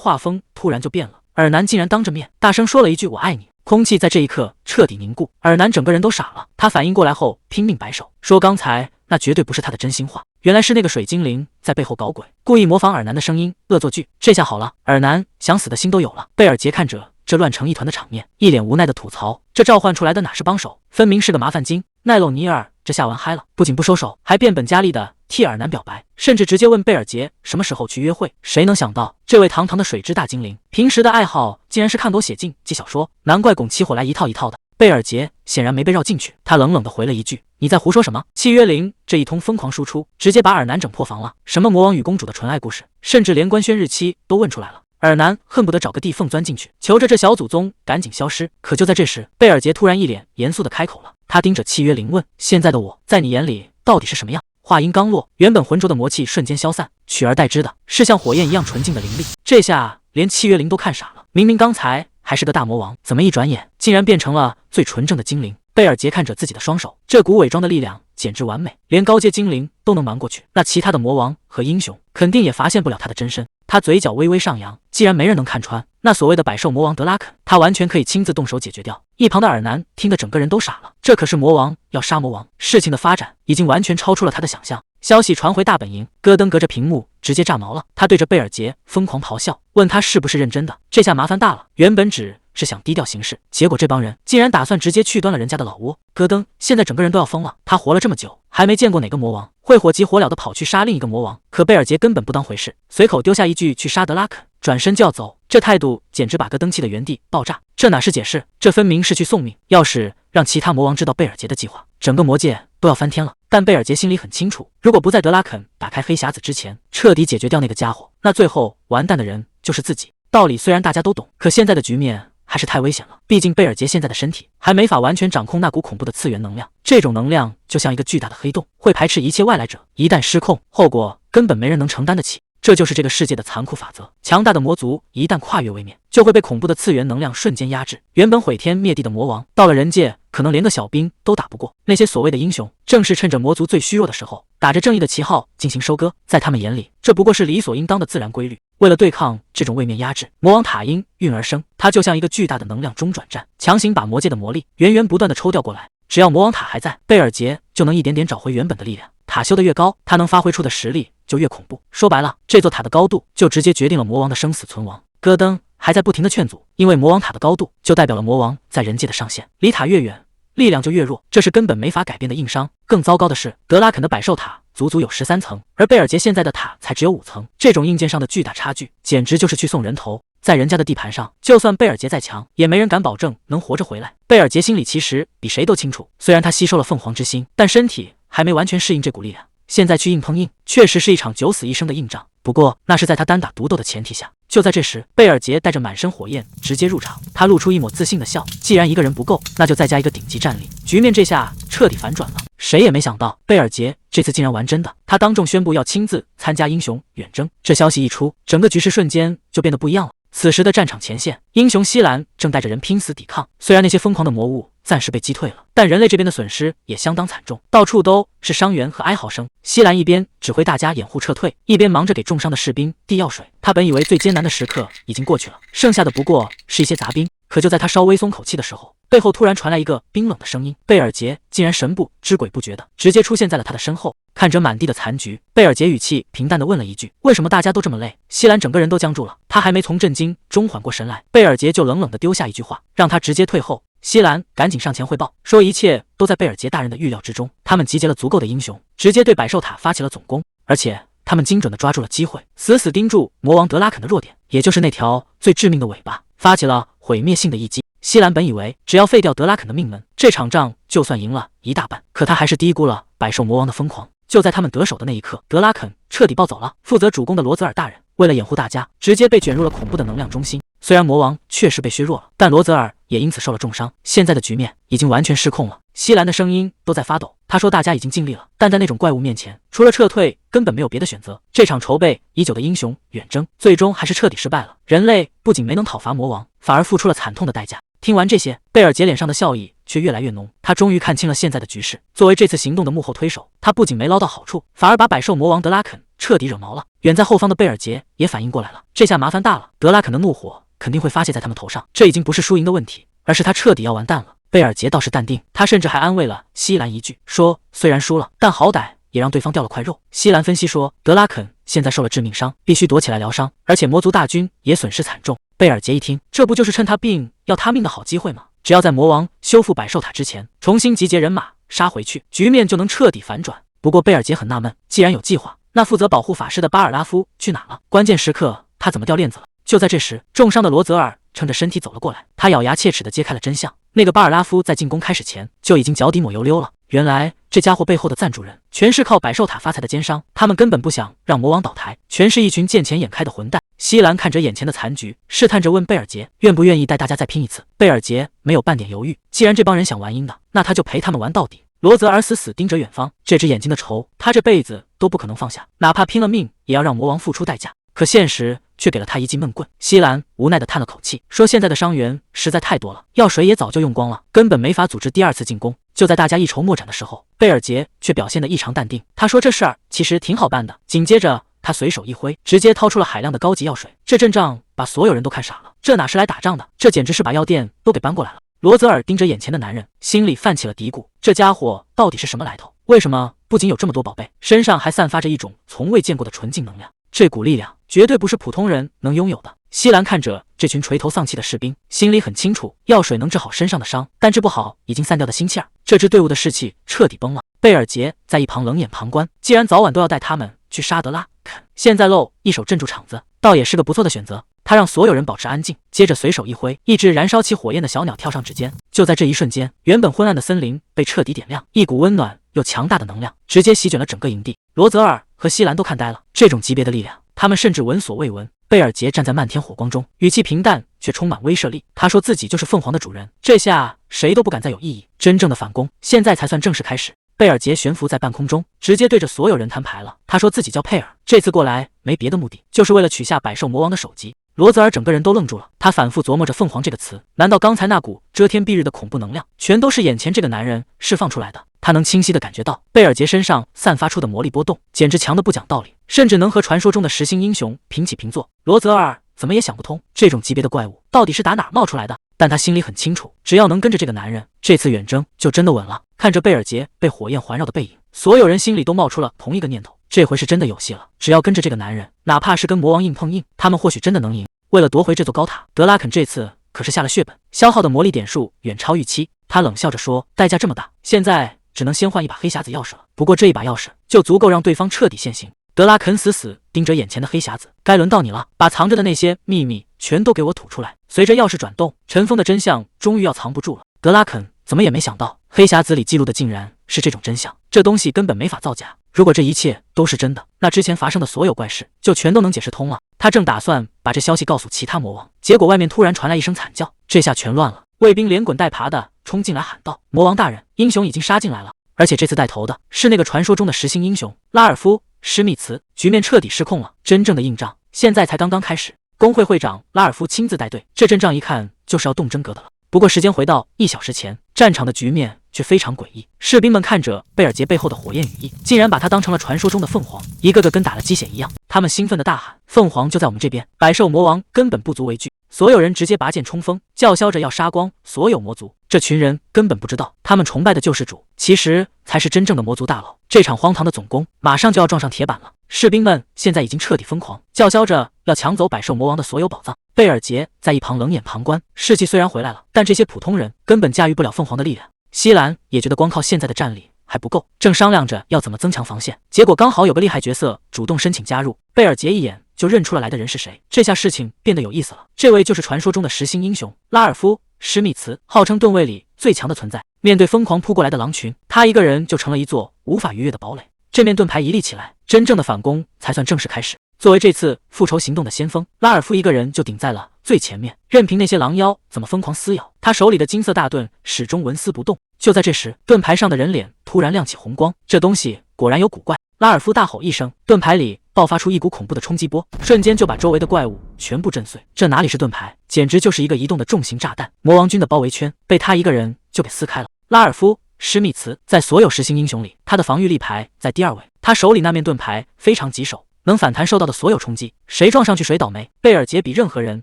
[SPEAKER 1] 画风突然就变了，尔南竟然当着面大声说了一句：“我爱你。”空气在这一刻彻底凝固，尔南整个人都傻了。他反应过来后，拼命摆手，说刚才那绝对不是他的真心话，原来是那个水精灵在背后搞鬼，故意模仿尔南的声音，恶作剧。这下好了，尔南想死的心都有了。贝尔杰看着这乱成一团的场面，一脸无奈的吐槽：这召唤出来的哪是帮手，分明是个麻烦精。奈漏尼尔这下玩嗨了，不仅不收手，还变本加厉的替尔南表白，甚至直接问贝尔杰什么时候去约会。谁能想到，这位堂堂的水之大精灵，平时的爱好竟然是看懂写进记小说，难怪拱起火来一套一套的。贝尔杰显然没被绕进去，他冷冷地回了一句：“你在胡说什么？”契约灵这一通疯狂输出，直接把尔南整破防了。什么魔王与公主的纯爱故事，甚至连官宣日期都问出来了。尔南恨不得找个地缝钻进去，求着这小祖宗赶紧消失。可就在这时，贝尔杰突然一脸严肃地开口了，他盯着契约灵问：“现在的我在你眼里到底是什么样？”话音刚落，原本浑浊的魔气瞬间消散，取而代之的是像火焰一样纯净的灵力。这下连契约灵都看傻了，明明刚才还是个大魔王，怎么一转眼竟然变成了最纯正的精灵？贝尔杰看着自己的双手，这股伪装的力量简直完美，连高阶精灵都能瞒过去，那其他的魔王和英雄肯定也发现不了他的真身。他嘴角微微上扬，既然没人能看穿，那所谓的百兽魔王德拉肯，他完全可以亲自动手解决掉。一旁的尔南听得整个人都傻了，这可是魔王要杀魔王，事情的发展已经完全超出了他的想象。消息传回大本营，戈登隔着屏幕直接炸毛了，他对着贝尔杰疯狂咆哮，问他是不是认真的。这下麻烦大了，原本只是想低调行事，结果这帮人竟然打算直接去端了人家的老窝。戈登现在整个人都要疯了，他活了这么久，还没见过哪个魔王会火急火燎的跑去杀另一个魔王。可贝尔杰根本不当回事，随口丢下一句去杀德拉肯，转身就要走，这态度简直把戈登气的原地爆炸。这哪是解释，这分明是去送命。要是让其他魔王知道贝尔杰的计划，整个魔界都要翻天了。但贝尔杰心里很清楚，如果不在德拉肯打开黑匣子之前彻底解决掉那个家伙，那最后完蛋的人就是自己。道理虽然大家都懂，可现在的局面还是太危险了。毕竟贝尔杰现在的身体还没法完全掌控那股恐怖的次元能量，这种能量就像一个巨大的黑洞，会排斥一切外来者，一旦失控，后果根本没人能承担得起。这就是这个世界的残酷法则，强大的魔族一旦跨越位面，就会被恐怖的次元能量瞬间压制。原本毁天灭地的魔王，到了人界可能连个小兵都打不过。那些所谓的英雄，正是趁着魔族最虚弱的时候，打着正义的旗号进行收割。在他们眼里，这不过是理所应当的自然规律。为了对抗这种位面压制，魔王塔因运而生，它就像一个巨大的能量中转站，强行把魔界的魔力源源不断的抽调过来。只要魔王塔还在，贝尔杰就能一点点找回原本的力量。塔修得越高，他能发挥出的实力就越恐怖。说白了，这座塔的高度就直接决定了魔王的生死存亡。戈登还在不停的劝阻，因为魔王塔的高度就代表了魔王在人界的上限，离塔越远，力量就越弱，这是根本没法改变的硬伤。更糟糕的是，德拉肯的百兽塔足足有13层，而贝尔杰现在的塔才只有5层，这种硬件上的巨大差距，简直就是去送人头。在人家的地盘上，就算贝尔杰再强，也没人敢保证能活着回来。贝尔杰心里其实比谁都清楚，虽然他吸收了凤凰之心，但身体还没完全适应这股力量。现在去硬碰硬，确实是一场九死一生的硬仗。不过那是在他单打独斗的前提下。就在这时，贝尔杰带着满身火焰直接入场，他露出一抹自信的笑。既然一个人不够，那就再加一个顶级战力。局面这下彻底反转了。谁也没想到，贝尔杰这次竟然玩真的。他当众宣布要亲自参加英雄远征。这消息一出，整个局势瞬间就变得不一样了。此时的战场前线，英雄西兰正带着人拼死抵抗。虽然那些疯狂的魔物暂时被击退了，但人类这边的损失也相当惨重，到处都是伤员和哀嚎声。西兰一边指挥大家掩护撤退，一边忙着给重伤的士兵递药水。他本以为最艰难的时刻已经过去了，剩下的不过是一些杂兵。可就在他稍微松口气的时候，背后突然传来一个冰冷的声音，贝尔杰竟然神不知鬼不觉的直接出现在了他的身后。看着满地的残局，贝尔杰语气平淡的问了一句：“为什么大家都这么累？”西兰整个人都僵住了，他还没从震惊中缓过神来，贝尔杰就冷冷的丢下一句话，让他直接退后。西兰赶紧上前汇报，说一切都在贝尔杰大人的预料之中，他们集结了足够的英雄，直接对百兽塔发起了总攻，而且他们精准的抓住了机会，死死盯住魔王德拉肯的弱点，也就是那条最致命的尾巴，发起了毁灭性的一击。西兰本以为只要废掉德拉肯的命门，这场仗就算赢了一大半，可他还是低估了百兽魔王的疯狂。就在他们得手的那一刻，德拉肯彻底暴走了。负责主攻的罗泽尔大人为了掩护大家，直接被卷入了恐怖的能量中心。虽然魔王确实被削弱了，但罗泽尔也因此受了重伤。现在的局面已经完全失控了。西兰的声音都在发抖，他说大家已经尽力了，但在那种怪物面前，除了撤退根本没有别的选择。这场筹备已久的英雄远征最终还是彻底失败了。人类不仅没能讨伐魔王，反而付出了惨痛的代价。听完这些，贝尔杰脸上的笑意却越来越浓。他终于看清了现在的局势。作为这次行动的幕后推手，他不仅没捞到好处，反而把百兽魔王德拉肯彻底惹毛了。远在后方的贝尔杰也反应过来了，这下麻烦大了。德拉肯的怒火肯定会发泄在他们头上，这已经不是输赢的问题，而是他彻底要完蛋了。贝尔杰倒是淡定，他甚至还安慰了西兰一句，说虽然输了，但好歹也让对方掉了块肉。西兰分析说，德拉肯现在受了致命伤，必须躲起来疗伤，而且魔族大军也损失惨重。贝尔杰一听，这不就是趁他病要他命的好机会吗？只要在魔王修复百兽塔之前重新集结人马杀回去，局面就能彻底反转。不过贝尔杰很纳闷，既然有计划，那负责保护法师的巴尔拉夫去哪了？关键时刻他怎么掉链子了？就在这时，重伤的罗泽尔撑着身体走了过来，他咬牙切齿地揭开了真相。那个巴尔拉夫在进攻开始前就已经脚底抹油溜了。原来这家伙背后的赞助人全是靠百兽塔发财的奸商，他们根本不想让魔王倒台，全是一群见钱眼开的混蛋。西兰看着眼前的残局，试探着问贝尔杰愿不愿意带大家再拼一次。贝尔杰没有半点犹豫，既然这帮人想玩阴的，那他就陪他们玩到底。罗泽尔死死盯着远方，这只眼睛的仇他这辈子都不可能放下，哪怕拼了命也要让魔王付出代价。可现实却给了他一记闷棍。西兰无奈地叹了口气，说现在的伤员实在太多了，药水也早就用光了，根本没法组织第二次进攻。就在大家一筹莫展的时候，贝尔杰却表现得异常淡定。他说这事儿其实挺好办的。紧接着他随手一挥，直接掏出了海量的高级药水。这阵仗把所有人都看傻了，这哪是来打仗的，这简直是把药店都给搬过来了。罗泽尔盯着眼前的男人，心里泛起了嘀咕，这家伙到底是什么来头？为什么不仅有这么多宝贝，身上还散发着一种从未见过的纯净能量？这股力量绝对不是普通人能拥有的。西兰看着这群垂头丧气的士兵，心里很清楚，药水能治好身上的伤，但治不好已经散掉的心气儿，这支队伍的士气彻底崩了。贝尔杰在一旁冷眼旁观，既然早晚都要带他们去杀德拉肯，现在露一手镇住场子，倒也是个不错的选择。他让所有人保持安静，接着随手一挥，一只燃烧起火焰的小鸟跳上指尖。就在这一瞬间，原本昏暗的森林被彻底点亮，一股温暖又强大的能量直接席卷了整个营地。罗泽尔和西兰都看呆了，这种级别的力量，他们甚至闻所未闻。贝尔杰站在漫天火光中，语气平淡却充满威慑力。他说自己就是凤凰的主人，这下谁都不敢再有异议。真正的反攻现在才算正式开始。贝尔杰悬浮在半空中，直接对着所有人摊牌了。他说自己叫佩尔，这次过来没别的目的，就是为了取下百兽魔王的首级。罗泽尔整个人都愣住了，他反复琢磨着凤凰这个词，难道刚才那股遮天蔽日的恐怖能量全都是眼前这个男人释放出来的？他能清晰地感觉到贝尔杰身上散发出的魔力波动，简直强得不讲道理，甚至能和传说中的实心英雄平起平坐。罗泽尔怎么也想不通，这种级别的怪物到底是打哪儿冒出来的？但他心里很清楚，只要能跟着这个男人，这次远征就真的稳了。看着贝尔杰被火焰环绕的背影，所有人心里都冒出了同一个念头，这回是真的有戏了。只要跟着这个男人，哪怕是跟魔王硬碰硬，他们或许真的能赢。为了夺回这座高塔，德拉肯这次可是下了血本，消耗的魔力点数远超预期。他冷笑着说，代价这么大，现在只能先换一把黑匣子钥匙了。不过这一把钥匙就足够让对方彻底现形。德拉肯死死盯着眼前的黑匣子，该轮到你了，把藏着的那些秘密全都给我吐出来。随着钥匙转动，尘封的真相终于要藏不住了。德拉肯怎么也没想到，黑匣子里记录的竟然是这种真相，这东西根本没法造假。如果这一切都是真的，那之前发生的所有怪事就全都能解释通了。他正打算把这消息告诉其他魔王，结果外面突然传来一声惨叫，这下全乱了。卫兵连滚带爬的冲进来喊道：“魔王大人，英雄已经杀进来了！而且这次带头的是那个传说中的实心英雄拉尔夫·施密茨。”局面彻底失控了，真正的硬仗现在才刚刚开始。工会会长拉尔夫亲自带队，这阵仗一看就是要动真格的了。不过时间回到1小时前，战场的局面却非常诡异。士兵们看着贝尔杰背后的火焰羽翼，竟然把他当成了传说中的凤凰，一个个跟打了鸡血一样。他们兴奋地大喊：“凤凰就在我们这边！”百兽魔王根本不足为惧，所有人直接拔剑冲锋，叫嚣着要杀光所有魔族。这群人根本不知道，他们崇拜的救世主其实才是真正的魔族大佬。这场荒唐的总攻马上就要撞上铁板了。士兵们现在已经彻底疯狂，叫嚣着要抢走百兽魔王的所有宝藏。贝尔杰在一旁冷眼旁观，士气虽然回来了，但这些普通人根本驾驭不了凤凰的力量。西兰也觉得光靠现在的战力还不够，正商量着要怎么增强防线，结果刚好有个厉害角色主动申请加入。贝尔杰一眼就认出了来的人是谁，这下事情变得有意思了。这位就是传说中的实心英雄拉尔夫·施密茨，号称盾卫里最强的存在。面对疯狂扑过来的狼群，他一个人就成了一座无法逾越的堡垒。这面盾牌一立起来，真正的反攻才算正式开始。作为这次复仇行动的先锋，拉尔夫一个人就顶在了最前面，任凭那些狼妖怎么疯狂撕咬，他手里的金色大盾始终纹丝不动。就在这时，盾牌上的人脸突然亮起红光，这东西果然有古怪。拉尔夫大吼一声，盾牌里爆发出一股恐怖的冲击波，瞬间就把周围的怪物全部震碎。这哪里是盾牌，简直就是一个移动的重型炸弹。魔王军的包围圈被他一个人就给撕开了。拉尔夫·施密茨在所有实心英雄里，他的防御力排在第2位。他手里那面盾牌非常棘手，能反弹受到的所有冲击，谁撞上去谁倒霉。贝尔杰比任何人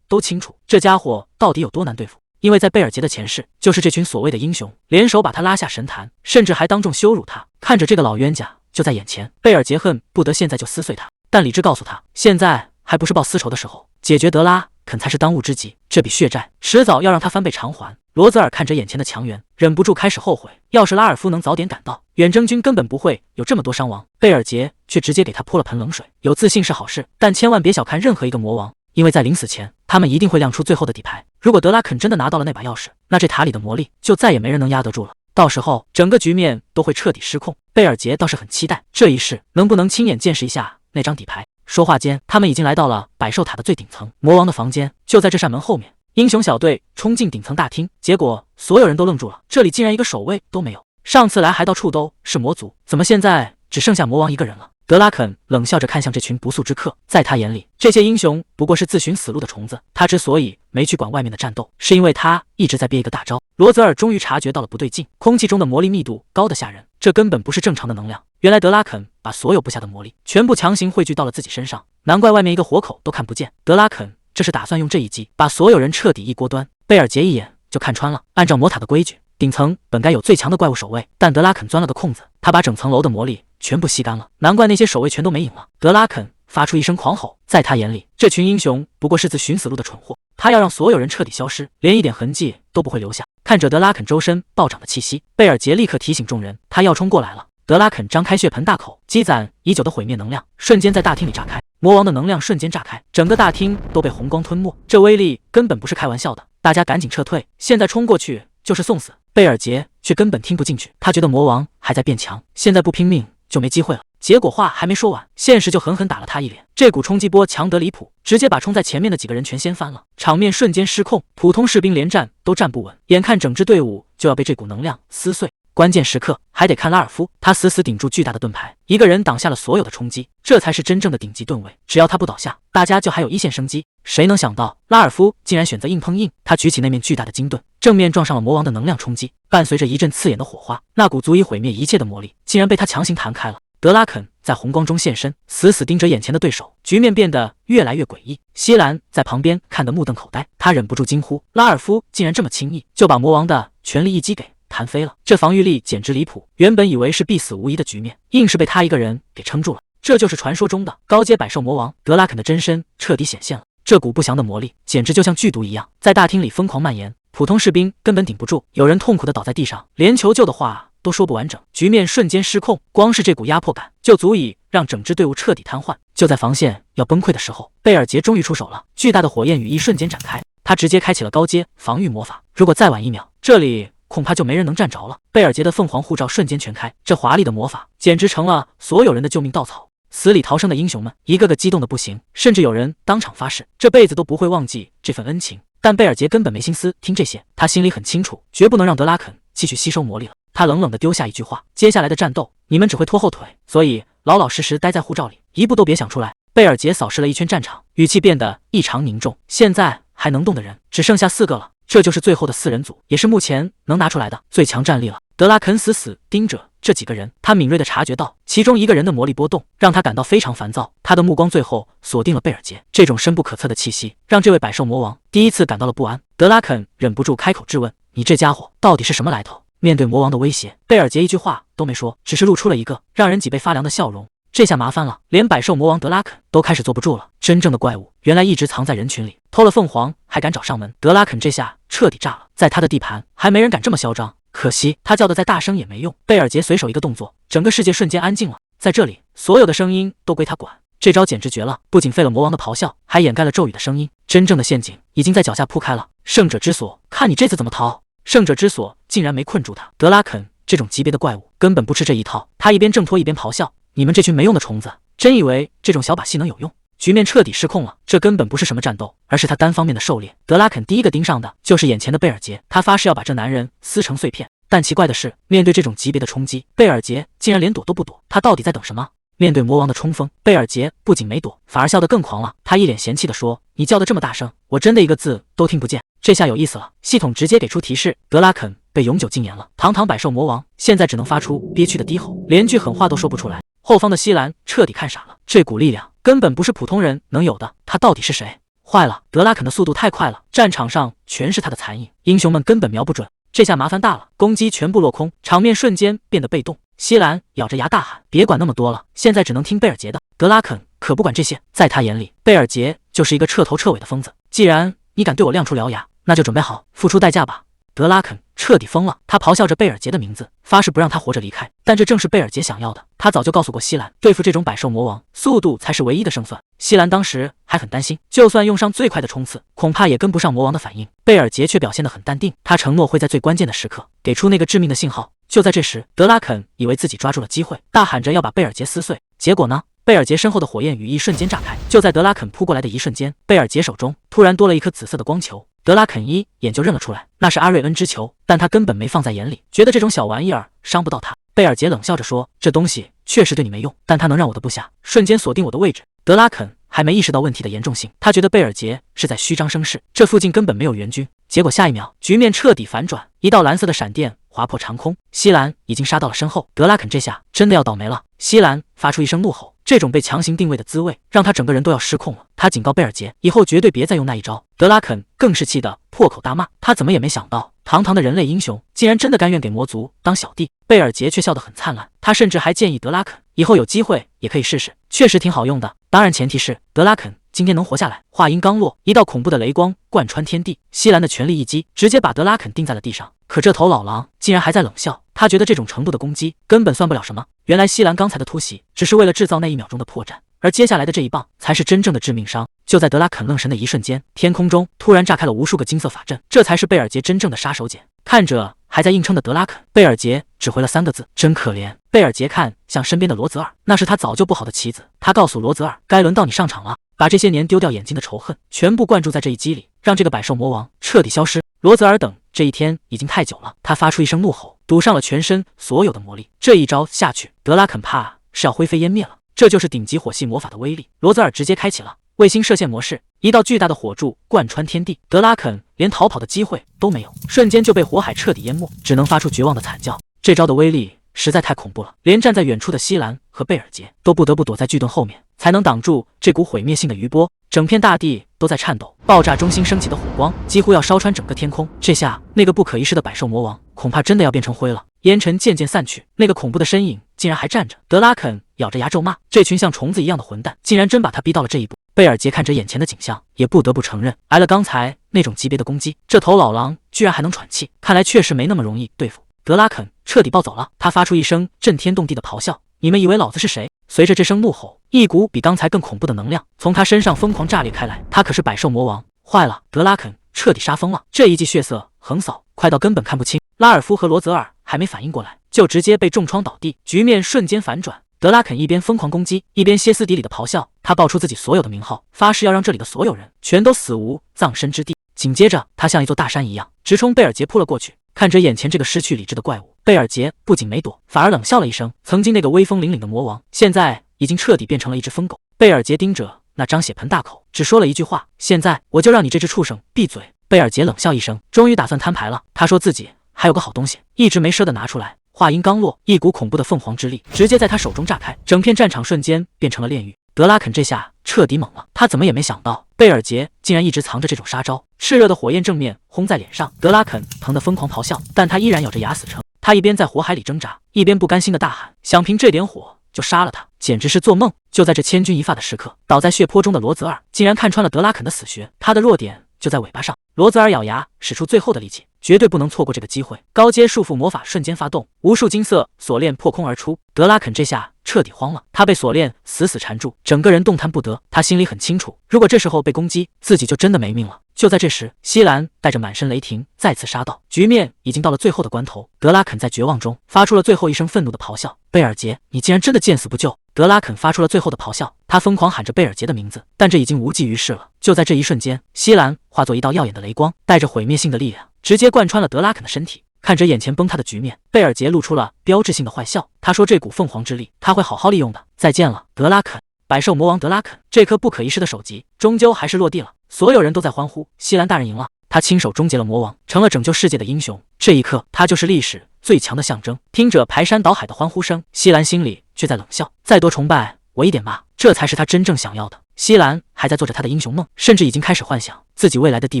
[SPEAKER 1] 都清楚这家伙到底有多难对付，因为在贝尔杰的前世，就是这群所谓的英雄联手把他拉下神坛，甚至还当众羞辱他。看着这个老冤家就在眼前，贝尔杰恨不得现在就撕碎他，但理智告诉他，现在还不是报私仇的时候，解决德拉肯才是当务之急。这笔血债迟早要让他翻倍偿还。罗泽尔看着眼前的强援，忍不住开始后悔，要是拉尔夫能早点赶到，远征军根本不会有这么多伤亡。贝尔杰却直接给他泼了盆冷水。有自信是好事，但千万别小看任何一个魔王，因为在临死前，他们一定会亮出最后的底牌。如果德拉肯真的拿到了那把钥匙，那这塔里的魔力就再也没人能压得住了。到时候整个局面都会彻底失控。贝尔杰倒是很期待这一世能不能亲眼见识一下那张底牌。说话间，他们已经来到了百兽塔的最顶层，魔王的房间就在这扇门后面。英雄小队冲进顶层大厅，结果所有人都愣住了，这里竟然一个守卫都没有。上次来还到处都是魔族，怎么现在只剩下魔王一个人了？德拉肯冷笑着看向这群不速之客，在他眼里，这些英雄不过是自寻死路的虫子。他之所以没去管外面的战斗，是因为他一直在憋一个大招。罗泽尔终于察觉到了不对劲，空气中的魔力密度高得吓人，这根本不是正常的能量。原来德拉肯把所有布下的魔力全部强行汇聚到了自己身上，难怪外面一个活口都看不见。德拉肯这是打算用这一击把所有人彻底一锅端。贝尔杰一眼就看穿了，按照魔塔的规矩，顶层本该有最强的怪物守卫，但德拉肯钻了个空子，他把整层楼的魔力全部吸干了，难怪那些守卫全都没影了。德拉肯发出一声狂吼，在他眼里，这群英雄不过是自寻死路的蠢货，他要让所有人彻底消失，连一点痕迹都不会留下。看着德拉肯周身暴涨的气息，贝尔杰立刻提醒众人，他要冲过来了。德拉肯张开血盆大口，积攒已久的毁灭能量瞬间在大厅里炸开，魔王的能量瞬间炸开，整个大厅都被红光吞没，这威力根本不是开玩笑的。大家赶紧撤退，现在冲过去就是送死。贝尔杰却根本听不进去，他觉得魔王还在变强，现在不拼命就没机会了。结果话还没说完，现实就狠狠打了他一脸。这股冲击波强得离谱，直接把冲在前面的几个人全掀翻了，场面瞬间失控，普通士兵连站都站不稳，眼看整支队伍就要被这股能量撕碎。关键时刻还得看拉尔夫，他死死顶住巨大的盾牌，一个人挡下了所有的冲击，这才是真正的顶级盾位。只要他不倒下，大家就还有一线生机。谁能想到拉尔夫竟然选择硬碰硬，他举起那面巨大的金盾，正面撞上了魔王的能量冲击，伴随着一阵刺眼的火花，那股足以毁灭一切的魔力竟然被他强行弹开了。德拉肯在红光中现身，死死盯着眼前的对手，局面变得越来越诡异。西兰在旁边看得目瞪口呆，他忍不住惊呼：拉尔夫竟然这么轻易就把魔王的全力一击给弹飞了，这防御力简直离谱，原本以为是必死无疑的局面，硬是被他一个人给撑住了。这就是传说中的高阶百兽魔王。德拉肯的真身彻底显现了，这股不祥的魔力简直就像剧毒一样，在大厅里疯狂蔓延，普通士兵根本顶不住，有人痛苦地倒在地上，连求救的话都说不完整，局面瞬间失控，光是这股压迫感就足以让整支队伍彻底瘫痪。就在防线要崩溃的时候，贝尔杰终于出手了，巨大的火焰羽翼瞬间展开，他直接开启了高阶防御魔法，如果再晚1秒，这里恐怕就没人能站着了。贝尔杰的凤凰护罩瞬间全开，这华丽的魔法简直成了所有人的救命稻草。死里逃生的英雄们一个个激动的不行，甚至有人当场发誓这辈子都不会忘记这份恩情。但贝尔杰根本没心思听这些，他心里很清楚，绝不能让德拉肯继续吸收魔力了。他冷冷地丢下一句话：接下来的战斗，你们只会拖后腿，所以老老实实待在护罩里，一步都别想出来。贝尔杰扫视了一圈战场，语气变得异常凝重。现在还能动的人只剩下4个了，这就是最后的4人组，也是目前能拿出来的最强战力了。德拉肯死死盯着这几个人，他敏锐地察觉到其中一个人的魔力波动，让他感到非常烦躁。他的目光最后锁定了贝尔杰，这种深不可测的气息让这位百兽魔王第一次感到了不安。德拉肯忍不住开口质问：你这家伙到底是什么来头？面对魔王的威胁，贝尔杰一句话都没说，只是露出了一个让人脊背发凉的笑容。这下麻烦了，连百兽魔王德拉肯都开始坐不住了。真正的怪物原来一直藏在人群里，偷了凤凰还敢找上门。德拉肯这下彻底炸了，在他的地盘还没人敢这么嚣张。可惜他叫的再大声也没用，贝尔杰随手一个动作，整个世界瞬间安静了。在这里，所有的声音都归他管。这招简直绝了，不仅废了魔王的咆哮，还掩盖了咒语的声音。真正的陷阱已经在脚下铺开了。圣者之锁，看你这次怎么逃！圣者之锁竟然没困住他。德拉肯这种级别的怪物根本不吃这一套，他一边挣脱一边咆哮：你们这群没用的虫子，真以为这种小把戏能有用？局面彻底失控了，这根本不是什么战斗，而是他单方面的狩猎。德拉肯第一个盯上的就是眼前的贝尔杰，他发誓要把这男人撕成碎片。但奇怪的是，面对这种级别的冲击，贝尔杰竟然连躲都不躲。他到底在等什么？面对魔王的冲锋，贝尔杰不仅没躲，反而笑得更狂了。他一脸嫌弃地说：你叫得这么大声，我真的一个字都听不见。这下有意思了，系统直接给出提示，德拉肯被永久禁言了。堂堂百兽魔王现在只能发出憋屈的低吼，连句狠话都说不出来。后方的西兰彻底看傻了，这股力量根本不是普通人能有的，他到底是谁？坏了，德拉肯的速度太快了，战场上全是他的残影，英雄们根本瞄不准。这下麻烦大了，攻击全部落空，场面瞬间变得被动。西兰咬着牙大喊：别管那么多了，现在只能听贝尔杰的。德拉肯可不管这些，在他眼里，贝尔杰就是一个彻头彻尾的疯子。既然你敢对我亮出獠牙，那就准备好付出代价吧。德拉肯彻底疯了，他咆哮着贝尔杰的名字，发誓不让他活着离开。但这正是贝尔杰想要的。他早就告诉过西兰，对付这种百兽魔王，速度才是唯一的胜算。西兰当时还很担心，就算用上最快的冲刺，恐怕也跟不上魔王的反应。贝尔杰却表现得很淡定，他承诺会在最关键的时刻给出那个致命的信号。就在这时，德拉肯以为自己抓住了机会，大喊着要把贝尔杰撕碎。结果呢？贝尔杰身后的火焰羽翼瞬间炸开，就在德拉肯扑过来的一瞬间，贝尔杰手中突然多了一颗紫色的光球。德拉肯一眼就认了出来，那是阿瑞恩之球，但他根本没放在眼里，觉得这种小玩意儿伤不到他。贝尔杰冷笑着说：这东西确实对你没用，但它能让我的部下瞬间锁定我的位置。德拉肯还没意识到问题的严重性，他觉得贝尔杰是在虚张声势，这附近根本没有援军。结果下一秒，局面彻底反转，一道蓝色的闪电划破长空，西兰已经杀到了身后。德拉肯这下真的要倒霉了。西兰发出一声怒吼，这种被强行定位的滋味让他整个人都要失控了。他警告贝尔杰，以后绝对别再用那一招。德拉肯更是气得破口大骂，他怎么也没想到，堂堂的人类英雄竟然真的甘愿给魔族当小弟。贝尔杰却笑得很灿烂，他甚至还建议德拉肯以后有机会也可以试试，确实挺好用的。当然前提是德拉肯今天能活下来。话音刚落，一道恐怖的雷光贯穿天地，西兰的全力一击直接把德拉肯钉在了地上。可这头老狼竟然还在冷笑，他觉得这种程度的攻击根本算不了什么。原来西兰刚才的突袭只是为了制造那1秒钟的破绽，而接下来的这一棒才是真正的致命伤。就在德拉肯愣神的一瞬间，天空中突然炸开了无数个金色法阵，这才是贝尔杰真正的杀手锏。看着还在硬撑的德拉肯，贝尔杰只回了3个字：真可怜。贝尔杰看向身边的罗泽尔，那是他早就布好的棋子。他告诉罗泽尔，该轮到你上场了，把这些年丢掉眼睛的仇恨全部灌注在这一击里，让这个百兽魔王彻底消失。罗泽尔等这一天已经太久了，他发出一声怒吼，赌上了全身所有的魔力。这一招下去，德拉肯怕是要灰飞烟灭了。这就是顶级火系魔法的威力。罗泽尔直接开启了卫星射线模式，一道巨大的火柱贯穿天地，德拉肯连逃跑的机会都没有，瞬间就被火海彻底淹没，只能发出绝望的惨叫。这招的威力实在太恐怖了，连站在远处的西兰和贝尔杰都不得不躲在巨盾后面，才能挡住这股毁灭性的余波。整片大地都在颤抖，爆炸中心升起的火光几乎要烧穿整个天空。这下那个不可一世的百兽魔王恐怕真的要变成灰了。烟尘渐渐散去，那个恐怖的身影竟然还站着。德拉肯咬着牙咒骂，这群像虫子一样的混蛋竟然真把他逼到了这一步。贝尔杰看着眼前的景象，也不得不承认，挨了刚才那种级别的攻击，这头老狼居然还能喘气，看来确实没那么容易对付。德拉肯彻底暴走了，他发出一声震天动地的咆哮：你们以为老子是谁？随着这声怒吼，一股比刚才更恐怖的能量从他身上疯狂炸裂开来。他可是百兽魔王。坏了，德拉肯彻底杀疯了。这一记血色横扫，快到根本看不清。拉尔夫和罗泽尔还没反应过来，就直接被重创倒地，局面瞬间反转。德拉肯一边疯狂攻击，一边歇斯底里的咆哮，他报出自己所有的名号，发誓要让这里的所有人全都死无葬身之地。紧接着，他像一座大山一样直冲贝尔杰扑了过去。看着眼前这个失去理智的怪物，贝尔杰不仅没躲，反而冷笑了一声。曾经那个威风凛凛的魔王，现在已经彻底变成了一只疯狗。贝尔杰盯着那张血盆大口，只说了一句话：“现在我就让你这只畜生闭嘴。”贝尔杰冷笑一声，终于打算摊牌了。他说自己还有个好东西，一直没赊的拿出来。话音刚落，一股恐怖的凤凰之力直接在他手中炸开，整片战场瞬间变成了炼狱。德拉肯这下彻底懵了，他怎么也没想到贝尔杰竟然一直藏着这种杀招。炽热的火焰正面轰在脸上，德拉肯疼得疯狂咆哮，但他依然咬着牙死撑。他一边在火海里挣扎，一边不甘心的大喊，想凭这点火就杀了他，简直是做梦。就在这千钧一发的时刻，倒在血泊中的罗泽尔竟然看穿了德拉肯的死穴，他的弱点就在尾巴上。罗泽尔咬牙使出最后的力气，绝对不能错过这个机会。高阶束缚魔法瞬间发动，无数金色锁链破空而出。德拉肯这下彻底慌了，他被锁链死死缠住，整个人动弹不得。他心里很清楚，如果这时候被攻击，自己就真的没命了。就在这时，西兰带着满身雷霆再次杀到，局面已经到了最后的关头。德拉肯在绝望中发出了最后一声愤怒的咆哮：“贝尔杰，你竟然真的见死不救！”德拉肯发出了最后的咆哮，他疯狂喊着贝尔杰的名字，但这已经无济于事了。就在这一瞬间，西兰化作一道耀眼的雷光，带着毁灭性的力量，直接贯穿了德拉肯的身体。看着眼前崩塌的局面，贝尔杰露出了标志性的坏笑。他说：“这股凤凰之力，他会好好利用的。”再见了，德拉肯。百兽魔王德拉肯，这颗不可一世的首级终究还是落地了。所有人都在欢呼：“西兰大人赢了！他亲手终结了魔王，成了拯救世界的英雄。”这一刻，他就是历史最强的象征。听着排山倒海的欢呼声，西兰心里却在冷笑：再多崇拜我一点吧，这才是他真正想要的。西兰还在做着他的英雄梦，甚至已经开始幻想自己未来的地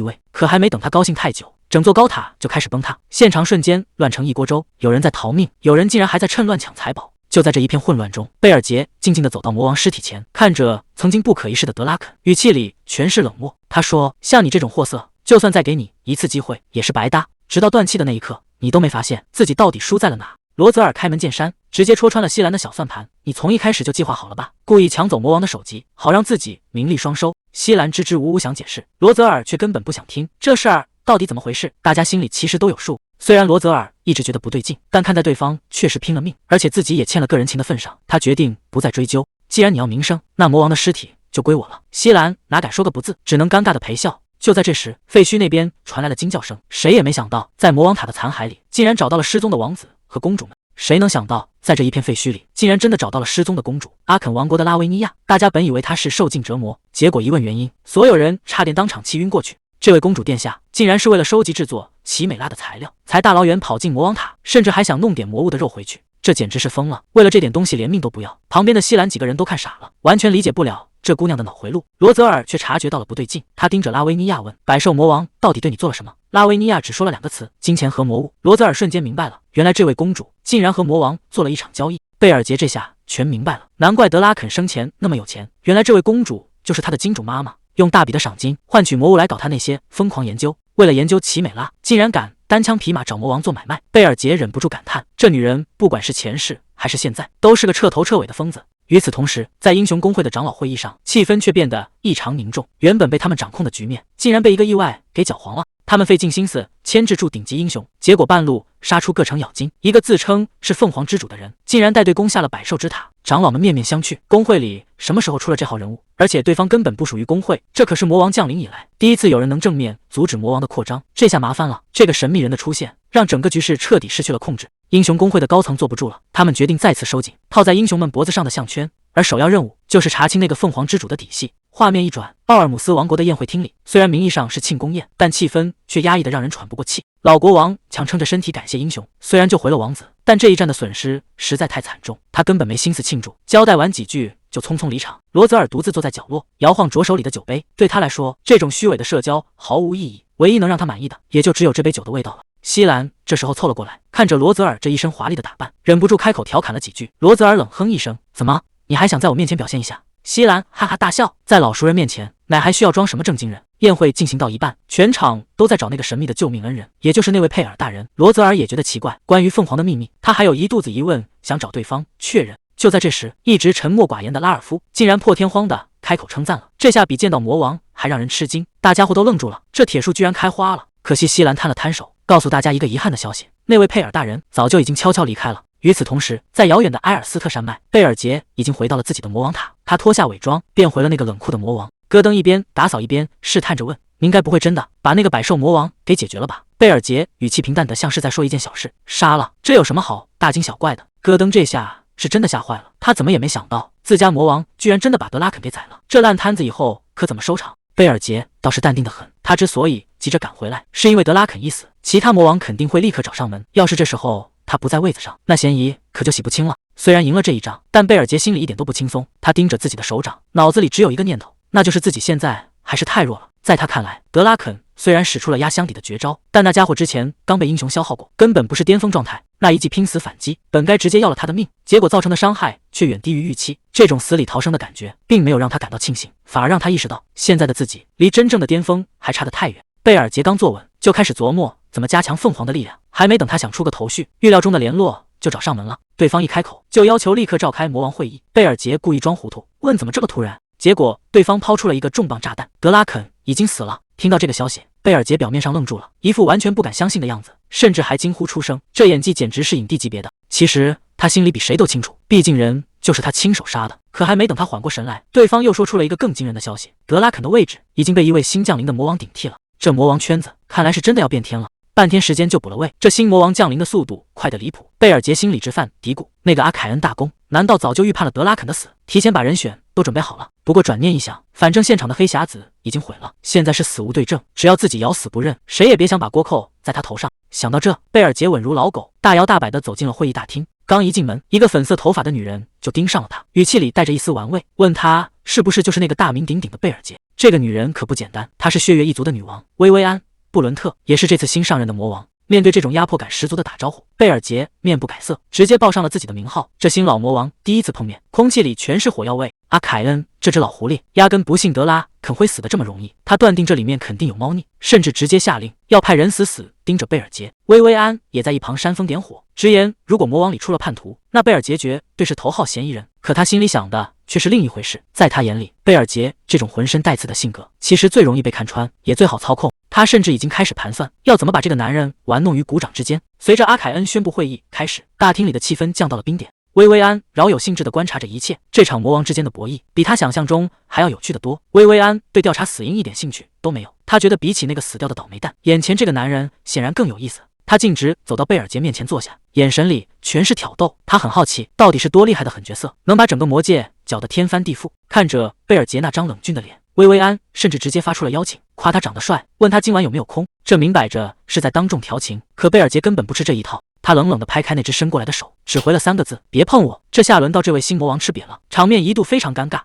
[SPEAKER 1] 位。可还没等他高兴太久，整座高塔就开始崩塌，现场瞬间乱成一锅粥。有人在逃命，有人竟然还在趁乱抢财宝。就在这一片混乱中，贝尔杰静静地走到魔王尸体前，看着曾经不可一世的德拉肯，语气里全是冷漠。他说：“像你这种货色，就算再给你一次机会，也是白搭。直到断气的那一刻，你都没发现自己到底输在了哪。”罗泽尔开门见山，直接戳穿了西兰的小算盘：“你从一开始就计划好了吧？故意抢走魔王的首级，好让自己名利双收。”西兰支支吾吾想解释，罗泽尔却根本不想听。这事儿到底怎么回事？大家心里其实都有数。虽然罗泽尔一直觉得不对劲，但看在对方确实拼了命，而且自己也欠了个人情的份上，他决定不再追究。既然你要名声，那魔王的尸体就归我了。西兰哪敢说个不字，只能尴尬的陪笑。就在这时，废墟那边传来了惊叫声，谁也没想到，在魔王塔的残骸里，竟然找到了失踪的王子和公主们。谁能想到，在这一片废墟里，竟然真的找到了失踪的公主阿肯王国的拉维尼亚。大家本以为她是受尽折磨，结果一问原因，所有人差点当场气晕过去。这位公主殿下竟然是为了收集制作奇美拉的材料，才大老远跑进魔王塔，甚至还想弄点魔物的肉回去，这简直是疯了！为了这点东西连命都不要。旁边的西兰几个人都看傻了，完全理解不了这姑娘的脑回路。罗泽尔却察觉到了不对劲，他盯着拉维尼亚问：“百兽魔王到底对你做了什么？”拉维尼亚只说了2个词：金钱和魔物。罗泽尔瞬间明白了，原来这位公主竟然和魔王做了一场交易。贝尔杰这下全明白了，难怪德拉肯生前那么有钱，原来这位公主就是他的金主妈妈。用大笔的赏金换取魔物来搞他那些疯狂研究，为了研究奇美拉，竟然敢单枪匹马找魔王做买卖。贝尔杰忍不住感叹，这女人不管是前世还是现在，都是个彻头彻尾的疯子。与此同时，在英雄公会的长老会议上，气氛却变得异常凝重。原本被他们掌控的局面，竟然被一个意外给搅黄了。他们费尽心思牵制住顶级英雄，结果半路杀出个程咬金，一个自称是凤凰之主的人，竟然带队攻下了百兽之塔。长老们面面相觑，公会里什么时候出了这号人物？而且对方根本不属于公会，这可是魔王降临以来第一次有人能正面阻止魔王的扩张。这下麻烦了，这个神秘人的出现让整个局势彻底失去了控制。英雄公会的高层坐不住了，他们决定再次收紧套在英雄们脖子上的项圈，而首要任务就是查清那个凤凰之主的底细。画面一转，奥尔姆斯王国的宴会厅里，虽然名义上是庆功宴，但气氛却压抑得让人喘不过气。老国王强撑着身体感谢英雄，虽然救回了王子，但这一战的损失实在太惨重，他根本没心思庆祝，交代完几句就匆匆离场。罗泽尔独自坐在角落，摇晃着手里的酒杯，对他来说，这种虚伪的社交毫无意义，唯一能让他满意的，也就只有这杯酒的味道了。西兰这时候凑了过来，看着罗泽尔这一身华丽的打扮，忍不住开口调侃了几句。罗泽尔冷哼一声：“怎么，你还想在我面前表现一下？”西兰哈哈大笑，在老熟人面前，哪还需要装什么正经人？宴会进行到一半，全场都在找那个神秘的救命恩人，也就是那位佩尔大人。罗泽尔也觉得奇怪，关于凤凰的秘密，他还有一肚子疑问，想找对方确认。就在这时，一直沉默寡言的拉尔夫竟然破天荒的开口称赞了，这下比见到魔王还让人吃惊，大家伙都愣住了，这铁树居然开花了。可惜西兰摊了摊手，告诉大家一个遗憾的消息，那位佩尔大人早就已经悄悄离开了。与此同时，在遥远的埃尔斯特山脉，贝尔杰已经回到了自己的魔王塔，他脱下伪装，变回了那个冷酷的魔王。戈登一边打扫一边试探着问：“您该不会真的把那个百兽魔王给解决了吧？”贝尔杰语气平淡的像是在说一件小事：“杀了，这有什么好大惊小怪的？”戈登这下是真的吓坏了，他怎么也没想到自家魔王居然真的把德拉肯给宰了，这烂摊子以后可怎么收场？贝尔杰倒是淡定的很，他之所以急着赶回来，是因为德拉肯一死，其他魔王肯定会立刻找上门，要是这时候他不在位子上，那嫌疑可就洗不清了。虽然赢了这一仗，但贝尔杰心里一点都不轻松，他盯着自己的手掌，脑子里只有一个念头，那就是自己现在还是太弱了。在他看来，德拉肯虽然使出了压箱底的绝招，但那家伙之前刚被英雄消耗过，根本不是巅峰状态。那一记拼死反击本该直接要了他的命，结果造成的伤害却远低于预期。这种死里逃生的感觉并没有让他感到庆幸，反而让他意识到现在的自己离真正的巅峰还差得太远。贝尔杰刚坐稳，就开始琢磨怎么加强凤凰的力量，还没等他想出个头绪，预料中的联络就找上门了。对方一开口就要求立刻召开魔王会议。贝尔杰故意装糊涂，问怎么这么突然，结果对方抛出了一个重磅炸弹：德拉肯已经死了。听到这个消息，贝尔杰表面上愣住了，一副完全不敢相信的样子，甚至还惊呼出声，这演技简直是影帝级别的。其实他心里比谁都清楚，毕竟人就是他亲手杀的。可还没等他缓过神来，对方又说出了一个更惊人的消息：德拉肯的位置已经被一位新降临的魔王顶替了。这魔王圈子看来是真的要变天了，半天时间就补了位，这新魔王降临的速度快得离谱。贝尔杰心里直犯嘀咕，那个阿凯恩大公难道早就预判了德拉肯的死，提前把人选都准备好了？不过转念一想，反正现场的黑匣子已经毁了，现在是死无对证，只要自己咬死不认，谁也别想把锅扣在他头上。想到这，贝尔杰稳如老狗，大摇大摆地走进了会议大厅。刚一进门，一个粉色头发的女人就盯上了他，语气里带着一丝玩味，问他是不是就是那个大名鼎鼎的贝尔杰。这个女人可不简单，她是血月一族的女王薇薇安·布伦特，也是这次新上任的魔王。面对这种压迫感十足的打招呼，贝尔杰面不改色，直接报上了自己的名号。这新老魔王第一次碰面，空气里全是火药味。阿凯恩这只老狐狸压根不信德拉肯会死得这么容易，他断定这里面肯定有猫腻，甚至直接下令要派人死死盯着贝尔杰。薇薇安也在一旁煽风点火，直言如果魔王里出了叛徒，那贝尔杰绝对是头号嫌疑人。可他心里想的却是另一回事，在他眼里，贝尔杰这种浑身带刺的性格，其实最容易被看穿，也最好操控。他甚至已经开始盘算要怎么把这个男人玩弄于股掌之间。随着阿凯恩宣布会议开始，大厅里的气氛降到了冰点。薇薇安饶有兴致地观察着一切，这场魔王之间的博弈比他想象中还要有趣得多。薇薇安对调查死因一点兴趣都没有，他觉得比起那个死掉的倒霉蛋，眼前这个男人显然更有意思。他径直走到贝尔杰面前坐下，眼神里全是挑逗。他很好奇，到底是多厉害的狠角色，能把整个魔界搅得天翻地覆。看着贝尔杰那张冷峻的脸，薇薇安甚至直接发出了邀请，夸他长得帅，问他今晚有没有空。这明摆着是在当众调情，可贝尔杰根本不吃这一套。他冷冷地拍开那只伸过来的手，只回了3个字：别碰我。这下轮到这位新魔王吃瘪了，场面一度非常尴尬。